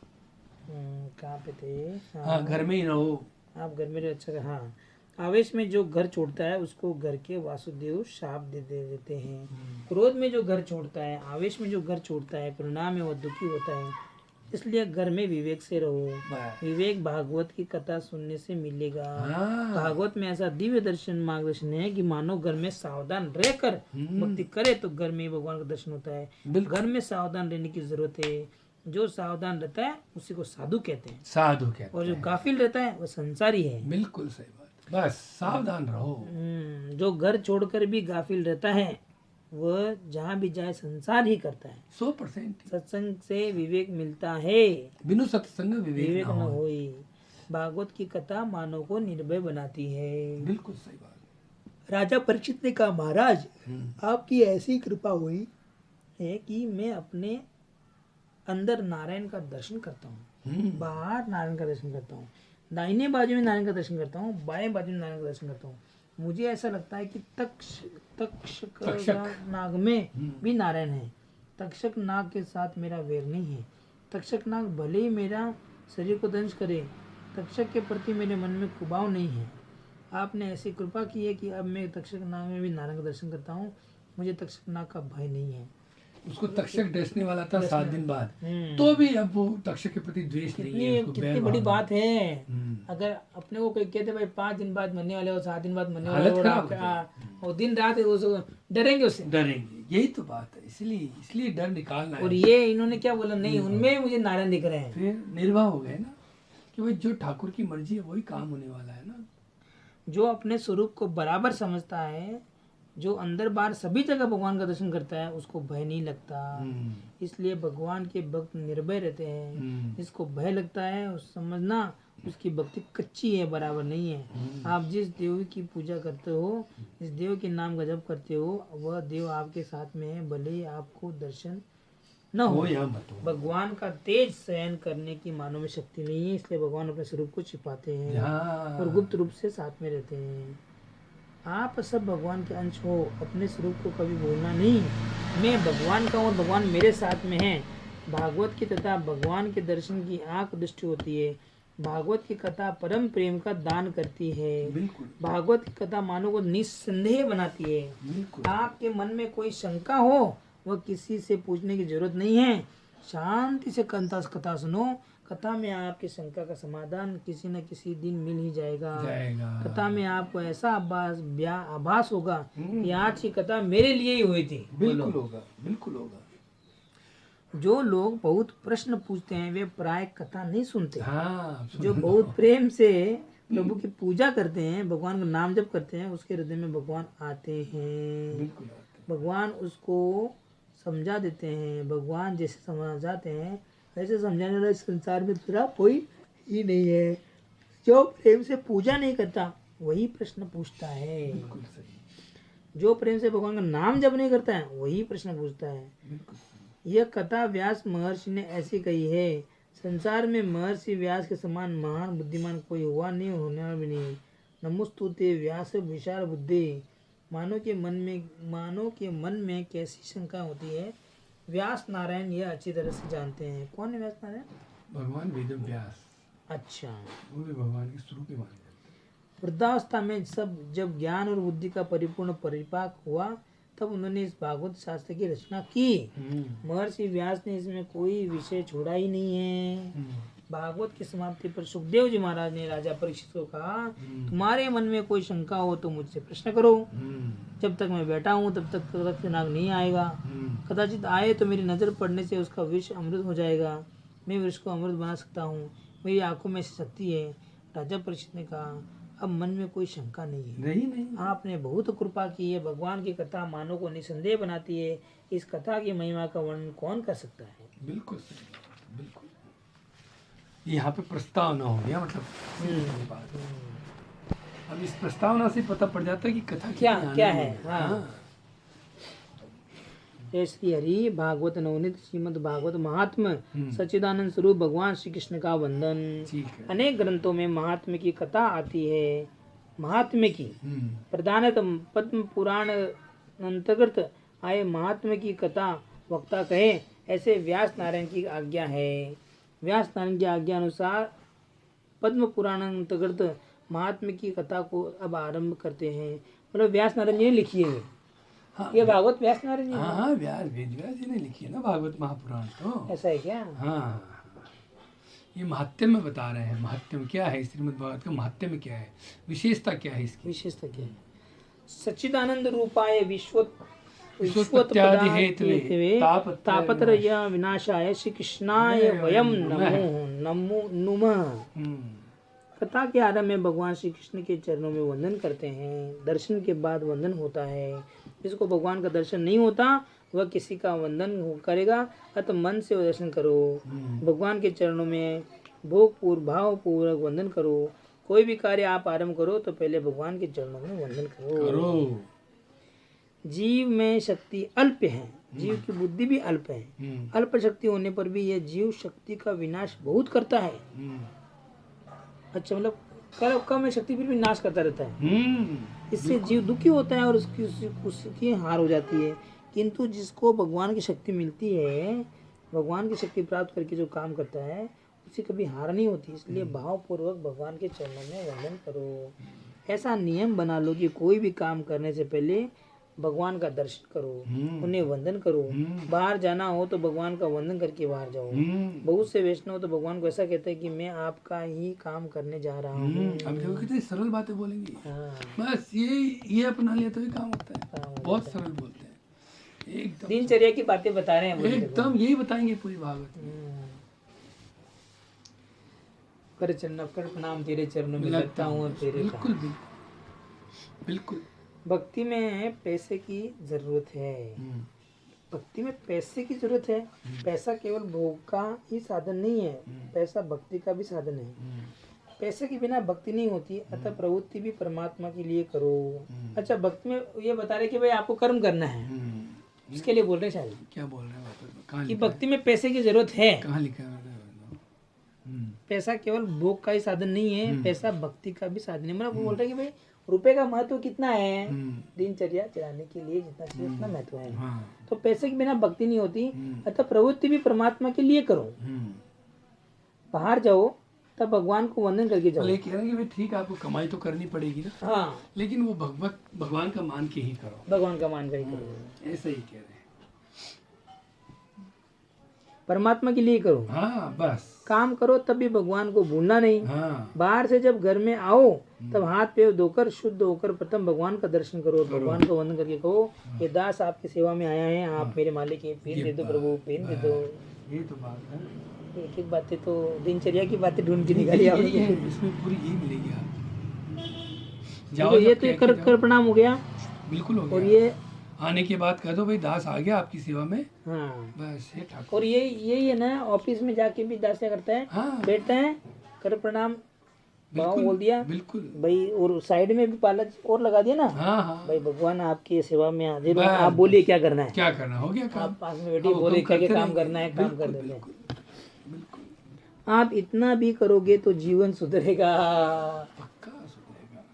कहाँ पे थे? हाँ घर में ही रहो, आप घर में रहो। अच्छा हाँ, आवेश में जो घर छोड़ता है उसको घर के वासुदेव शाप दे देते हैं। क्रोध में जो घर छोड़ता है, आवेश में जो घर छोड़ता है, परिणाम में वह दुखी होता है। इसलिए घर में विवेक से रहो। विवेक भागवत की कथा सुनने से मिलेगा। भागवत में ऐसा दिव्य दर्शन मार्गदर्शन है कि मानो घर में सावधान रहकर भक्ति करे तो घर में भगवान का दर्शन होता है। घर में सावधान रहने की जरूरत है। जो सावधान रहता है उसी को साधु कहते हैं, साधु कहते हैं। और जो गाफिल रहता है वो संसारी है। बिल्कुल सही बात, बस सावधान रहो। जो घर छोड़कर भी गाफिल रहता है वह जहाँ भी जाए संसार ही करता है। 100% सत्संग से विवेक मिलता है, बिनु सत्संग विवेक न होई। भागवत की कथा मानव को निर्भय बनाती है। बिल्कुल सही बात। राजा परीक्षित ने कहा, महाराज आपकी ऐसी कृपा हुई है कि मैं अपने अंदर नारायण का दर्शन करता हूँ, बाहर नारायण का दर्शन करता हूँ, दाहिने बाजू में नारायण का दर्शन करता हूँ, बाएं बाजू में नारायण का दर्शन करता हूँ। मुझे ऐसा लगता है कि तक्षक नाग में भी नारायण है। तक्षक नाग के साथ मेरा वैर नहीं है। तक्षक नाग भले ही मेरा शरीर को दंश करे, तक्षक के प्रति मेरे मन में कुभाव नहीं है। आपने ऐसी कृपा की है कि अब मैं तक्षक नाग में भी नारायण का दर्शन करता हूँ। मुझे तक्षक नाग का भय नहीं है। उसको तक्षक डसने वाला था 7 दिन बाद, तो भी अब वो तक्षक के प्रति द्वेष नहीं है। कितनी बड़ी बात है। अगर अपने को कोई कहते भाई 5 दिन बाद मरने वाले हो, 7 दिन बाद मरने वाले हो, और दिन रात डरेंगे उससे, डरेंगे। यही तो बात है, इसलिए डर निकालना है। और ये इन्होंने क्या बोला, नहीं उनमें मुझे नारायण दिख रहे हैं। फिर निर्वाह हो गए ना कि भाई जो ठाकुर की मर्जी है वही काम होने वाला है ना। जो अपने स्वरूप को बराबर समझता है, जो अंदर बाहर सभी जगह भगवान का दर्शन करता है, उसको भय नहीं लगता। इसलिए भगवान के भक्त निर्भय रहते हैं। जिसको भय लगता है उस समझना उसकी भक्ति कच्ची है, बराबर नहीं है। आप जिस देव की पूजा करते हो, जिस देव के नाम का जप करते हो, वह देव आपके साथ में है, भले ही आपको दर्शन न हो। भगवान का तेज सहन करने की मानव में शक्ति नहीं है, इसलिए भगवान अपने स्वरूप को छिपाते हैं और गुप्त रूप से साथ में रहते हैं। आप सब भगवान के अंश हो, अपने स्वरूप को कभी भूलना नहीं। मैं भगवान का और भगवान मेरे साथ में है। भागवत की तथा भगवान के दर्शन की आंख दृष्टि होती है। भागवत की कथा परम प्रेम का दान करती है। भागवत की कथा मानव को निस्संदेह बनाती है। आपके मन में कोई शंका हो, वह किसी से पूछने की जरूरत नहीं है। शांति से कथा सुनो। कथा में आपकी शंका का समाधान किसी न किसी दिन मिल ही जाएगा। कथा में आपको ऐसा आभास होगा कि आज की कथा मेरे लिए ही हुई थी। बिल्कुल होगा। जो लोग बहुत प्रश्न पूछते हैं वे प्राय कथा नहीं सुनते। जो बहुत प्रेम से प्रभु की पूजा करते हैं, भगवान का नाम जप करते हैं, उसके हृदय में भगवान आते हैं। भगवान उसको समझा देते हैं। भगवान जैसे समझाते हैं ऐसे समझाने वाला इस संसार में दूसरा कोई ही नहीं है। जो प्रेम से पूजा नहीं करता वही प्रश्न पूछता है। जो प्रेम से भगवान का नाम जप नहीं करता है वही प्रश्न पूछता है। यह कथा व्यास महर्षि ने ऐसी कही है। संसार में महर्षि व्यास के समान महान बुद्धिमान कोई हुआ नहीं, होने भी नहीं। नमोस्तुते व्यास विशाल बुद्धि। मानव के मन में कैसी शंका होती है, व्यास नारायण यह अच्छी तरह से जानते हैं। कौन है व्यास नारायण? भगवान वेद व्यास। अच्छा, वो भी भगवान के स्वरूप ही माने जाते हैं। वृद्धावस्था में जब ज्ञान और बुद्धि का परिपूर्ण परिपाक हुआ, तब उन्होंने इस भागवत शास्त्र की रचना की। महर्षि व्यास ने इसमें कोई विषय छोड़ा ही नहीं है। भागवत की समाप्ति पर सुखदेव जी महाराज ने राजा परीक्षित को कहा, तुम्हारे मन में कोई शंका हो तो मुझसे प्रश्न करो। जब तक मैं बैठा हूँ तब तक तक्षनाग नहीं आएगा। कदाचित आए तो मेरी नजर पड़ने से उसका विष अमृत हो जाएगा। मैं विष को अमृत बना सकता हूँ, मेरी आंखों में ऐसी शक्ति है। राजा परीक्षित ने कहा, अब मन में कोई शंका नहीं है। नहीं। आपने बहुत कृपा की है। भगवान की कथा मानव को निसंदेह बनाती है। इस कथा की महिमा का वर्णन कौन कर सकता है? बिल्कुल। यहाँ पे प्रस्तावना हो गया, मतलब अब इस प्रस्तावना से पता पड़ जाता है कि कथा क्या है। श्री हरि भागवत नवनीत श्रीमद भागवत महात्म सच्चिदानंद स्वरूप भगवान श्री कृष्ण का वंदन। अनेक ग्रंथों में महात्म्य की कथा आती है। महात्म्य की प्रधानतः पद्म पुराण अंतर्गत आए महात्म्य की कथा वक्ता कहे, ऐसे व्यास नारायण की आज्ञा है। व्यास नारायण की आज्ञा अनुसार पद्म पुराण अंतर्गत महात्म्य की कथा को अब आरंभ करते हैं। मतलब व्यास नारायण जी ने लिखी है। ये भागवत व्यास नारायण जी व्यास जी ने लिखी है ना भागवत महापुराण। तो ऐसा है क्या? ये महात्म्य में बता रहे हैं। महात्म्य क्या है श्रीमद् भागवत का? महात्म्य क्या है, विशेषता क्या है इसकी? विशेषता क्या है? सच्चिदानंद रूपाय विश्वोत्पत्त्यादि हेतवे तापत्रय विनाशाय श्री कृष्णाय वयम नमो नुमः। कथा के आरंभ में भगवान श्री कृष्ण के चरणों में वंदन करते हैं। दर्शन के बाद वंदन होता है। जिसको भगवान का दर्शन नहीं होता वह किसी का वंदन करेगा, अतः मन से दर्शन करो। भगवान के चरणों में भाव पूर्वक वंदन करो। कोई भी कार्य आप आरंभ करो तो पहले भगवान के चरणों में वंदन करो। जीव में शक्ति अल्प है, जीव की बुद्धि भी अल्प है। अल्प शक्ति होने पर भी यह जीव शक्ति का विनाश बहुत करता है। अच्छा, मतलब कम शक्ति फिर भी नाश करता रहता है। इससे जीव दुखी होता है और उसकी हार हो जाती है। किंतु जिसको भगवान की शक्ति मिलती है, भगवान की शक्ति प्राप्त करके जो काम करता है उसे कभी हार नहीं होती। इसलिए भावपूर्वक भगवान के चरणों में वंदन करो। ऐसा नियम बना लो कि कोई भी काम करने से पहले भगवान का दर्शन करो, उन्हें वंदन करो। बाहर जाना हो तो भगवान का वंदन करके बाहर जाओ। बहुत से वैष्णव तो भगवान को ऐसा कहते हैं कि मैं आपका ही काम करने जा रहा हूँ। अब देखो कितनी सरल बातें बोलेंगे। बस ये अपना लिया तो ही काम होता है। बहुत सरल बोलते हैं, एकदम दिनचर्या की बातें बता रहे हैं, एकदम यही बताएंगे पूरी भागवत में। कर चरण कर प्रणाम तेरे चरणों में लगता हूँ तेरे। बिल्कुल बिल्कुल। भक्ति में पैसे की जरूरत है। भक्ति में पैसे की जरूरत है। पैसा केवल भोग का ही साधन नहीं है, पैसा भक्ति का भी साधन है। पैसे के बिना भक्ति नहीं होती, अतः प्रवृत्ति भी परमात्मा के लिए करो। अच्छा, भक्ति में ये बता रहे कि भाई आपको कर्म करना है, इसके लिए बोल रहे हैं शायद। क्या बोल रहे हैं कि भक्ति में पैसे की जरूरत है। कहाँ लिखा है? पैसा केवल भोग का ही साधन नहीं है, पैसा भक्ति का भी साधन है। मतलब वो बोल रहे हैं कि भाई रुपए का महत्व कितना है, दिनचर्या चलाने के लिए जितना चाहिए उतना महत्व है। तो पैसे के बिना भक्ति नहीं होती, अतः प्रवृत्ति भी परमात्मा के लिए करो। बाहर जाओ तब भगवान को वंदन करके जाओ। कह रहे हैं कि भाई ठीक है, आपको कमाई तो करनी पड़ेगी ना, हाँ, लेकिन वो भगवान का मान के ही करो। भगवान का मान कर ही करो, ऐसा ही कह रहे हैं। परमात्मा के लिए करो। हाँ, बस काम करो तब भी भगवान को भूलना नहीं। हाँ। बाहर से जब घर में आओ तब हाथ पैर धोकर शुद्ध होकर प्रथम भगवान का दर्शन करो, भगवान को वंदन करके कहो ये दास आपकी सेवा में आया है, आप मेरे मालिक हैं, पेन दे दो प्रभु, पेन दे दो। ये तो बात है। एक एक बातें तो दिनचर्या की बातें ढूंढ के निकाली आपने। इसमें पूरी यही मिलेगी आप। जाओ, ये तो कर प्रणाम हो गया। बिल्कुल हो गया। और ये आने के बाद कह दो भाई दास आ गया आपकी सेवा में। हाँ, बस ये ठाकुर। और यही है ना, ऑफिस में जाके भी दास क्या करता है, हाँ, बैठते हैं, कर प्रणाम भाव बोल दिया बिल्कुल भाई, और साइड में भी पालक और लगा दिया ना। हाँ हाँ भाई भगवान आपकी सेवा में हाजिर हूं, आप बोलिए क्या करना है, क्या करना, हो गया काम। आप पास में बैठिए, बोले क्या क्या काम करना है, काम कर देते हैं। बिल्कुल। आप इतना भी करोगे तो जीवन सुधरेगा, पक्का सुधरेगा।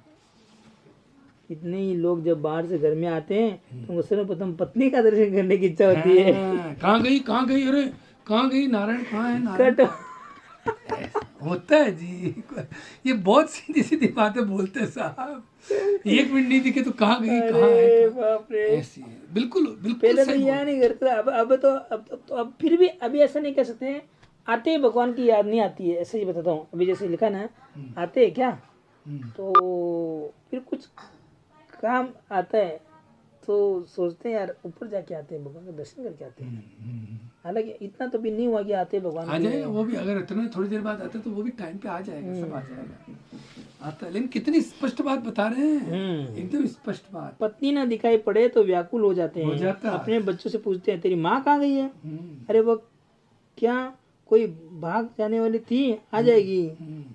इतने ही लोग जब बाहर से घर में आते हैं तो सर्वप्रथम पत्नी का दर्शन करने की इच्छा होती है। कहाँ गई, अरे कहाँ गई, नारायण कहाँ है, नारायण होता है जी। ये बहुत सीधी सीधी बातें बोलते हैं साहब। 1 मिनट नहीं दिखे तो कहाँ गई, कहाँ है, बाप रे, ऐसी है। बिल्कुल पहले तो यहाँ नहीं करता, अब फिर भी अभी ऐसा नहीं कह सकते हैं आते ही भगवान की याद नहीं आती है, ऐसे ही बताता हूँ। अभी जैसे लिखा ना, आते हैं क्या तो फिर कुछ काम आता है तो सोचते हैं यार ऊपर जाके आते हैं, भगवान का दर्शन करके आते हैं। हालांकि इतना तो भी नहीं हुआ कि आते भगवान आ जाए, वो भी अगर इतना थोड़ी देर बाद आता तो वो भी टाइम पे आ जाएगा, सब आ जाएगा, आता है। लेकिन कितनी स्पष्ट बात बता रहे हैं, एकदम स्पष्ट बात। पत्नी ना दिखाई पड़े तो व्याकुल हो जाते हैं, अपने बच्चों से पूछते हैं तेरी माँ कहाँ गई है, अरे वो क्या कोई भाग जाने वाली थी, आ जाएगी।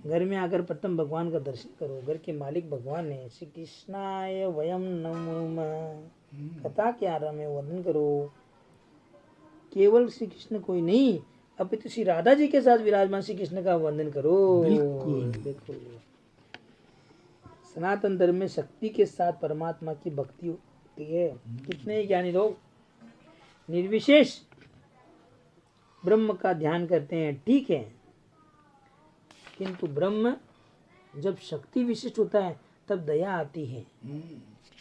घर में आकर प्रथम भगवान का दर्शन करो, घर के मालिक भगवान है। श्री कृष्णाय वयम नमः, कथा के आरंभ में वंदन करो। केवल श्री कृष्ण कोई नहीं, अपितु श्री राधा जी के साथ विराजमान श्री कृष्ण का वंदन करो। बिल्कुल। सनातन धर्म में शक्ति के साथ परमात्मा की भक्ति होती है। कितने ही ज्ञानी लोग निर्विशेष ब्रह्म का ध्यान करते हैं, ठीक है, किंतु ब्रह्म जब शक्ति विशिष्ट होता है तब दया आती है।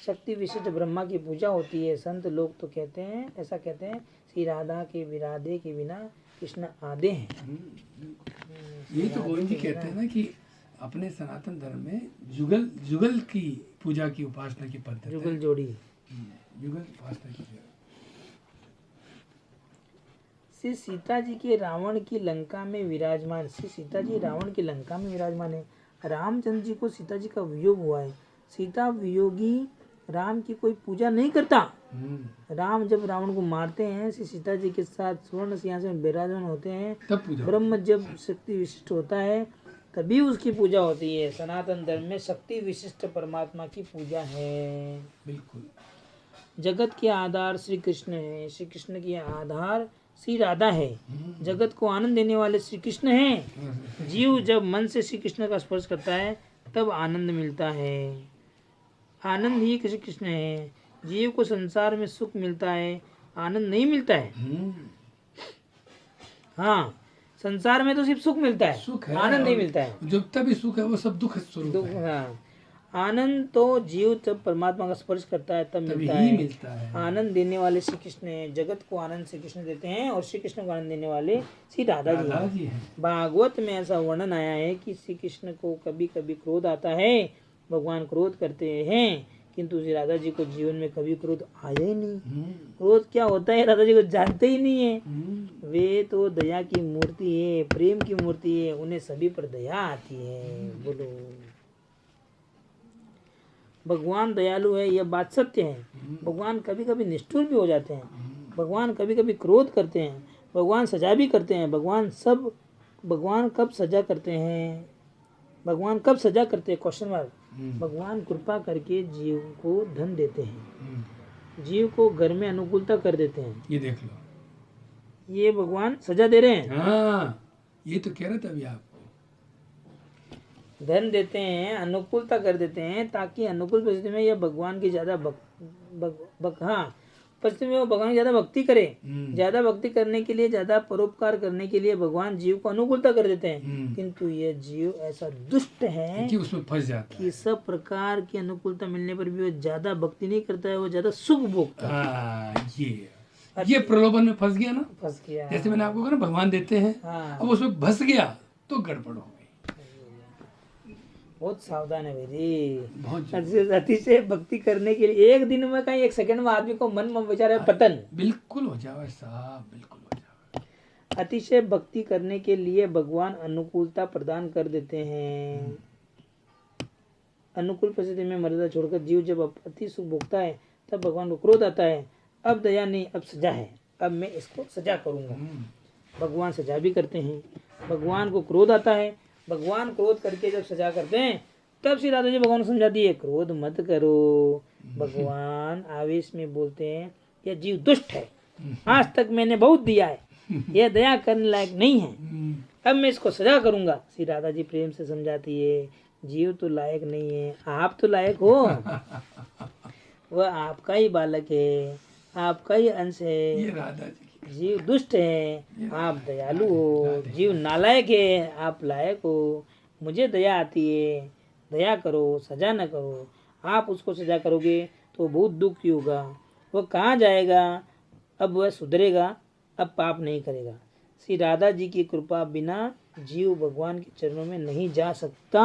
शक्ति विशिष्ट ब्रह्मा की पूजा होती है। संत लोग तो कहते हैं, ऐसा कहते हैं, श्री राधा के विराधे के बिना कृष्ण आधे हैं। यही तो गोविंद जी कहते हैं ना कि अपने सनातन धर्म में जुगल की पूजा की उपासना की पद्धति, जुगल जोड़ी, जुगल उपासना की। श्री सीता जी के रावण की लंका में विराजमान, श्री सीता जी रावण की लंका में विराजमान है। रामचंद्र जी को सीता जी का वियोग हुआ है। सीता वियोगी राम की कोई पूजा नहीं करता। राम जब रावण को मारते हैं, श्री सीता जी के साथ स्वर्ण सिंहासन में विराजमान होते हैं, तब ब्रह्म जब शक्ति विशिष्ट होता है तभी उसकी पूजा होती है। सनातन धर्म में शक्ति विशिष्ट परमात्मा की पूजा है। बिल्कुल। जगत के आधार श्री कृष्ण है, श्री कृष्ण की आधार श्री राधा है। जगत को आनंद देने वाले श्री कृष्ण हैं। जीव जब मन से श्री कृष्ण का स्पर्श करता है तब आनंद मिलता है। आनंद ही श्री कृष्ण है। जीव को संसार में सुख मिलता है, आनंद नहीं मिलता है। हाँ, संसार में तो सिर्फ सुख मिलता है, सुख है, आनंद नहीं मिलता है। जो तभी सुख है वो सब दुख स्वरूप है। हाँ, आनंद तो जीव जब परमात्मा का स्पर्श करता है तब मिलता है। आनंद देने वाले श्री कृष्ण हैं, जगत को आनंद श्री कृष्ण देते हैं, और श्री कृष्ण को आनंद देने वाले श्री राधा जी हैं। भागवत में ऐसा वर्णन आया है कि श्री कृष्ण को कभी कभी क्रोध आता है, भगवान क्रोध करते हैं, किंतु श्री राधा जी को जीवन में कभी क्रोध आया ही नहीं। क्रोध क्या होता है राधा जी को जानते ही नहीं है। वे तो दया की मूर्ति है, प्रेम की मूर्ति है, उन्हें सभी पर दया आती है। बोलो, भगवान दयालु है, यह बात सत्य है। भगवान कभी कभी निष्ठुर भी हो जाते हैं, भगवान कभी कभी क्रोध करते हैं, भगवान सजा भी करते हैं। भगवान कब सजा करते हैं? भगवान कब सजा करते हैं? Question mark. भगवान कृपा करके जीव को धन देते हैं, जीव को घर में अनुकूलता कर देते हैं। ये देख लो, ये भगवान सजा दे रहे हैं। हाँ, ये तो कह रहे थे अभी आपको। धन देते हैं, अनुकूलता कर देते हैं, ताकि अनुकूल परिस्थिति में यह भगवान की ज्यादा परिस्थिति में वो भगवान की ज्यादा भक्ति करे। ज्यादा भक्ति करने के लिए, ज्यादा परोपकार करने के लिए भगवान जीव को अनुकूलता कर देते हैं। किंतु ये जीव ऐसा दुष्ट है कि उसमें फंस जाता है, कि सब प्रकार की अनुकूलता मिलने पर भी वो ज्यादा भक्ति नहीं करता है, वो ज्यादा सुख भोगता है। ये प्रलोभन में फंस गया ना, फंस गया। जैसे मैंने आपको कहा ना, भगवान देते हैं, अब उसमें फंस गया तो गड़बड़ हो गई। बहुत सावधान है भाई, अतिशय भक्ति करने के लिए एक दिन में कहीं एक सेकंड में आदमी को मन में बेचारा पतन बिल्कुल हो जाए साहब, बिल्कुल हो जाए। अतिशय भक्ति करने के लिए भगवान अनुकूलता प्रदान कर देते हैं। अनुकूल परिस्थिति में मर्यादा छोड़कर जीव जब अति सुख भोगता है तब भगवान को क्रोध आता है। अब दया नहीं, अब सजा है, अब मैं इसको सजा करूंगा। भगवान सजा भी करते हैं। भगवान को क्रोध आता है, भगवान क्रोध करके जब सजा करते हैं तब श्री राधा जी भगवान को समझाती है, क्रोध मत करो। भगवान आवेश में बोलते हैं, यह जीव दुष्ट है, आज तक मैंने बहुत दिया है, यह दया करने लायक नहीं है, अब मैं इसको सजा करूंगा। श्री राधा जी प्रेम से समझाती है, जीव तो लायक नहीं है, आप तो लायक हो। वह आपका ही बालक है, आपका ही अंश है। ये राधा जी जीव दुष्ट है, आप दयालु हो। जीव नालायक है, आप लायक हो। मुझे दया आती है, दया करो, सजा न करो। आप उसको सजा करोगे तो बहुत दुखी होगा, वो कहाँ जाएगा? अब वह सुधरेगा, अब पाप नहीं करेगा। श्री राधा जी की कृपा बिना जीव भगवान के चरणों में नहीं जा सकता।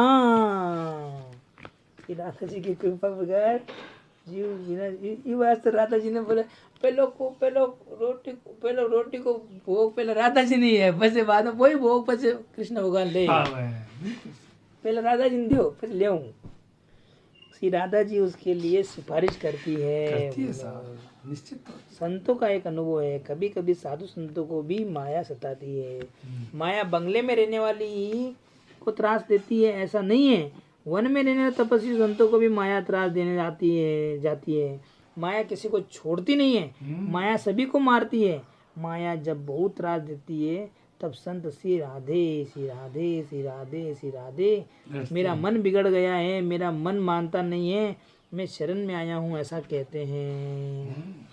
श्री राधा जी की कृपा बगैर जीव बिना, ये बात तो राधा जी ने बोला, पहले रोटी को भोग पहले राधा जी नहीं है, बस बाद में वही भोग बस कृष्ण भगवान ले। पहले राधा जी ने दियो फिर ले। श्री राधा जी उसके लिए सिफारिश करती है निश्चित। संतों का एक अनुभव है, कभी कभी साधु संतों को भी माया सताती है। माया बंगले में रहने वाली को त्रास देती है ऐसा नहीं है, वन में रहने वाले तपस्वी संतों को भी माया त्रास देने जाती है। माया किसी को छोड़ती नहीं है, माया सभी को मारती है। माया जब बहुत त्रास देती है तब संत श्री राधे श्री राधे श्री राधे श्री राधे, मेरा मन बिगड़ गया है, मेरा मन मानता नहीं है, मैं शरण में आया हूँ, ऐसा कहते हैं।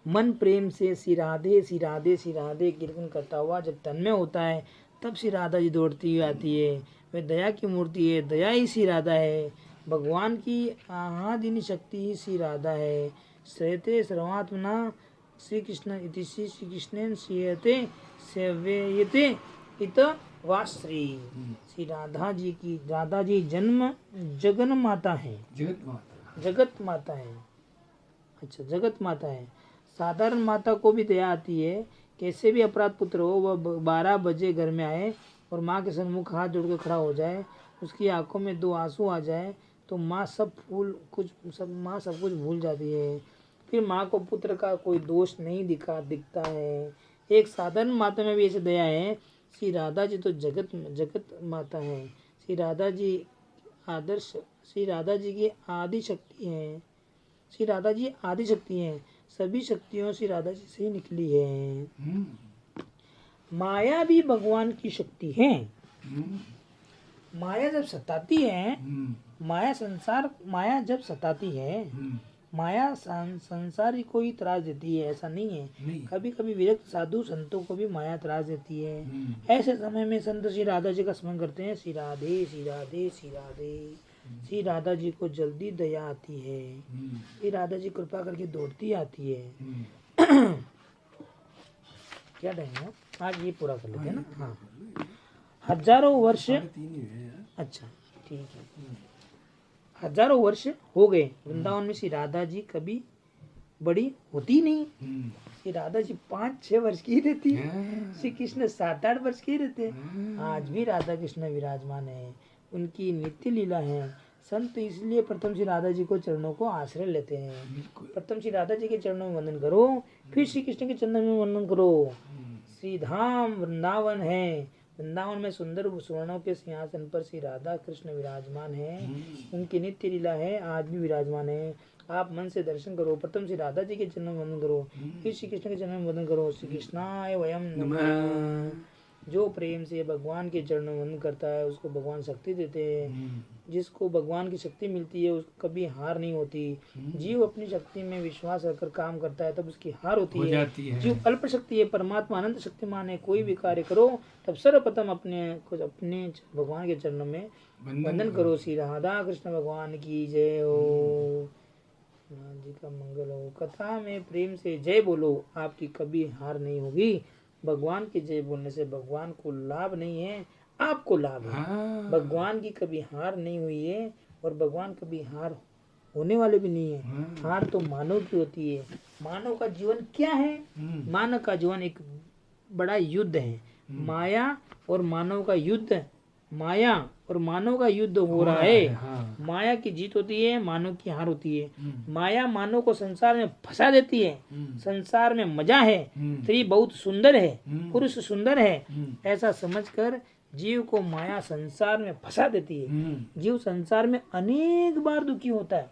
मन प्रेम से श्री राधे श्री राधे श्री राधे कीर्तन करता हुआ जब तन्मय होता है तब श्री राधा जी दौड़ती हुई आती है। वे दया की मूर्ति है, दया ही श्री राधा है। भगवान की आहादिनी शक्ति ही श्री राधा है। श्रेयते सर्वात्मना श्री कृष्ण इति श्री कृष्णेन श्रीयते सेव्यते इत वाश्री। श्री राधा जी जन्म जगन माता है, जगत माता है। अच्छा, जगत माता है। साधारण माता को भी दया आती है, कैसे भी अपराध पुत्र हो, वह 12 बजे घर में आए और माँ के सन्मुख हाथ जोड़कर खड़ा हो जाए, उसकी आंखों में 2 आंसू आ जाए तो माँ सब कुछ भूल जाती है। फिर माँ को पुत्र का कोई दोष नहीं दिखता है। एक साधारण माता में भी ऐसे दया है। श्री राधा जी तो जगत माता है। श्री राधा जी की आदि शक्ति है। श्री राधा जी आदि शक्ति है, सभी शक्तियों श्री राधा जी से ही निकली है। माया भी भगवान की शक्ति है। माया जब सताती है, माया जब सताती है, माया संसारी को ही त्रास देती है, ऐसा नहीं है। कभी कभी विरक्त साधु संतों को भी माया त्रास देती है। ऐसे समय में संत श्री राधा जी का स्मरण करते हैं। श्री राधे श्री राधे श्री राधे। श्री राधा जी को जल्दी दया आती है। श्री राधा जी कृपा करके दौड़ती आती है। क्या टाइम है आज? ये पूरा कर लेते हैं ना। हाँ, हजारों वर्ष। अच्छा ठीक है। हजारों वर्ष हो गए वृंदावन में श्री राधा जी कभी बड़ी होती नहीं। श्री राधा जी 5-6 वर्ष की रहती है। श्री कृष्ण 7-8 वर्ष के रहते हैं। आज भी राधा कृष्ण विराजमान है, उनकी नित्य लीला है। संत इसलिए प्रथम श्री राधा जी को चरणों को आश्रय लेते हैं। प्रथम श्री राधा जी के चरणों में वंदन करो, फिर श्री कृष्ण के चरणों में वंदन करो। श्री धाम वृंदावन है। वृंदावन में सुंदर सुवर्णों के सिंहासन पर श्री राधा कृष्ण विराजमान है। उनकी नित्य लीला है, आज भी विराजमान है। आप मन से दर्शन करो। प्रथम श्री राधा जी के चरणों में वंदन करो, फिर श्री कृष्ण के चरणों में वंदन करो। श्री कृष्णाय वयम नमः। जो प्रेम से भगवान के चरणों में वंदन करता है उसको भगवान शक्ति देते हैं। जिसको भगवान की शक्ति मिलती है उसको कभी हार नहीं होती। जीव अपनी शक्ति में विश्वास रखकर काम करता है तब उसकी हार होती है। जीव अल्प शक्ति है, परमात्मा अनंत शक्तिमान है। कोई भी कार्य करो तब सर्वप्रथम अपने भगवान के चरणों में वंदन करो। श्री राधा कृष्ण भगवान की जय हो। जी का मंगल हो। कथा में प्रेम से जय बोलो, आपकी कभी हार नहीं होगी। भगवान की जय बोलने से भगवान को लाभ नहीं है, आपको लाभ है। भगवान की कभी हार नहीं हुई है और भगवान कभी हार होने वाले भी नहीं है। हार तो मानव की होती है। मानव का जीवन क्या है? मानव का जीवन एक बड़ा युद्ध है। माया और मानव का युद्ध, माया और मानव का युद्ध हो रहा है। माया की जीत होती है, मानव की हार होती है। माया मानव को संसार में फंसा देती है। संसार में मजा है, स्त्री बहुत सुंदर है, पुरुष सुंदर है, ऐसा समझकर जीव को माया संसार में फंसा देती है। जीव संसार में अनेक बार दुखी होता है।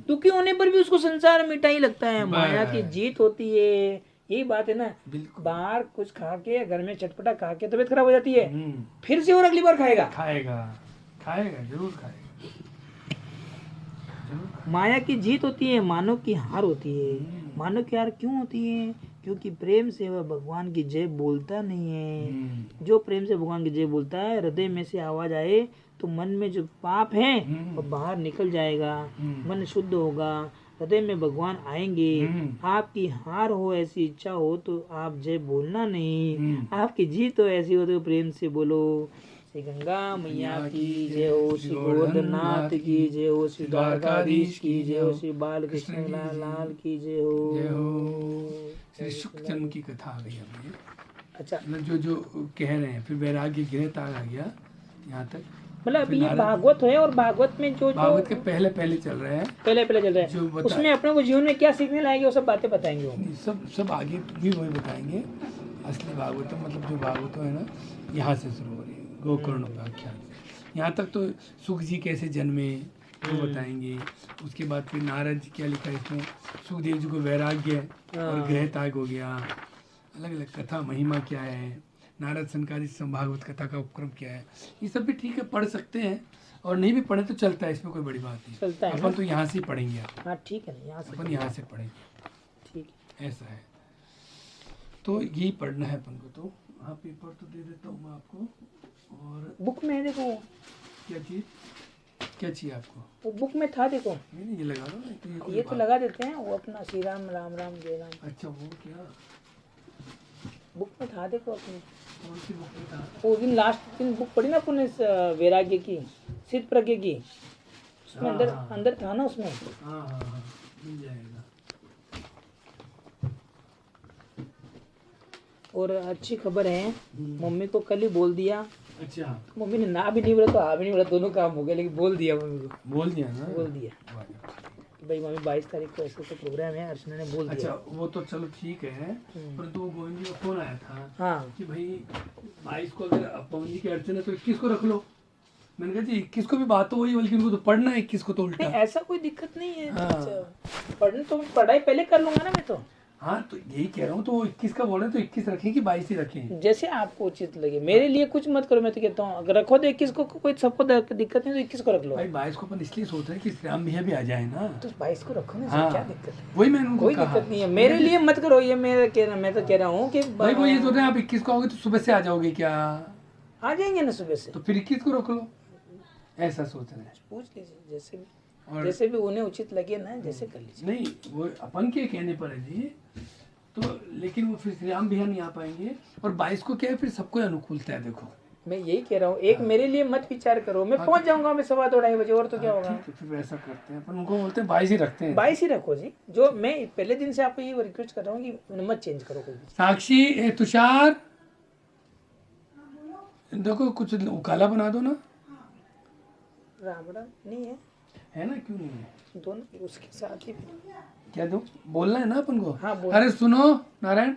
दुखी होने पर भी उसको संसार में मिठाई लगता है। माया की जीत होती है। यही बात है ना। बाहर कुछ खा के, घर में चटपटा खा के तबीयत खराब हो जाती है, फिर से और अगली बार खाएगा जरूर खाएगा। माया की जीत होती है, मानव की हार होती है। मानव की हार क्यों होती है? क्योंकि प्रेम से वह भगवान की जय बोलता नहीं है। जो प्रेम से भगवान की जय बोलता है, हृदय में से आवाज आए तो मन में जो पाप है वो बाहर निकल जाएगा, मन शुद्ध होगा, हृदय में भगवान आएंगे। आपकी हार हो, ऐसी इच्छा हो तो आप जय बोलना नहीं। आपकी जीत हो ऐसी हो तो प्रेम से बोलो। श्री गंगा मैया की जय हो, श्री गोवर्धननाथ की जय हो, श्री द्वारकाधीश की जय हो, श्री बाल कृष्ण लाल की जय हो। श्री शुक जन्म की कथा आ गई हमें। अच्छा, जो कह रहे हैं, फिर वैराग्य गृह तक आ गया यहाँ तक। मतलब अभी ये भागवत है और भागवत में जो भागवत के पहले चल रहे हैं, पहले चल रहे हैं, उसमें अपने को जीवन में क्या सीखने लाएंगे वो सब बातें बताएंगे। वो सब आगे भी वही बताएंगे। असली भागवत मतलब जो भागवत है ना, यहाँ से शुरू हो रही है गोकर्ण उपाख्यान। यहाँ तक तो सुख जी कैसे जन्मे वो बताएंगे। उसके बाद फिर नारद जी क्या लिखा है इसमें, सुखदेव जी को वैराग्य और गृह त्याग हो गया। अलग अलग कथा महिमा क्या है, नारद संकारित संभागवत कथा का उपक्रम क्या है, ये सब भी ठीक है, पढ़ सकते हैं। और नहीं भी पढ़े तो चलता है, इसमें कोई बड़ी बात नहीं। चलता है अपन तो यहाँ से ही पढ़ेंगे। हाँ ठीक है, अपन यहाँ से पढ़ेंगे, ठीक ऐसा है। तो यही पढ़ना है अपन को। तो हाँ, पेपर तो दे देता हूँ मैं आपको। और बुक में देखो क्या चाहिए आपको? वो बुक में था, देखो। नहीं ये लगा लो। ये तो लगा देते हैं, वो अपना श्री राम राम राम जय राम। अच्छा, वो क्या बुक में था, देखो अपनी। कौन सी बुक में था? वो दिन लास्ट दिन बुक पढ़ी ना अपने वैराग्य की, सिद्ध प्रज्ञ की, उसमें अंदर था ना उसमें। हाँ मिल जाएगा। और अच्छी खबर है, मम्मी को कल ही बोल दिया। अच्छा, मम्मी ने ना भी नहीं बोला तो हाँ भी नहीं बोला, दोनों काम हो गए, लेकिन बोल दिया मम्मी को। बोल दिया ना? बोल दिया भाई मम्मी 22 तारीख को ऐसे प्रोग्राम है, अर्चना ने बोल दिया। अच्छा, वो तो चलो ठीक है, परंतु वो गोविंद जी का फोन आया था। हाँ, कि भाई 22 को अगर पवन जी की अर्चना है तो 21 को रख लो। मैंने कहा जी 21 को भी बात तो वही, बल्कि उनको तो पढ़ना है 21 को तो उल्टा। ऐसा कोई दिक्कत नहीं है। पढ़ने तो पढ़ाई पहले कर लूंगा ना मैं तो। हाँ तो यही कह रहा हूँ, तो वो 21 का बोल रहे हैं, तो 21 रखें कि 22 ही रखें? जैसे आपको उचित लगे, मेरे लिए कुछ मत करो। मैं तो कहता हूँ अगर रखो तो 21 को, कोई सबको दिक्कत नहीं तो 21 को रख लो भाई 22 को अपन इसलिए सोच रहे हैं कि श्री राम भैया भी आ जाए ना, तो 22 को रखो ना। हाँ, क्या दिक्कत है? वही मैंने उनको कोई कहा। दिक्कत नहीं है, मेरे लिए मत करो ये। मैं तो कह रहा हूँ कि भाई वो ये सोच रहे हैं आप 21 को आओगे तो सुबह से आ जाओगे क्या? आ जाएंगे ना सुबह से, तो फिर 21 को रख लो, ऐसा सोच रहे हैं। पूछ लीजिए जैसे भी, और जैसे भी उन्हें उचित लगे ना, जैसे कर लीजिए। नहीं वो अपन के कहने पर है जी, तो लेकिन वो फिर श्री राम भैया नहीं आ पाएंगे, और 22 को क्या है फिर सबको अनुकूलता है। देखो मैं यही कह रहा हूँ, एक मेरे लिए मत विचार करो, मैं पहुंच जाऊंगा, मैं 2:15 बजे, और तो क्या होगा। ठीक है, फिर वैसा करते हैं अपन, उनको बोलते हैं 22 ही रखते हैं। 22 ही रखो जी। जो मैं पहले दिन से आपको ये रिक्वेस्ट कर रहा हूँ कि मत चेंज करो कोई भी। साक्षी, तुषार, देखो कुछ काला बना दो ना। राम राम नहीं है ना, क्यों नहीं है? दोनों उसके साथ ही। क्या दो बोलना है ना अपन को? हाँ, बोल। अरे सुनो नारायण,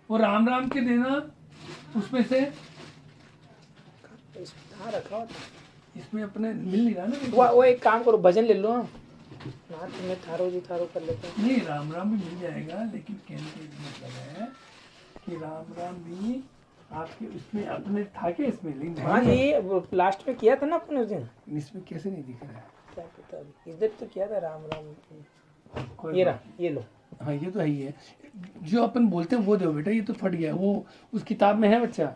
वो राम राम के देना उसमें से, इसमें रखा हो, इसमें अपने मिल नहीं रहा ना। वो एक काम करो, भजन ले लो ना, तुम्हें थारो जी थारो कर लेते हैं। नहीं राम राम भी मिल जाएगा, लेकिन कहने का मतलब है कि राम राम भी आपके उसमें अपने था क्या, इसमें लिंक? हाँ जी, लास्ट में किया था ना अपने उस दिन। इसमें कैसे नहीं दिख रहा है? क्या पता, इधर तो किया था राम राम। कोई ये रहा, ये लो। हाँ ये तो है ही है, जो अपन बोलते हैं वो दो बेटा, ये तो फट गया, वो उस किताब में है बच्चा।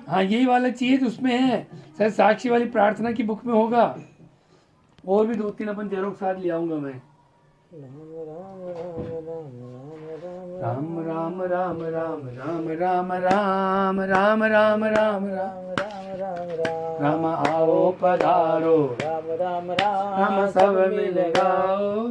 हाँ यही वाला चाहिए जो उसमें है, शायद साक्षी वाली प्रार्थना की बुक में होगा, और भी 2-3 अपन जेरोक्स साथ ले आऊंगा मैं। राम राम राम राम राम राम राम राम राम राम राम राम आओ पधारो, राम राम राम राम सब मिल गाओ,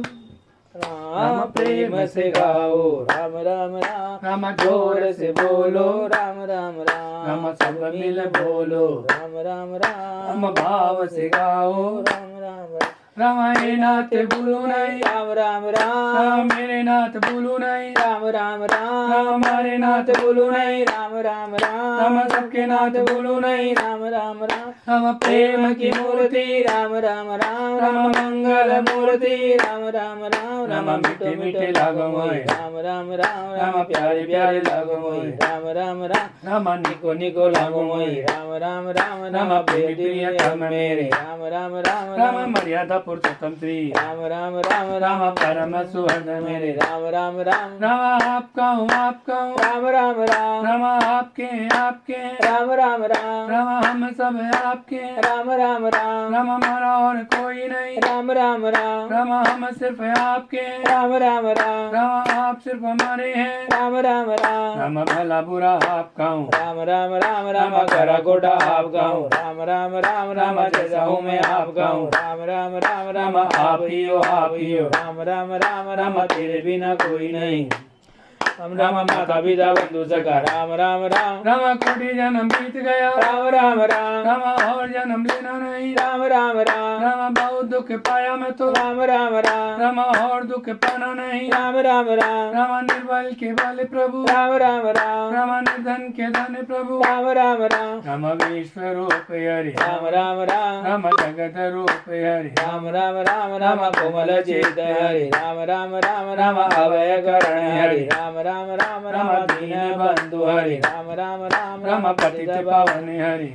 राम प्रेम से गाओ, राम राम राम राम जोर से बोलो, राम राम राम राम सब मिल बोलो, राम राम राम राम भाव से गाओ, राम राम राम रामाए नाथ बोलो नहीं, राम राम राम राम मेरे नाथ बोलो नहीं, राम राम राम राम हमारे नाथ बोलो नहीं, राम राम राम राम सबके नाथ बोलो नहीं, राम राम राम राम प्रेम की मूर्ति, राम राम राम राम मंगल मूर्ति, राम राम राम राम मीठे मीठे लागो मोय, राम राम राम राम प्यारे प्यारे लागो मोय, राम राम राम राम निको निको लागो मोय, राम राम राम राम प्रेम प्रियतम मेरे, राम राम राम राम मर्यादा पुरुषोत्तम श्री, राम राम राम राम परम सुहृद मेरे, राम राम राम राम आपका हूँ राम राम राम राम आपके आपके, राम राम राम राम हम सब आपके, राम राम राम राम हमारा और कोई नहीं, राम राम राम राम हम सिर्फ आपके, राम राम राम राम आप सिर्फ हमारे हैं, राम राम राम राम भला बुरा आपका हूँ, राम राम राम राम करा गोटा आपका हूँ, राम राम राम राम जैसा हूँ मैं आपका हूँ, राम राम राम राम आप ही हो आप ही हो, राम राम राम राम तेरे बिना कोई नहीं, राम राम माता पिता बंधु सखा, राम राम राम राम कोटि जन्म बीत गया, राम राम राम राम और जन्म लेना नहीं, राम राम राम राम बहुत दुख पाया मैं तो, राम राम राम राम और दुख पाना नहीं, राम राम राम राम निर्बल के बल प्रभु, राम राम राम राम निर्धन के धन प्रभु, राम राम राम राम विश्व रूप हरि, राम राम राम राम जगत रूप हरि, राम राम राम राम कोमल चेत हरि, राम राम राम राम अभय करण हरि, राम राम राम राम दीन बंधु हरि, राम राम राम राम पतित पावन हरि,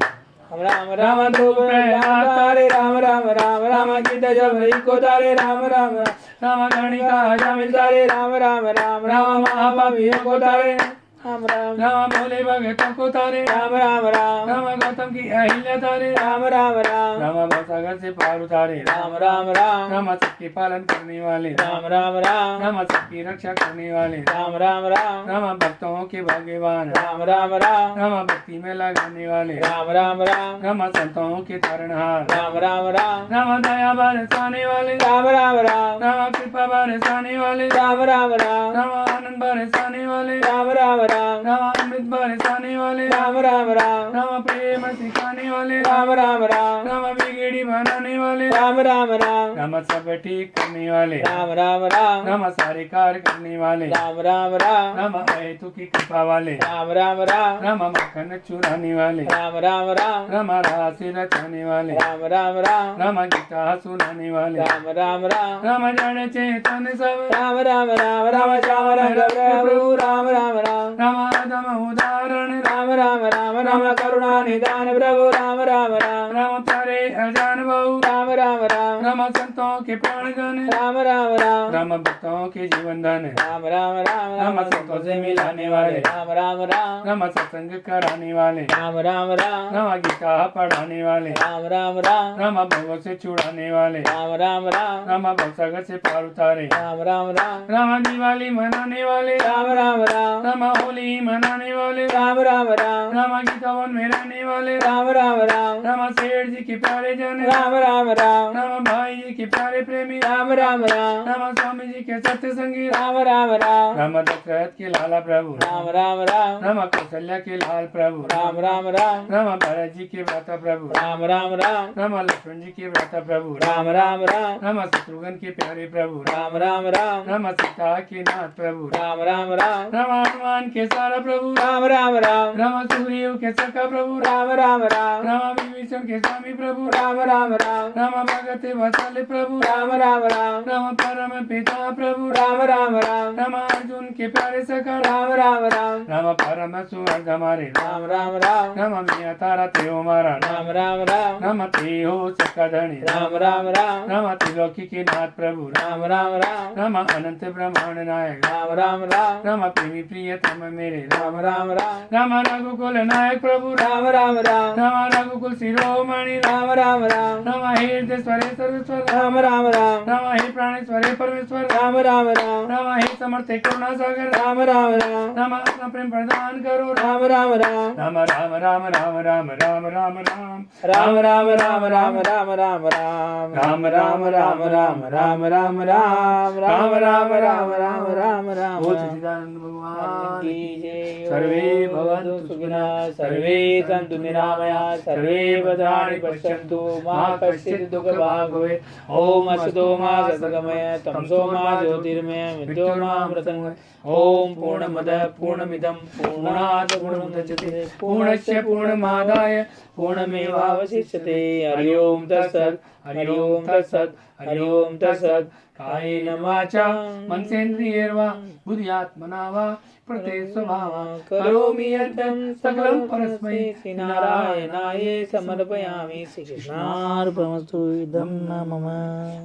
राम राम ध्रुव तारे, राम राम राम राम गीत जब को तारे, राम राम राम गणिका राम तारे, राम राम राम राम महापापियों को तारे, राम राम राम भोले भगतों को तारे, राम राम राम राम गौतम की अहिल्या तारे, राम राम राम राम भवसागर से पार उतारे, राम राम राम राम सबकी पालन करने वाले, राम राम राम राम सबकी रक्षा करने वाले, राम राम राम राम भक्तों के भाग्यवान, राम राम राम राम भक्ति में लगाने वाले, राम राम राम राम संतों के तारणहार, राम राम राम राम दया बरसाने वाले, राम राम राम राम कृपा बरसाने वाले, राम राम राम राम आनंद बरसाने वाले, राम राम राम राम अमृत बरसाने वाले, राम राम राम राम प्रेम सिखाने वाले, राम राम राम राम बिगड़ी बनाने वाले, राम राम राम, राम सब ठीक करने वाले, राम राम राम, राम सारे कार्य करने वाले, राम राम राम, राम हेतु की कृपा वाले, राम राम राम, राम मक्खन चुराने वाले, राम राम राम, राम राशि रचाने वाले, राम राम राम, राम गीता सुनाने वाले, राम राम राम, राम जड़ चेतन सब, राम राम राम, राम श्याम रंग प्रभु, राम राम राम, राम आदम उदाहरण, राम राम राम, राम करुणा निदान प्रभु, राम राम राम, राम प्यारे अजान बहु, राम राम राम, राम संतों के प्राण जन, राम राम राम, राम भक्तों के जीवन धन, राम राम राम, राम संतों से मिलाने वाले, राम राम राम, राम सत्संग कराने वाले, राम राम राम, राम गीता पढ़ाने वाले, राम राम राम, राम भगवत से छुड़ाने वाले, राम राम राम, राम भवसागर से पार उतारे, राम राम राम, राम दिवाली मनाने वाले, राम राम राम, राम होली मनाने वाले, राम राम राम, राम गीता वन में रहने वाले, राम राम राम, राम सेठ जी के प्यारे जन, राम राम राम, राम भाई जी के प्यारे प्रेमी, राम राम राम, राम स्वामी जी के सत्य संगी, राम राम राम, राम दशरथ के लाला प्रभु, राम राम राम, राम कौशल्या के लाल प्रभु, राम राम राम, राम भरत जी के व्रता प्रभु, राम राम राम, राम लक्ष्मण जी के व्रता प्रभु, राम राम राम, राम शत्रुघ्न के प्यारे प्रभु, राम राम राम, राम सीता के नाथ प्रभु, राम राम राम, राम हनुमान के सारा प्रभु, राम राम राम, राम सूर्य के सखा प्रभु, राम राम राम, राम विभीषण के स्वामी प्रभु, राम राम राम, राम भगत वत्सल प्रभु, राम राम राम, राम परम पिता प्रभु, राम राम राम, राम अर्जुन के प्यारे सखा, राम राम राम, राम परम सुहृद हमारे, राम राम राम, राम मिया तारा ते हो मारा, राम राम राम, राम ते हो सका धनी, राम राम राम, राम त्रिलोकी के नाथ प्रभु, राम राम राम, राम अनंत ब्रह्मांड नायक, राम राम राम, राम प्रेमी प्रियतम मेरे, राम राम राम, राम रघुकुल नायक प्रभु, राम राम राम, राम रघुकुल शिरोमणि, राम राम राम, राम हृदय स्वरे सर्वेश्वर, राम राम राम, राम हे प्राणेश्वरे परमेश्वर, राम राम राम, राम हे समर्थ करुणा सागर, राम राम राम, राम अपना प्रेम प्रदान करो, राम राम राम, राम राम राम राम राम राम राम राम राम राम राम राम राम राम राम, राम राम राम राम राम राम राम, राम राम राम राम राम राम, बोल सच्चिदानंद भगवान की जय। सर्वे भवन्तु सुखिनः, सर्वे सन्तु निरामयाः, सर्वे भद्राणि पश्यन्तु, मा कश्चित् दुःखभाग् भवेत्। ॐ असतो मा सद्गमय, तमसो मा ज्योतिर्मय, मृत्योर्मामृतङ्गमय। ॐ पूर्णमदः पूर्णमिदं पूर्णात् पूर्णमुदच्यते, पूर्णस्य पूर्णमादाय पूर्णमेवावशिष्यते। हरि ओम तत्सत्, हरि ओम तत्सत्, हरि ओम तत्सत्। कायेन वाचा मनसेन्द्रियैर्वा बुद्ध्यात्मना वा प्रकृते स्वभावात् करोमि यद्यत् सकलं परस्मै श्रीनारायणाय समर्पयामि। श्री कृष्णार्पणमस्तु। इदं न मम।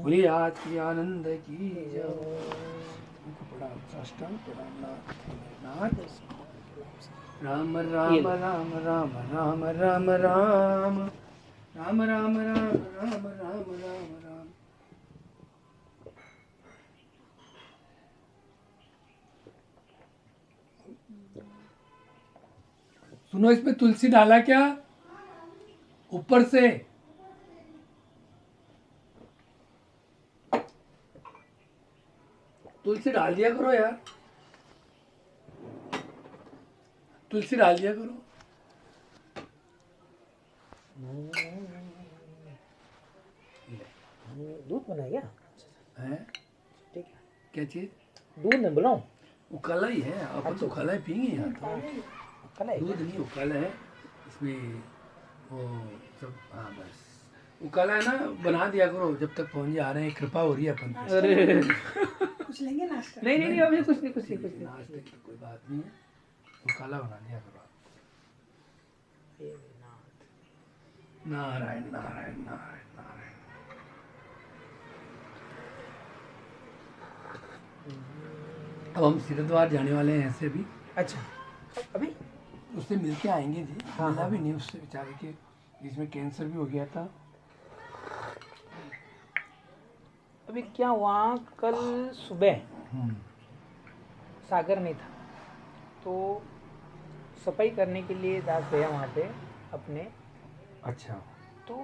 बोलिए आज की आनंद की जय। साष्टांग प्रणाम। राम राम राम राम राम राम राम राम राम राम राम राम राम राम। सुनो, इसमें तुलसी डाला क्या ऊपर से? तुलसी डाल दिया करो यार, तुलसी डाल दिया करो। दूध बनाया क्या? है ठीक है। क्या चीज? दूध नहीं बनाऊं? उकाला ही है, अपन तो उकाला ही पियेंगे यार। कल है दूध नहीं, उकाला है इसमें वो सब। हाँ बस उकाला है ना, बना दिया करो जब तक पहुंच आ रहे हैं। कृपा हो रही है अपन पे। अरे कुछ लेंगे नाश्ता? नहीं नहीं नहीं, अभी कुछ नहीं, कुछ नहीं, कुछ नाश्ते की कोई बात नहीं है, उकाला बना दिया करो। नहीं। नारायण नारायण नारायण नारायण। अब हम सिरद्वार जाने वाले हैं ऐसे भी। अच्छा, अभी उससे मिल के आएंगे जी। हाँ, मिला हाँ। भी नहीं उससे, बेचारे के जिसमें कैंसर भी हो गया था। अभी क्या हुआ, कल सुबह सागर में था तो सफाई करने के लिए दास गया वहाँ पे अपने। अच्छा। तो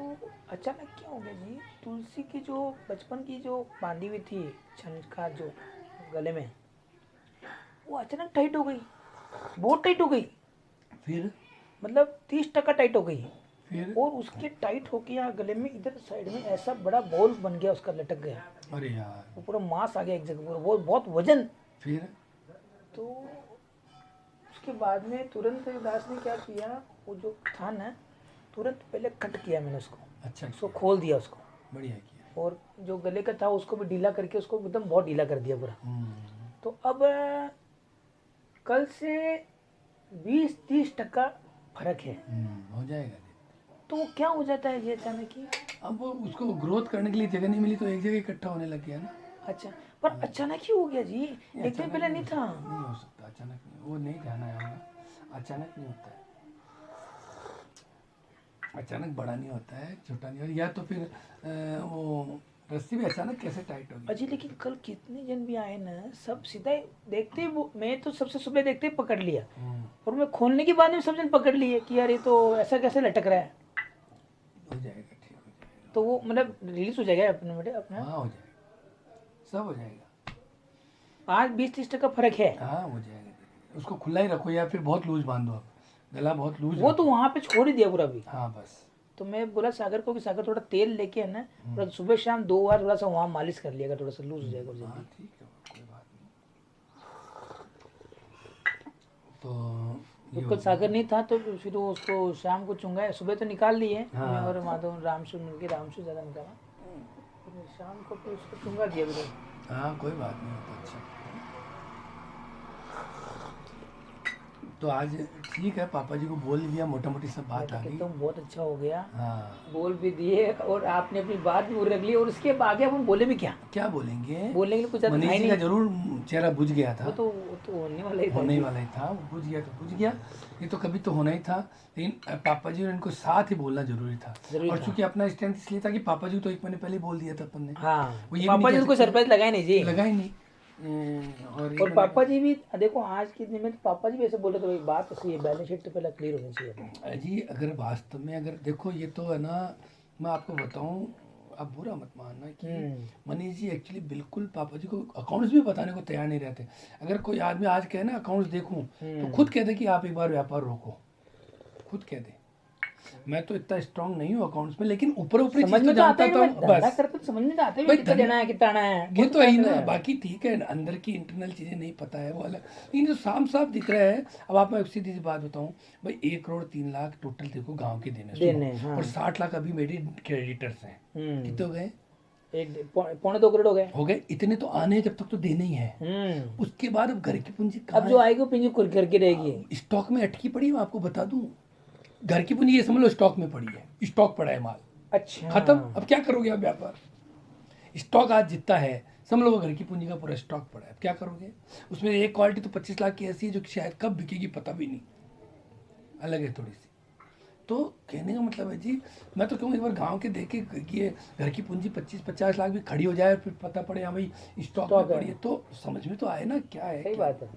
अचानक क्या हो गया जी, तुलसी की जो बचपन की जो बांधी हुई थी छनका जो गले में, वो अचानक टाइट हो गई, बहुत टाइट हो गई। फिर मतलब 30% टाइट हो गई। फिर और उसके टाइट होके यहाँ गले में इधर साइड में ऐसा बड़ा बॉल बन गया, उसका लटक गया। अरे यार, वो पूरा मांस आ गया एक जगह पर, वो बहुत वजन। फिर तो उसके बाद में तुरंत दास ने क्या किया, वो जो था ना, तुरंत पहले कट किया मैंने उसको, अच्छा उसको खोल दिया उसको, बढ़िया किया। और जो गले का था उसको भी ढीला करके उसको एकदम बहुत ढीला कर दिया पूरा। तो अब कल से 20-30% फर्क है। हो जाएगा। तो वो क्या हो जाता है ये अचानक ही? अब वो उसको ग्रोथ करने के लिए जगह नहीं मिली तो एक जगह इकट्ठा होने लग गया ना। अच्छा, पर अचानक ही हो गया जी, एक दिन पहले नहीं था। नहीं हो सकता अचानक, नहीं, वो नहीं ध्यान आया होगा। अचानक नहीं होता है, अचानक बड़ा नहीं होता है, छोटा नहीं होता, या तो फिर वो रस्सी भी अचानक कैसे टाइट होगी। अजी लेकिन कल कितने जन भी आए ना, सब सीधा ही देखते ही मैं तो सबसे सुबह देखते ही पकड़ लिया, और मैं खोलने के बाद में सब जन पकड़ लिए कि यार ये तो ऐसा कैसे लटक रहा है। हो जाएगा, ठीक हो जाएगा। तो वो मतलब रिलीज हो जाएगा अपने बेटे अपना? हाँ हो जाएगा, सब हो जाएगा। 5-20-30% फर्क है। हाँ हो जाएगा। उसको खुला ही रखो या फिर बहुत लूज बांधो, आप गला बहुत लूज वो तो वहाँ पे छोड़ ही दिया पूरा भी। हाँ बस। तो मैं बोला सागर को कि सागर थोड़ा तेल लेके है ना, थोड़ा सुबह शाम 2 बार थोड़ा सा वहाँ मालिश कर लिएगा, थोड़ा सा लूज हो जाएगा जल्दी। हाँ ठीक है, कोई बात नहीं। तो तो कल सागर नहीं था तो फिर वो उसको शाम को चुंगा, सुबह तो निकाल लिए हाँ। मैं और माधव रामशु मिलके, रामशु ज़्यादा निकाला, फिर शाम को फिर उसको चुंगा दिया भी। हाँ कोई बात नहीं होता। अच्छा तो आज ठीक है, पापा जी को बोल दिया, मोटा मोटी सब बात आ गई। तो बहुत अच्छा हो गया। हाँ बोल भी दिए और आपने अपनी बात भी रख ली, और उसके आगे हम बोले भी क्या क्या बोलेंगे, बोलने के लिए कुछ ज़्यादा था ही मनीष जी का नहीं। जरूर चेहरा बुझ गया था। वो तो होने वाला ही था। होने ही वाला ही था, वो बुझ गया तो बुझ गया, ये तो कभी तो होना ही था। लेकिन पापा जी और इनको साथ ही बोलना जरूरी था। और चूंकि अपना स्ट्रेंथ इसलिए था कि पापा जी को तो 1 महीने पहले ही बोल दिया था अपन ने। हाँ, वो ये पापा जी को सरप्राइज लगाए नहीं जी, लगा ही नहीं। और पापा जी भी देखो आज के दिन में तो पापा जी भी ऐसे बोल रहे थे, भाई बात तो सही है, बैलेंस शीट तो पहले क्लियर होनी चाहिए जी। अगर वास्तव में अगर देखो, ये तो है ना, मैं आपको बताऊं, आप बुरा मत मानना कि मनीष जी एक्चुअली बिल्कुल पापा जी को अकाउंट्स भी बताने को तैयार नहीं रहते। अगर कोई आदमी आज कहे ना अकाउंट्स देखूं, तो खुद कह दे कि आप एक बार व्यापार रोको, खुद कह दे। मैं तो इतना स्ट्रांग नहीं हूँ अकाउंट्स में, लेकिन ऊपर ऊपर चीज तो जानता था बस। करते समझ में आता है कितना देना है कितना आना है, ये तो है ही ना, बाकी ठीक है, अंदर की इंटरनल चीजें नहीं पता है वो अलग, लेकिन जो साफ साफ दिख रहा है। अब आप मैं सीधी सी बात बताऊं भाई, 1,03,00,000 टोटल देखो गांव के देने हाँ। और 60 लाख अभी मेरे क्रेडिटर्स हैं। कितने हो गए? 1.25 करोड़ हो गए। इतने तो आने हैं, जब तक तो देने ही है। उसके बाद अब घर की पूंजी अब जो आएगी पूंजी करके रहेगी, स्टॉक में अटकी पड़ी है। मैं आपको बता दूं, घर की पूंजी ये समझ लो स्टॉक में पड़ी है, स्टॉक पड़ा है माल। अच्छा खत्म। अब क्या करोगे आप व्यापार? स्टॉक आज जितना है समझ लो वो घर की पूंजी का पूरा स्टॉक पड़ा है। अब क्या करोगे? उसमें एक क्वालिटी तो 25 लाख की ऐसी है जो कि शायद कब बिकेगी पता भी नहीं, अलग है थोड़ी सी। तो कहने का मतलब है जी, मैं तो कहूँ एक बार गांव के देखे कि ये घर की पूंजी 25-50 लाख भी खड़ी हो जाए, फिर पता पड़े हाँ भाई स्टॉक में पड़ी है, तो समझ में तो आए ना क्या है। सही बात है।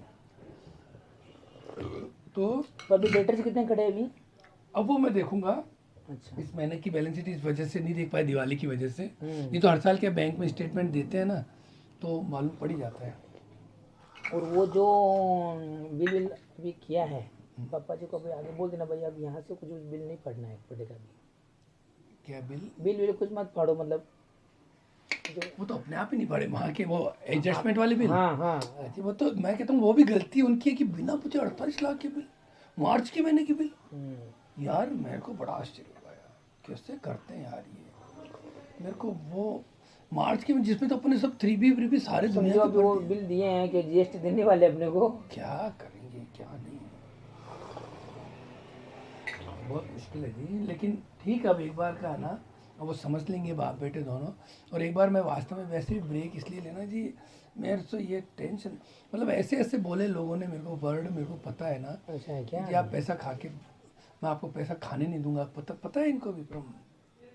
तो अभी डेटर्स कितने खड़े अभी? अब वो मैं देखूंगा। अच्छा, इस महीने की बैलेंस शीट इस वजह से नहीं देख पाए, दिवाली की वजह से। नहीं तो हर साल के बैंक में स्टेटमेंट देते हैं ना, तो मालूम पड़ ही जाता है। और वो जो बिल अभी किया है, पापा जी को अभी आगे बोल देना भाई, अब यहाँ से कुछ बिल नहीं पढ़ना है पड़ेगा अभी। क्या बिल? बिल कुछ मत पढ़ो, मतलब वो तो अपने आप ही नहीं पड़े वहाँ के, वो एडजस्टमेंट वाले बिल। हाँ हाँ, अजी वो तो मैं कहता हूँ वो भी गलती उनकी है कि बिना पूछे 48 लाख के बिल, मार्च के महीने के बिल। यार मेरे को बड़ा आश्चर्य लगा यार, कैसे करते हैं यार ये। मेरे को वो मार्च के जिसमें तो अपने सब 3B सारे दुनिया के वो बिल दिए हैं कि जीएसटी देने वाले अपने को, क्या करेंगे क्या नहीं, बहुत मुश्किल है जी। लेकिन ठीक है, अब एक बार का है ना, वो समझ लेंगे बाप बेटे दोनों। और एक बार मैं वास्तव में वैसे भी ब्रेक इसलिए लेना जी, मेरे से ये टेंशन, मतलब ऐसे ऐसे बोले लोगों ने मेरे को वर्ड, मेरे को पता है ना। अच्छा है क्या? कि आप पैसा खा के, मैं आपको पैसा खाने नहीं दूंगा, पता है इनको भी,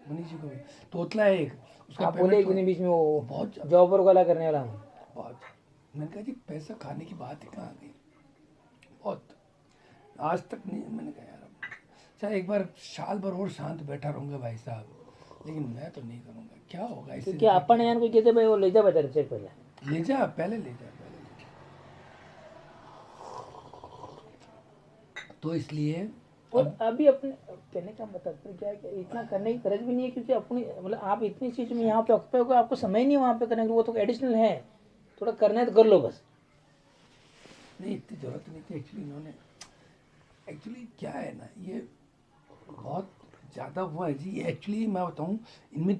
मनीष जी को भी। तोतला है एक, उसका आप बोले एक दिन बीच में वो बहुत जॉब वाला करने वाला, बहुत। मैंने कहा जी पैसा खाने की बात ही कहाँ आ गई, बहुत आज तक नहीं। मैंने कहा यार चाहे एक बार साल भर और शांत बैठा रहूँगा भाई साहब, लेकिन मैं तो नहीं करूँगा। क्या होगा इससे? क्योंकि अपन यार कोई कहते भाई वो ले जा बता चेक पहले ले जा, पहले ले जा। तो इसलिए और अभी अपने कहने का मतलब क्या है कि इतना करने की गरज भी नहीं है, क्योंकि अपनी मतलब आप इतनी चीज में यहाँ पे ऑक्यूपाई हो गए, आपको समय ही नहीं वहाँ पे करने का, वो तो एडिशनल है, थोड़ा करना है तो कर लो बस। नहीं इतनी जरूरत नहीं थी एक्चुअली। इन्होंने एक्चुअली क्या है ना, ये बहुत ज़्यादा वो है जी। ये एक्चुअली मैं बताऊँ, इनमें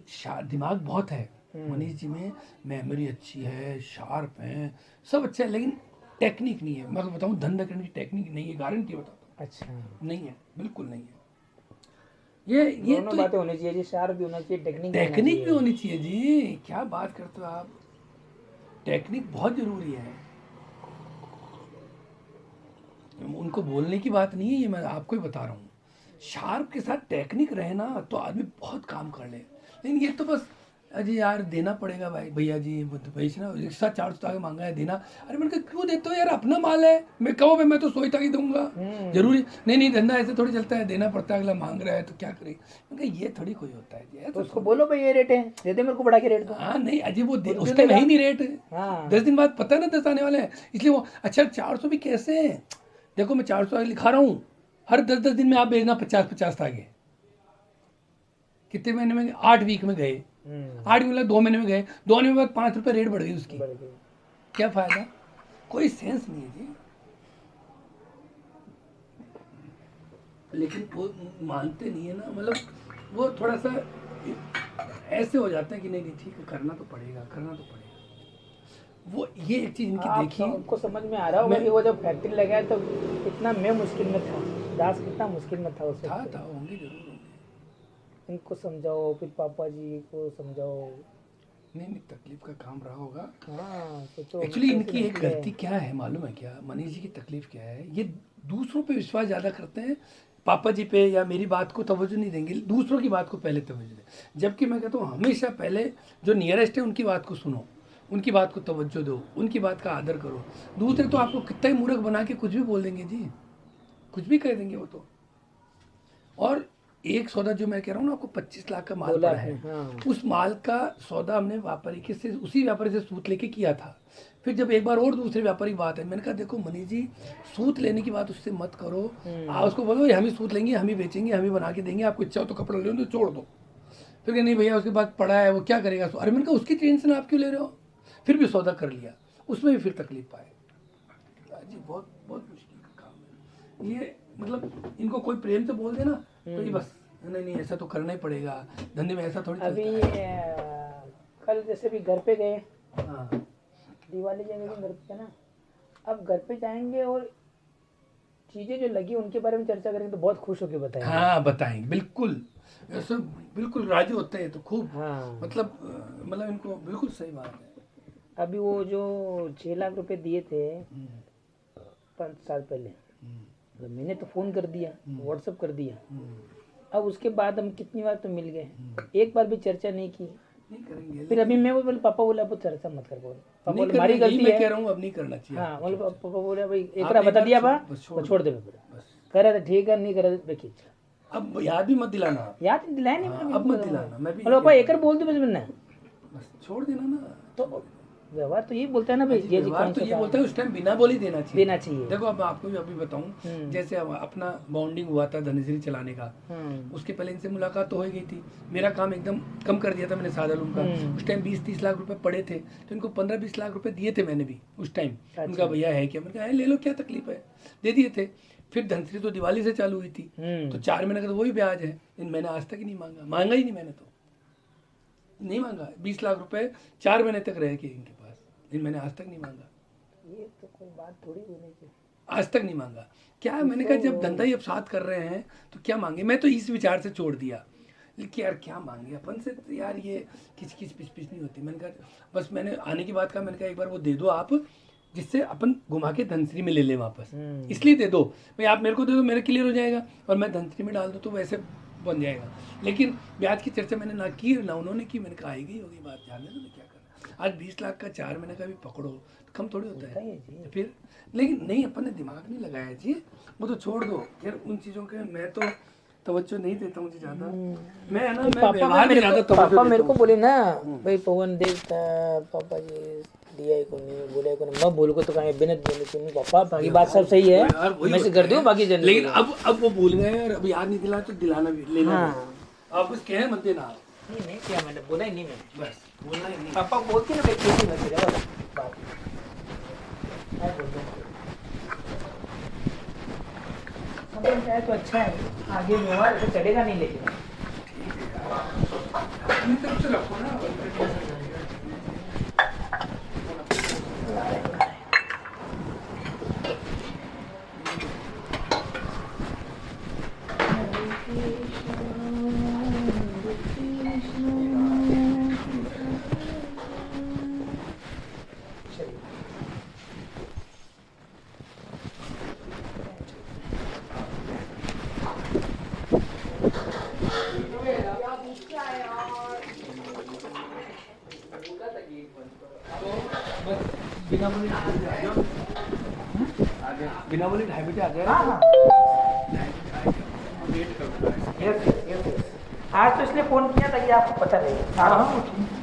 दिमाग बहुत है मनीष जी में, मेमोरी अच्छी है, शार्प है, सब अच्छा है, लेकिन टेक्निक नहीं है। मैं तो बताऊँ धंधा करने की टेक्निक नहीं है, गारंटी बताता हूँ। अच्छा, नहीं है, बिल्कुल नहीं है। ये दोनों तो बातें होनी चाहिए जी, शार्प भी होना चाहिए, टेक्निक भी होनी चाहिए जी। क्या बात करते हो आप, टेक्निक बहुत जरूरी है। उनको बोलने की बात नहीं है, ये मैं आपको ही बता रहा हूँ। शार्प के साथ टेक्निक रहे ना तो आदमी बहुत काम कर ले। लेकिन ये तो बस अजी यार देना पड़ेगा भाई, भैया जी भाई ना रिक्शा 400 आगे मांगा है देना। अरे मैंने कहा क्यों देते हो यार, अपना माल है। मैं कहो भाई मैं तो सोचता कि दूंगा, जरूरी नहीं धंधा ऐसे थोड़ी चलता है, देना पड़ता है, अगला मांग रहा है तो क्या करे। मैं कहा ये थोड़ी कोई होता है जी, तो उसको बोलो भाई ये रेट है, दे दे मेरे को बढ़ा के रेट दो। हाँ नहीं अजी वो उस टाइम है ही नहीं रेट। 10 दिन बाद पता है ना 10 आने वाले हैं, इसलिए वो अच्छा 400 भी कैसे है। देखो मैं 400 आगे लिखा रहा हूँ, हर 10 दिन में आप भेजना 50 आगे। कितने महीने में, 8 वीक में गए, 8 वीक में 2 महीने में गए, 2 महीने में बाद 5 रुपये रेट बढ़ गई उसकी, क्या फायदा, कोई सेंस नहीं है जी। लेकिन वो मानते नहीं है ना, मतलब वो थोड़ा सा ऐसे हो जाता है कि नहीं ठीक है करना तो पड़ेगा, करना तो पड़ेगा। वो ये एक चीज इनकी देखी, आपको समझ में आ रहा होगा कि वो जब फैक्ट्री लगाया तो कितना मैं मुश्किल में था, दास कितना मुश्किल में था उस वक्त। था होंगे जरूर होंगे। इनको समझाओ, फिर पापा जी को समझाओ। नहीं तकलीफ का काम रहा होगा। हाँ एक्चुअली इनकी एक गलती क्या है मालूम है क्या, मनीष जी की तकलीफ क्या है, ये दूसरों पे विश्वास ज़्यादा करते हैं, पापा जी पे या मेरी बात को तवज्जो नहीं देंगे, दूसरों की बात को पहले तवज्जो दें। जबकि मैं कहता हूँ हमेशा पहले जो नियरेस्ट है उनकी बात को सुनो, उनकी बात को तवज्जो दो, उनकी बात का आदर करो। दूसरे तो आपको कितना ही मूर्ख बना के कुछ भी बोल देंगे जी, कुछ भी कह देंगे वो तो। और एक सौदा जो मैं कह रहा हूँ ना आपको 25 लाख का माल पड़ा है, हाँ। उस माल का सौदा हमने व्यापारी से, उसी व्यापारी से सूत लेके किया था। फिर जब एक बार और दूसरे व्यापारी की बात है, मैंने कहा देखो मनीष जी सूत लेने की बात उससे मत करो, उसको बोलो हम ही सूत लेंगे, हम ही बेचेंगे, हम ही बना के देंगे, आपको इच्छा हो तो कपड़ा ले लो तो छोड़ दो। फिर नहीं भैया उसके बाद पड़ा है वो क्या करेगा। अरे मैंने कहा उसकी टेंशन आप क्यों ले रहे हो। फिर भी सौदा कर लिया, उसमें भी फिर तकलीफ पाए जी। बहुत बहुत मुश्किल का काम है ये। मतलब इनको कोई प्रेम से बोल देना तो ये बस नहीं ऐसा तो करना ही पड़ेगा, धंधे में ऐसा थोड़ी। अभी कल जैसे भी घर पे गए, हाँ दिवाली जाएंगे घर पे ना, अब घर पे जाएंगे और चीजें जो लगी उनके बारे में चर्चा करेंगे तो बहुत खुश होकर बताएंगे। हाँ बताएंगे बिल्कुल, ऐसा बिल्कुल राजी होते हैं तो खूब। हाँ मतलब इनको बिल्कुल सही बात है। अभी वो जो 6 लाख रुपए दिए थे 5 साल पहले, तो मैंने तो फोन कर दिया, व्हाट्सएप कर दिया। अब उसके बाद हम कितनी बार तो मिल गए, एक बार भी चर्चा नहीं की। नहीं करेंगे। फिर अभी मैं वो बोले पापा बोला अब चर्चा मत कर, बोल पापा बोले हमारी गलती है, कह रहा हूँ अब नहीं करना चाहिए। हाँ बोले पापा बोले भाई एक बार बता दिया बा छोड़ दे, कह रहे थे ठीक है, नहीं कर रहे अब याद भी मत दिलाना, याद दिलाया नहीं, अब मत दिलाना। मैं भी पापा एक बार बोल दे बस छोड़ देना ना। तो व्यवहार तो यही बोलता है ना भाई, ये व्यवहार तो ये बोलता है उस टाइम बिना बोली देना चाहिए। देखो अब आपको भी अभी बताऊं, जैसे अपना बॉन्डिंग हुआ था धनश्री चलाने का, उसके पहले इनसे मुलाकात तो हो गई थी। मेरा काम एकदम कम कर दिया था मैंने सादा लूम का। उस टाइम 20-30 लाख रुपए पड़े थे, तो इनको 15-20 लाख रुपए दिए थे मैंने भी उस टाइम। उनका भैया है क्या, मैंने कहा ले लो क्या तकलीफ है, दे दिए थे। फिर धनश्री तो दिवाली से चालू हुई थी, तो 4 महीने का तो वही ब्याज है। मैंने आज तक ही नहीं मांगा ही नहीं, मैंने तो नहीं मांगा। 20 लाख रुपए 4 महीने तक रह के इनके पास, लेकिन मैंने आज तक नहीं मांगा। ये तो कोई बात थोड़ी होनी चाहिए, आज तक नहीं मांगा। क्या मैंने कहा जब धंधा ही अब साथ कर रहे हैं तो क्या मांगे। मैं तो इस विचार से छोड़ दिया, लेकिन यार क्या मांगे अपन से यार, ये किच पिच नहीं होती। मैंने कहा बस मैंने आने की बात कहा, मैंने कहा एक बार वो दे दो आप, जिससे अपन घुमा के धनश्री में ले ले वापस, इसलिए दे दो भाई। आप मेरे को दे दो, मेरे क्लियर हो जाएगा, और मैं धनश्री में डाल दूँ तो वैसे बन जाएगा। लेकिन ब्याज की चर्चा मैंने ना की ना उन्होंने की। मैंने कहा आएगी होगी बात, जानने दो क्या करना। आज 20 लाख का 4 महीने का भी पकड़ो तो कम थोड़ी होता है फिर। लेकिन नहीं अपन ने दिमाग नहीं लगाया जी, वो तो छोड़ दो। खैर उन चीज़ों के मैं तो तवज्जो नहीं देता हूँ ज़्यादा। मैं है ना, मैं व्यवहार में ज़्यादा तवज्जो देता हूँ। पापा मेरे को बोले ना भाई पवन देवता पापा जी दिया ही को नहीं बोले को मैं भूल को तो कहीं बिना बोले को नहीं पापा बाकी बात सब सही है मैं से कर दूं बाकी जन लेकिन अब वो भूल गए और अब याद नहीं दिला तो दिलाना भी लेना आप कुछ कहे मत देना नहीं क्या मैंने बोला ही नहीं मैंने बस बोलना ही नहीं पापा बोलते ना बेटी नहीं लग रहा बात समझ जाए तो अच्छा है आगे व्यवहार ऐसे चलेगा नहीं लेकिन अपनी तरफ से रखो ना बिना बोले ढाई बजे आ गया आज तो इसलिए फोन किया ताकि आपको पता लगे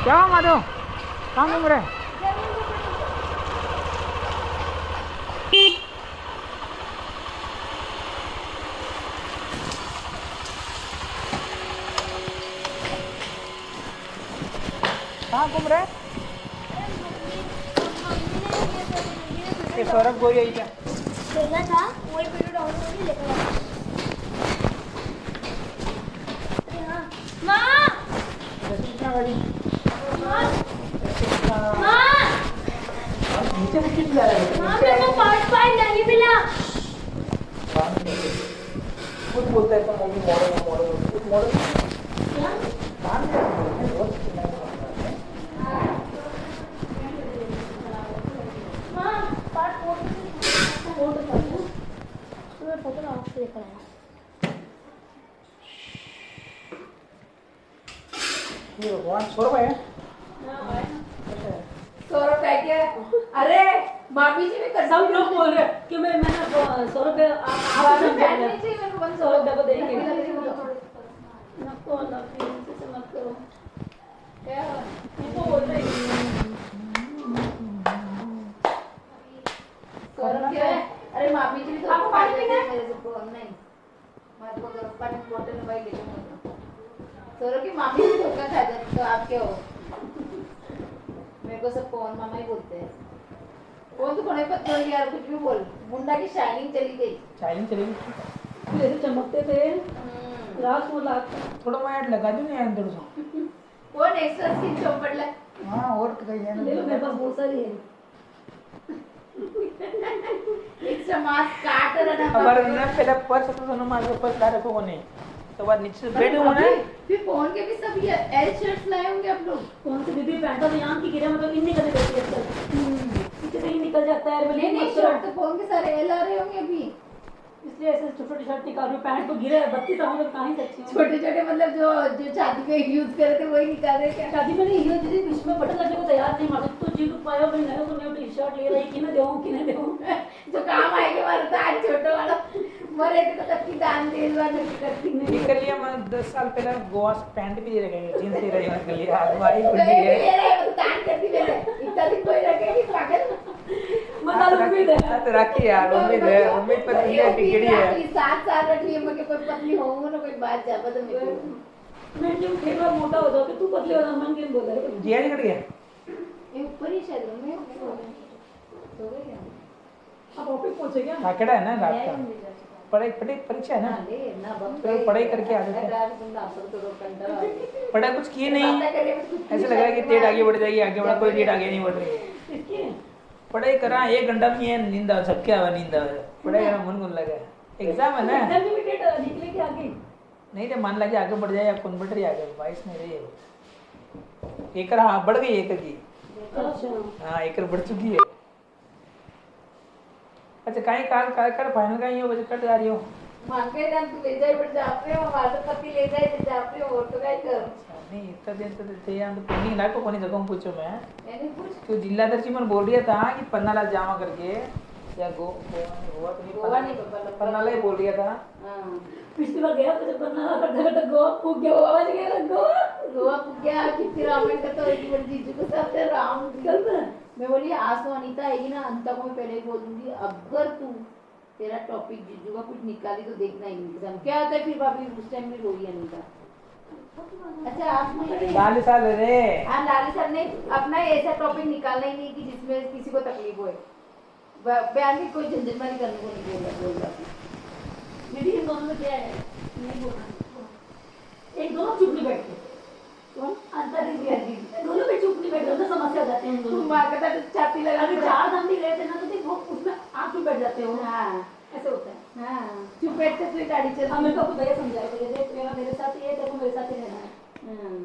क्या माधव कहाँ घूम रहे कहाँ घूम रहे सौरभ गोई आई क्या खेलना था वही वीडियो डाउनलोड करके लेकर आया माँ नीचे से किस जा रहा है मेरे को पार्ट 5 नहीं मिला कुछ बोलता है तो मॉडल कुछ मॉडल पार्ट 4 तो फोटो लेकर आया ये भगवान सौरभ है सौरभ का क्या अरे भाभी जी भी कर सब लोग बोल रहे हैं कि मैंने सौरभ आप सौरभ को देंगे नको से मत करो क्या नको बोल रहे सौरभ क्या है अरे भाभी जी भी तो आपको पानी पीना है? मेरे से नहीं मत को गरम पानी बोतल में भाई लेके सौरभ की मामी भी धोखा खा जाती तो आप क्या हो मेरे को सब कौन मामा ही बोलते हैं कौन तो कोने पर चल यार कुछ भी बोल मुंडा की शाइनिंग चली गई शाइनिंग चली गई जैसे चमकते थे रात को लाख थोड़ा मैं ऐड लगा दूं ना अंदर से कौन एक्स्ट्रा स्किन चौपड़ ले हां और कहीं है ले लो मेरे पास बहुत सारी है एक्स्ट्रा मास्क काट रहा ना हमारे ने पहले पर्स तो दोनों मार के पर्स ला रखो कोने तो बाद नीचे से बैठे होना है फिर फोन के भी सब ये एल शर्ट्स लाए होंगे आप लोग कौन सी दीदी पैंटा तो यहाँ की गिरा मतलब इन निकल जाती है पीछे से ही निकल जाता है नहीं नहीं शर्ट तो फोन के सारे एल आ रहे होंगे अभी इसलिए ऐसे छोटे शर्ट निकाल रही हूँ, पैंट तो गिरे 32 आऊँ तो कहाँ ही सच्ची हूँ। छोटे छोटे मतलब जो शादी पे यूज करे थे वही निकाल रहे क्या? शादी में नहीं हीरो दीदी बीच में बटन लगने को तैयार नहीं मारती तो जी पाया मैं नया तो न्यू टी शर्ट ले रही किने देऊँ जो काम आएगा मारता आज छोटो वाला मरे तो कत्ती दान दे दो ना करती नहीं कर लिया मैं 10 साल पहले गोवा से पैंट भी दे रखे जींस दे रही कर लिया भाई कुछ नहीं नहीं है ये रे दान करती मेरे इतना दिन कोई रखेगी पागल मत उम्मीद है साथ रखी यार उम्मीद पर ये टिकड़ी है 7 साल रख लिए मगर कोई पतली होऊंगा ना कोई बात जा बता मेरे को मैं जो खेलवा मोटा हो जाओ कि तू पतले हो जा मन के बोल रहा है जिया नहीं कट गया ये ऊपर ही शायद रूम में सो गए क्या अब ऑफिस पहुंचे क्या? थाकेड़ा है ना रात का पढ़ाई परीक्षा है ना तो पढ़ाई करके आ जाते पढ़ाई कुछ किए नहीं ऐसे लग रहा है कि डेट आगे बढ़ जाएगी आगे बढ़ा कोई डेट आगे नहीं बढ़ रही इसकी पढ़ाई करा 1 घंटा में ये नींद आ सबके आवा नींद आ पढ़ाई करा मन को लगा एग्जाम है ना एग्जाम की डेट निकले के आगे नहीं तो मान लगे आगे बढ़ जाए या कन्वर्टर ही आ गया 22 में रही एक हाँ बढ़ गई एक की अच्छा हाँ एक बढ़ चुकी है अच्छा कहीं काल काल कर फाइनल का ही हो बजे कट जा रही हो मांगे ना तू ले जाए पर जापरे हमारे पति ले जाए तो जापरे और तो काय कर नहीं इतना दिन तो थे यार तो पेंडिंग ना को कोनी जगह में पूछो मैं मैंने पूछ तो जिला दर्जी मन बोल रहा था कि पन्नाला जामा करके या गोवा तो गोवा नहीं पापा पन्नाला ही बोल रहा था हां पिछली बार गया तो जब करना करता गोवा पूछ गया आवाज गया गोवा गया कितनी रामायण का तो एक बार जीजू के साथ थे राम चलता मैं बोली आज तो अनीता आएगी ना अंता को मैं पहले ही बोल दूंगी अगर तू तेरा टॉपिक जीजू का कुछ निकाली तो देखना ही एग्जाम क्या होता है फिर भाभी उस टाइम में रोई अनीता अच्छा आपने लाली साल रे हाँ लाली सर ने अपना ऐसा टॉपिक निकालना ही नहीं कि जिसमें किसी को तकलीफ होए बयान की कोई झंझटमारी करने को नहीं बोल रहा दीदी इन दोनों में क्या है नहीं बोलना एक दोनों चुप नहीं बैठते कौन अंतर है दोनों पे चुप नहीं बैठते दोनों समस्या हो जाते हैं तुम दोनों माँ का छाती लगा अगर 4 दम भी लेते ना तो देखो उसमें आप चुप बैठ जाते हो हाँ ऐसे होता है हाँ चुप बैठते तो गाड़ी चल हम मेरे को भैया समझाया कि देख मेरे साथ ये देखो मेरे साथ ही रहना है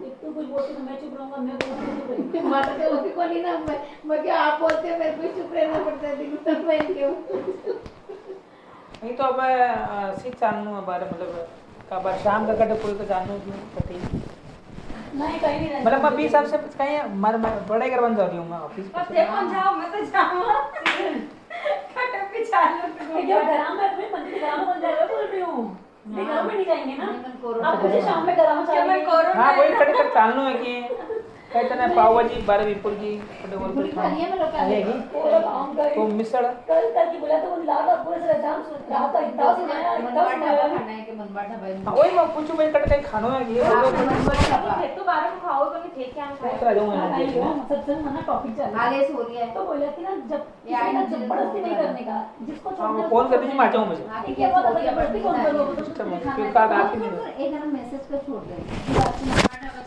एक तो कुछ बोलते तो मैं चुप रहूंगा मैं बोलूंगा चुप रहूंगा माता तो होती को नहीं ना मैं क्या आप बोलते हो मेरे को चुप रहना पड़ता है दिन तक मैं क्यों नहीं तो अब सीख जानू बारे मतलब का शाम का कटे पूरे को जानू क्यों कटी नहीं कहीं नहीं रहना मतलब मैं 20 साल से कहीं मर पढ़ाई करवाने जा रही हूँ मैं ऑफिस बस देखो जाओ मैं तो जाऊँ कटक पे चालू क्या गरम है तुम्हें मंदिर गरम बन जाएगा बोल रही हूँ नहीं गरम में नहीं जाएंगे ना आप मुझे शाम में गरम क्या मैं चाहिए कोरोना हाँ वही कट कर चालू है कि कहते ना पाव भाजी 12 विपुल की पूरी खानी है मैं लोग आएगी पूरा काम का तो मिसड़ कल की बोला तो वो लागा पूरे से एग्जाम रहा था इतना सुनाया इतना सुनाया खाना है कि मनबाटा भाई हाँ, वही मैं पूछूं भाई कट कहीं खानो है कि ये थे तो 12 को खाओ तो नहीं थे क्या हम उतरा जाऊंगा मैं सबसे मना टॉपिक चल रहा है आलेस हो रही है तो बोला कि ना जब किसी का जबरदस्ती नहीं करने का जिसको छोड़ना फोन कर दीजिए मैं आ जाऊँ मुझे आगे क्या क्या बोला जबरदस्ती कौन कर लोगे तो सिस्टम है खाना फिर है। कार्ड आपके नहीं एक हमें मैसेज कर छोड़ दे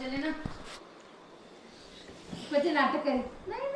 चले ना बच्चे नाटक करे नहीं